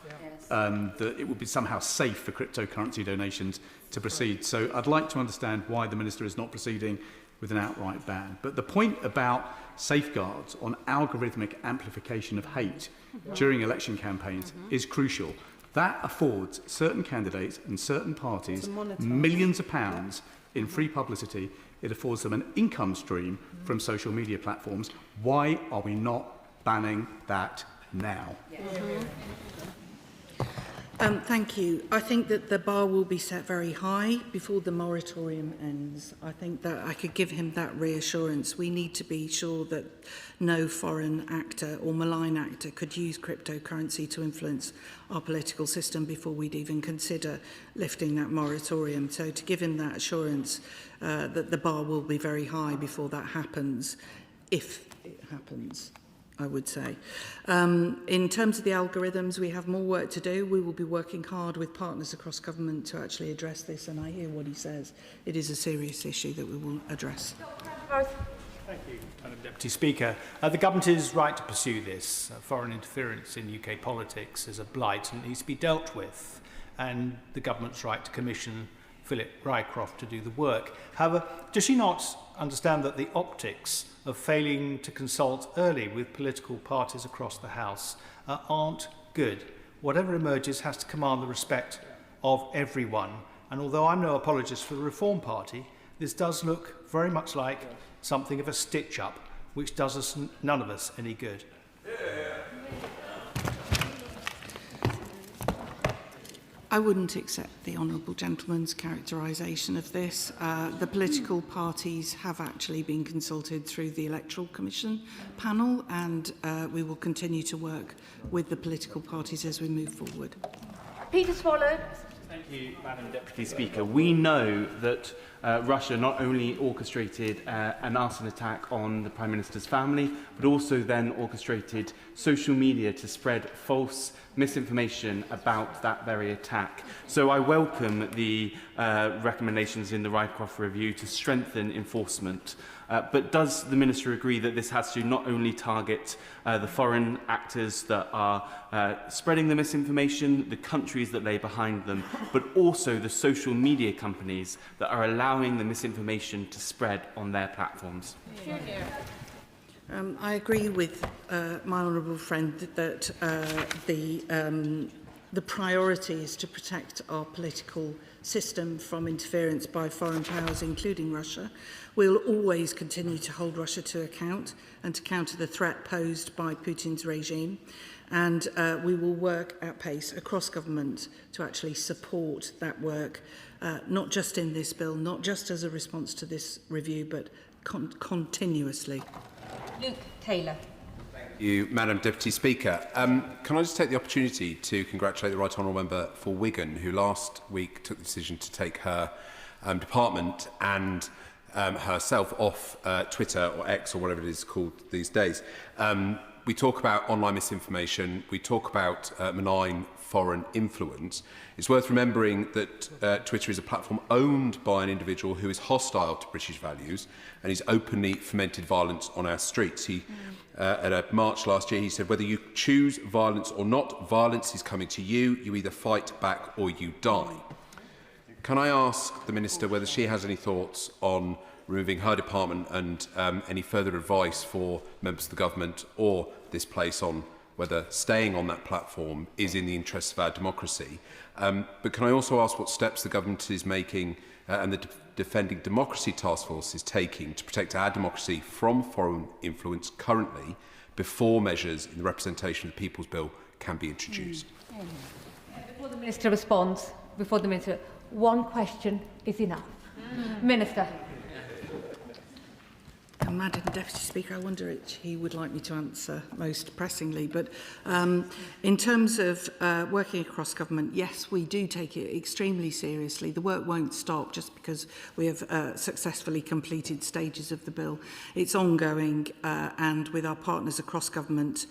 that it would be somehow safe for cryptocurrency donations to proceed. So I'd like to understand why the Minister is not proceeding with an outright ban. But the point about safeguards on algorithmic amplification of hate during election campaigns is crucial. That affords certain candidates and certain parties millions of pounds in free publicity. It affords them an income stream from social media platforms. Why are we not banning that now? Thank you. I think that the bar will be set very high before the moratorium ends. I think that I could give him that reassurance. We need to be sure that no foreign actor or malign actor could use cryptocurrency to influence our political system before we'd even consider lifting that moratorium. So to give him that assurance that the bar will be very high before that happens, if it happens, I would say. In terms of the algorithms, we have more work to do. We will be working hard with partners across government to actually address this, and I hear what he says. It is a serious issue that we will address. Thank you, Madam Deputy Speaker. The government is right to pursue this. Foreign interference in UK politics is a blight and needs to be dealt with, and the government's right to commission Philip Rycroft to do the work. However, does she not understand that the optics of failing to consult early with political parties across the House aren't good? Whatever emerges has to command the respect of everyone. And although I'm no apologist for the Reform Party, this does look very much like something of a stitch-up, which does us none of us any good. I wouldn't accept the honourable gentleman's characterisation of this. The political parties have actually been consulted through the Electoral Commission panel, and we will continue to work with the political parties as we move forward. Peter Swallow. Thank you, Madam Deputy Speaker. We know that Russia not only orchestrated an arson attack on the Prime Minister's family, but also then orchestrated social media to spread false misinformation about that very attack. So I welcome the recommendations in the Rycroft review to strengthen enforcement. But does the Minister agree that this has to not only target the foreign actors that are spreading the misinformation, the countries that lay behind them, but also the social media companies that are allowing the misinformation to spread on their platforms? I agree with my honourable friend that the priority is to protect our political system from interference by foreign powers, including Russia. We'll always continue to hold Russia to account and to counter the threat posed by Putin's regime. And we will work at pace across government to actually support that work, not just in this bill, not just as a response to this review, but continuously. Luke Taylor. Thank you, Madam Deputy Speaker. Can I just take the opportunity to congratulate the Right Honourable Member for Wigan, who last week took the decision to take her department and herself off Twitter or X or whatever it is called these days. We talk about online misinformation, we talk about malign foreign influence. It's worth remembering that Twitter is a platform owned by an individual who is hostile to British values and he's openly fomented violence on our streets. At a march last year, he said, whether you choose violence or not, violence is coming to you. You either fight back or you die. Can I ask the Minister whether she has any thoughts on removing her department and any further advice for members of the government or this place on whether staying on that platform is in the interests of our democracy? But can I also ask what steps the government is making and the Defending Democracy Task Force is taking to protect our democracy from foreign influence currently before measures in the Representation of the People's Bill can be introduced? Before the Minister responds, one question is enough. Minister. Madam Deputy Speaker, I wonder which he would like me to answer most pressingly. But in terms of working across government, yes, we do take it extremely seriously. The work won't stop just because we have successfully completed stages of the bill. It's ongoing, and with our partners across government,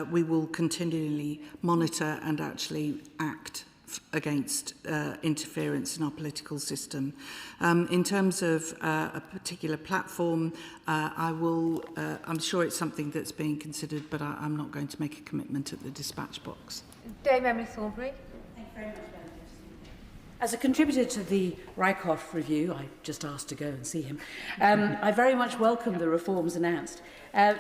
we will continually monitor and actually act against interference in our political system. In terms of a particular platform, I'm sure it's something that's being considered, but I'm not going to make a commitment at the dispatch box. Dame Emily Thornbury. Thank you very much, Madam Deputy. As a contributor to the Rycroft review, I just asked to go and see him, I very much welcome the reforms announced.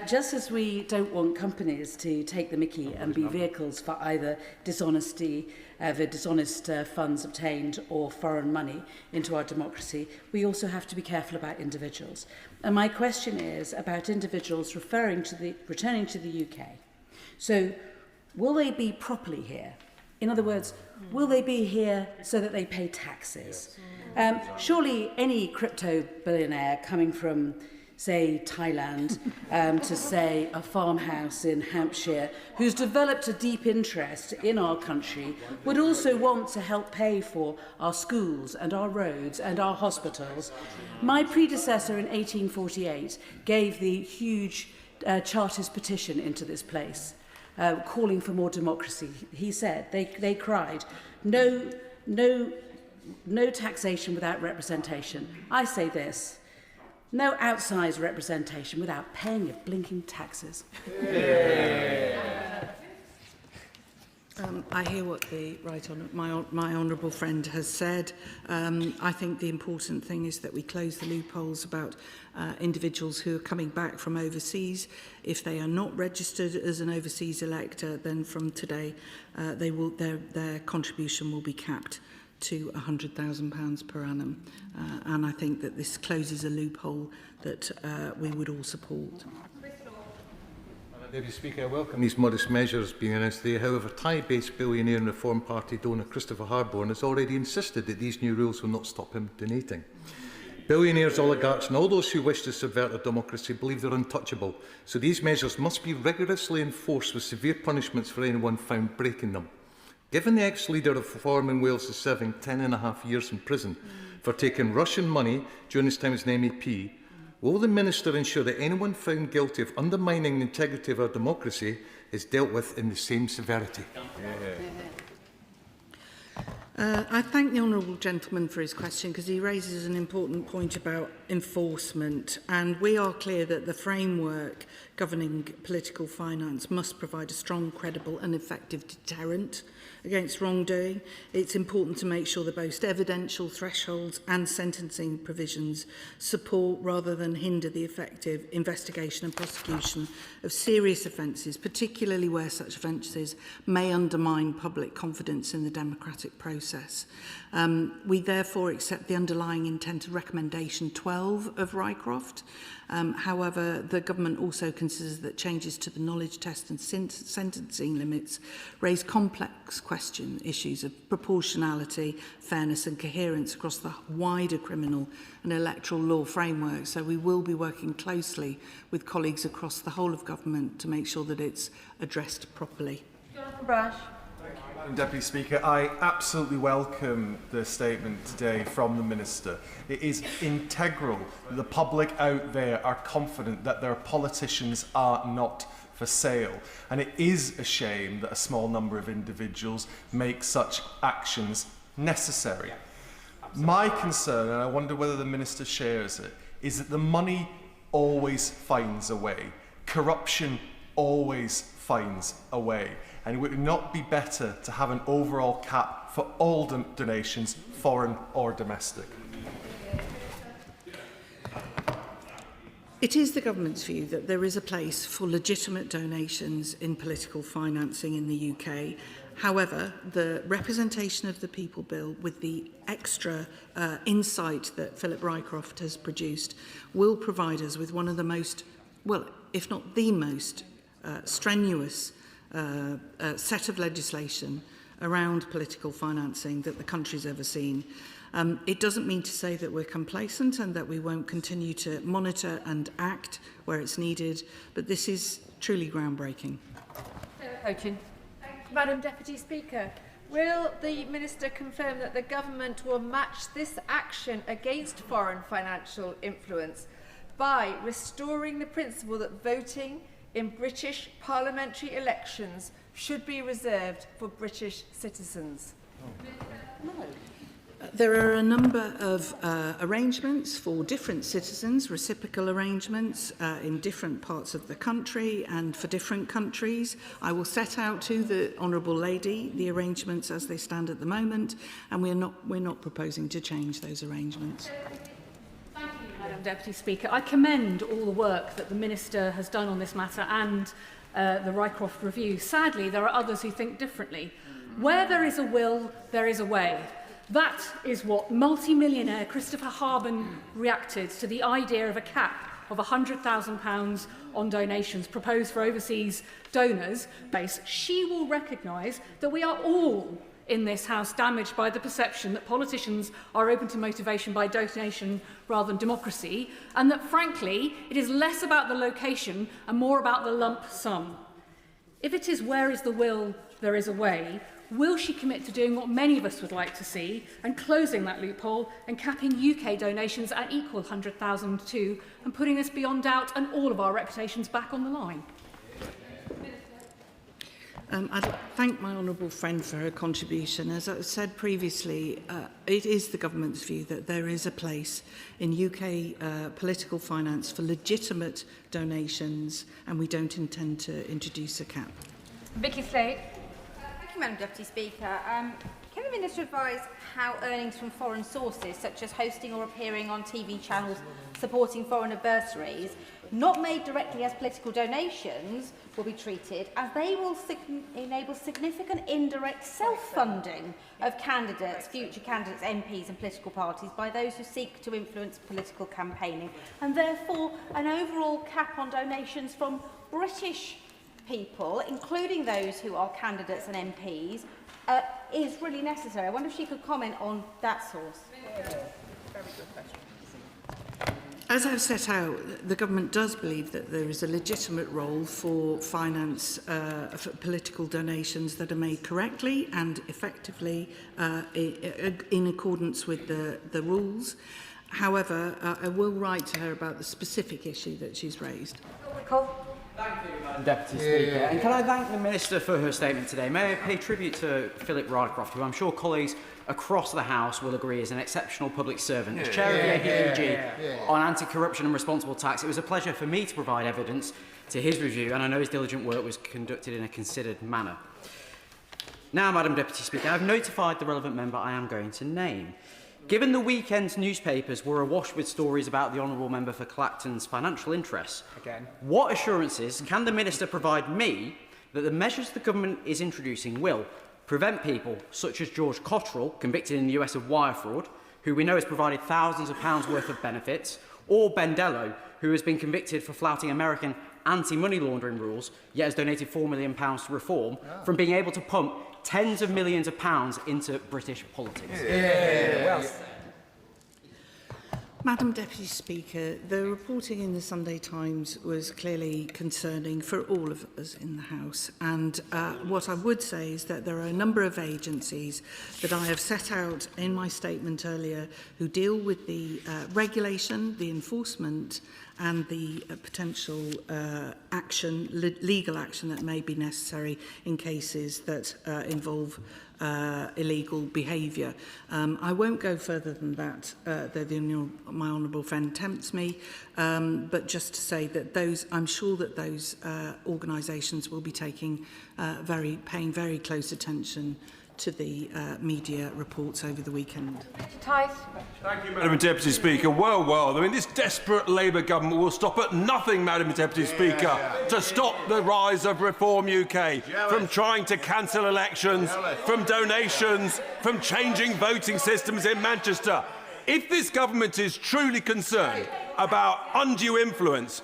Just as we don't want companies to take the mickey and be vehicles for either dishonesty, the dishonest funds obtained or foreign money into our democracy, we also have to be careful about individuals. And my question is about individuals returning to the UK. So, will they be properly here? In other words, will they be here so that they pay taxes? Surely any crypto billionaire coming from, say, Thailand, to, say, a farmhouse in Hampshire, who's developed a deep interest in our country, would also want to help pay for our schools and our roads and our hospitals. My predecessor in 1848 gave the huge Chartist petition into this place, calling for more democracy. He said, they cried, no taxation without representation. I say this, no outsized representation without paying your blinking taxes. I hear what the my honourable friend has said. I think the important thing is that we close the loopholes about individuals who are coming back from overseas. If they are not registered as an overseas elector, then from today their contribution will be capped to £100,000 per annum. And I think that this closes a loophole that we would all support. Deputy Speaker, I welcome these modest measures being announced today. However, Thai-based billionaire and Reform Party donor Christopher Harborne has already insisted that these new rules will not stop him donating. Billionaires, oligarchs and all those who wish to subvert our democracy believe they're untouchable, so these measures must be rigorously enforced with severe punishments for anyone found breaking them. Given the ex-leader of Reform in Wales is serving 10.5 years in prison for taking Russian money during his time as an MEP, will the Minister ensure that anyone found guilty of undermining the integrity of our democracy is dealt with in the same severity? I thank the honourable gentleman for his question because he raises an important point about enforcement, and we are clear that the framework governing political finance must provide a strong, credible and effective deterrent against wrongdoing. It's important to make sure that both evidential thresholds and sentencing provisions support rather than hinder the effective investigation and prosecution of serious offences, particularly where such offences may undermine public confidence in the democratic process. We therefore accept the underlying intent of recommendation 12 of Rycroft. However, the government also considers that changes to the knowledge test and sentencing limits raise complex issues of proportionality, fairness and coherence across the wider criminal and electoral law framework. So we will be working closely with colleagues across the whole of government to make sure that it's addressed properly. Madam Deputy Speaker, I absolutely welcome the statement today from the Minister. It is integral that the public out there are confident that their politicians are not for sale. And it is a shame that a small number of individuals make such actions necessary. My concern, and I wonder whether the Minister shares it, is that the money always finds a way. Corruption always finds a way. And would it not be better to have an overall cap for all donations, foreign or domestic? It is the government's view that there is a place for legitimate donations in political financing in the UK. However, the representation of the People Bill, with the extra insight that Philip Rycroft has produced, will provide us with one of the most, well, if not the most, strenuous set of legislation around political financing that the country's ever seen. It doesn't mean to say that we're complacent and that we won't continue to monitor and act where it's needed, but this is truly groundbreaking. Madam Deputy Speaker, will the Minister confirm that the Government will match this action against foreign financial influence by restoring the principle that voting in British parliamentary elections should be reserved for British citizens? There are a number of arrangements for different citizens, reciprocal arrangements in different parts of the country and for different countries. I will set out to the Honourable Lady the arrangements as they stand at the moment, and we're not proposing to change those arrangements. Madam Deputy Speaker, I commend all the work that the Minister has done on this matter and the Rycroft review. Sadly, there are others who think differently. Where there is a will, there is a way. That is what multi-millionaire Christopher Harben reacted to the idea of a cap of £100,000 on donations proposed for overseas donors base. She will recognise that we are all in this House damaged by the perception that politicians are open to motivation by donation rather than democracy, and that, frankly, it is less about the location and more about the lump sum. If it is where is the will, there is a way, will she commit to doing what many of us would like to see and closing that loophole and capping UK donations at equal 100,000 too, and putting us beyond doubt and all of our reputations back on the line? I'd thank my honourable friend for her contribution. As I said previously, it is the government's view that there is a place in UK political finance for legitimate donations, and we don't intend to introduce a cap. Vicky Slade. Thank you, Madam Deputy Speaker. Can the Minister advise how earnings from foreign sources, such as hosting or appearing on TV channels supporting foreign adversaries, not made directly as political donations, will be treated, as they will enable significant indirect self-funding of candidates, future candidates, MPs and political parties by those who seek to influence political campaigning, and therefore an overall cap on donations from British people, including those who are candidates and MPs, is really necessary. I wonder if she could comment on that source. Very good question. As I've set out, the government does believe that there is a legitimate role for finance for political donations that are made correctly and effectively in accordance with the rules. However, I will write to her about the specific issue that she's raised. Thank you, Madam Deputy Speaker. And can I thank the Minister for her statement today? May I pay tribute to Philip Rycroft, who I'm sure colleagues across the House will agree is an exceptional public servant. As Chair of the APPG on anti-corruption and responsible tax, it was a pleasure for me to provide evidence to his review, and I know his diligent work was conducted in a considered manner. Now, Madam Deputy Speaker, I've notified the relevant member I am going to name. Given the weekend's newspapers were awash with stories about the Honourable Member for Clacton's financial interests, what assurances can the Minister provide me that the measures the government is introducing will prevent people such as George Cottrell, convicted in the US of wire fraud, who we know has provided thousands of pounds worth of benefits, or Ben Dello, who has been convicted for flouting American anti-money laundering rules, yet has donated £4 million to reform, from being able to pump tens of millions of pounds into British politics? Madam Deputy Speaker, the reporting in the Sunday Times was clearly concerning for all of us in the House. And what I would say is that there are a number of agencies that I have set out in my statement earlier who deal with the regulation, the enforcement and the potential action, legal action that may be necessary in cases that involve illegal behaviour. I won't go further than that, though my honourable friend tempts me, but just to say that I'm sure that those organisations will be paying very close attention to the media reports over the weekend. Thank you, Madam Deputy Speaker. Well, I mean, this desperate Labour government will stop at nothing, Madam Deputy Speaker, to stop the rise of Reform UK, from trying to cancel elections, from donations, from changing voting systems in Manchester. If this government is truly concerned about undue influence,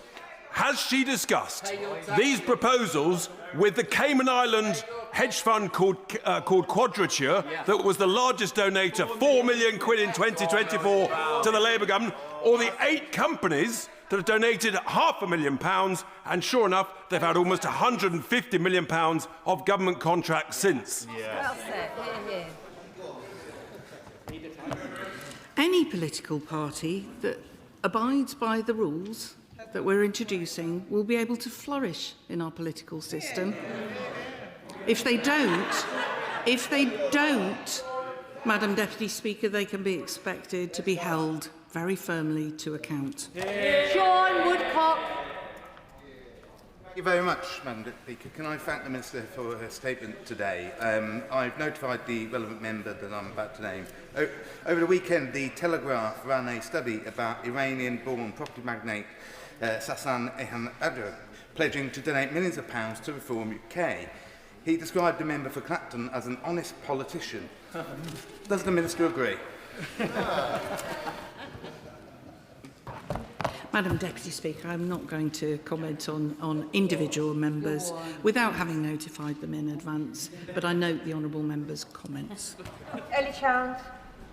has she discussed these proposals with the Cayman Island hedge fund called Quadrature, that was the largest donator, £4 million in 2024 to the Labour government, or the 8 companies that have donated £500,000, and sure enough, they've had almost £150 million of government contracts since? Well said. Hear, hear. Any political party that abides by the rules that we're introducing will be able to flourish in our political system. If they don't, Madam Deputy Speaker, they can be expected to be held very firmly to account. Sean Woodcock. Thank you very much, Madam Deputy Speaker. Can I thank the Minister for her statement today? I've notified the relevant member that I'm about to name. Over the weekend, the Telegraph ran a study about Iranian-born property magnate Sassan Ehan-Adra pledging to donate millions of pounds to Reform UK. He described the member for Clacton as an honest politician. Does the Minister agree? Madam Deputy Speaker, I'm not going to comment on individual members without having notified them in advance, but I note the honourable member's comments. Ellie Chand.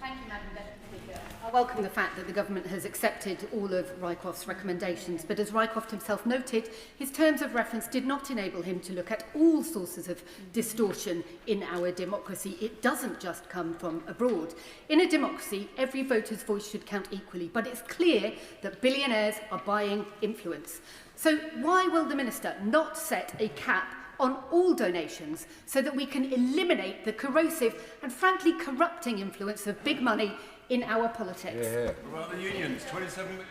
Thank you, Madam Deputy Speaker. I welcome the fact that the government has accepted all of Rycroft's recommendations, but as Rycroft himself noted, his terms of reference did not enable him to look at all sources of distortion in our democracy. It doesn't just come from abroad. In a democracy, every voter's voice should count equally, but it's clear that billionaires are buying influence. So why will the Minister not set a cap on all donations so that we can eliminate the corrosive and frankly corrupting influence of big money in our politics? What about the unions? 27 million.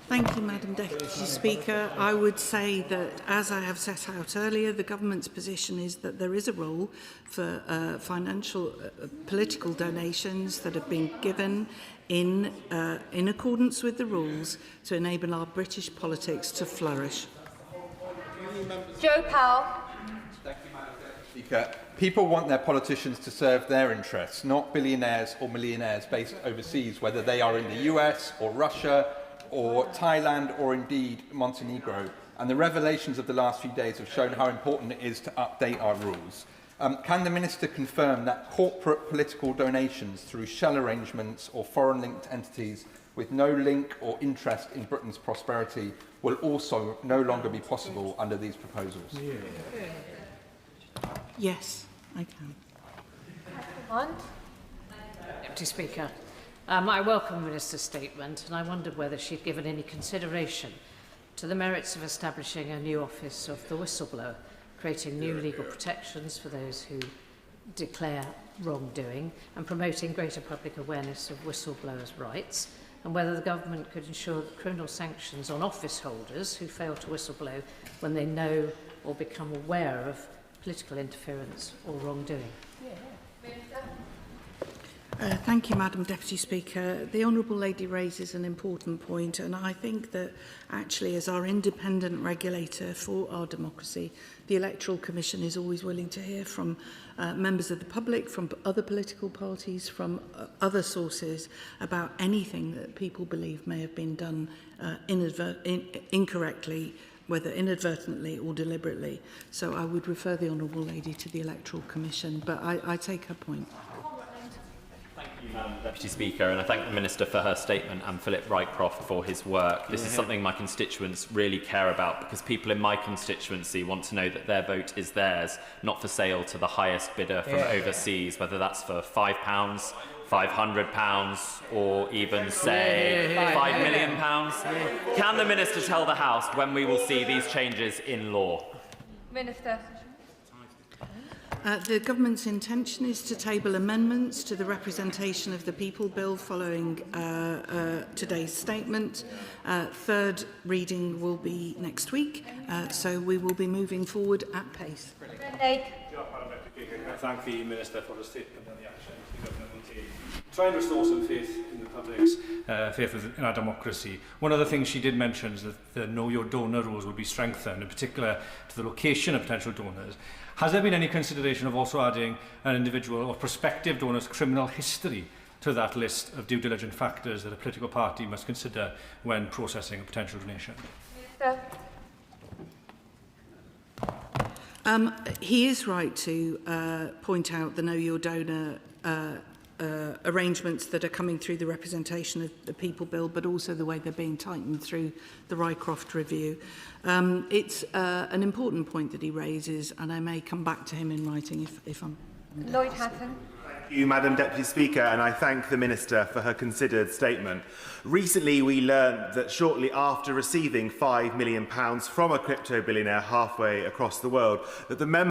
Thank you, Madam Deputy Speaker. I would say that, as I have set out earlier, the government's position is that there is a role for financial, political donations that have been given in accordance with the rules to enable our British politics to flourish. Joe Powell. Thank you, Madam Deputy Speaker. People want their politicians to serve their interests, not billionaires or millionaires based overseas, whether they are in the US or Russia or Thailand or indeed Montenegro. And the revelations of the last few days have shown how important it is to update our rules. Can the Minister confirm that corporate political donations through shell arrangements or foreign-linked entities with no link or interest in Britain's prosperity will also no longer be possible under these proposals. Yes, I can. Deputy Speaker, I welcome the Minister's statement, and I wondered whether she'd given any consideration to the merits of establishing a new office of the whistleblower, creating new legal protections for those who declare wrongdoing and promoting greater public awareness of whistleblowers' rights, and whether the government could ensure that criminal sanctions on office holders who fail to whistleblow when they know or become aware of political interference or wrongdoing. Thank you, Madam Deputy Speaker. The Honourable Lady raises an important point, and I think that actually as our independent regulator for our democracy, the Electoral Commission is always willing to hear from members of the public, from other political parties, from other sources about anything that people believe may have been done incorrectly, whether inadvertently or deliberately. So I would refer the Honourable Lady to the Electoral Commission, but I take her point. Madam Deputy Speaker, and I thank the Minister for her statement and Philip Rycroft for his work. This is something my constituents really care about, because people in my constituency want to know that their vote is theirs, not for sale to the highest bidder from overseas, whether that's for £5, £500 or even, say, £5 million. Can the Minister tell the House when we will see these changes in law? Minister. The Government's intention is to table amendments to the Representation of the People Bill following today's statement. Third reading will be next week, so we will be moving forward at pace. I thank the Minister for the statement and the actions the Government will take. Try and restore some faith in the public's faith in our democracy. One of the things she did mention is that the Know Your Donor rules will be strengthened, in particular to the location of potential donors. Has there been any consideration of also adding an individual or prospective donor's criminal history to that list of due diligence factors that a political party must consider when processing a potential donation? He is right to point out the Know Your Donor arrangements that are coming through the Representation of the People Bill, but also the way they're being tightened through the Rycroft review. It's an important point that he raises, and I may come back to him in writing if I'm... Lloyd Hatton. Thank you, Madam Deputy Speaker, and I thank the Minister for her considered statement. Recently, we learned that shortly after receiving £5 million from a crypto billionaire halfway across the world, that the member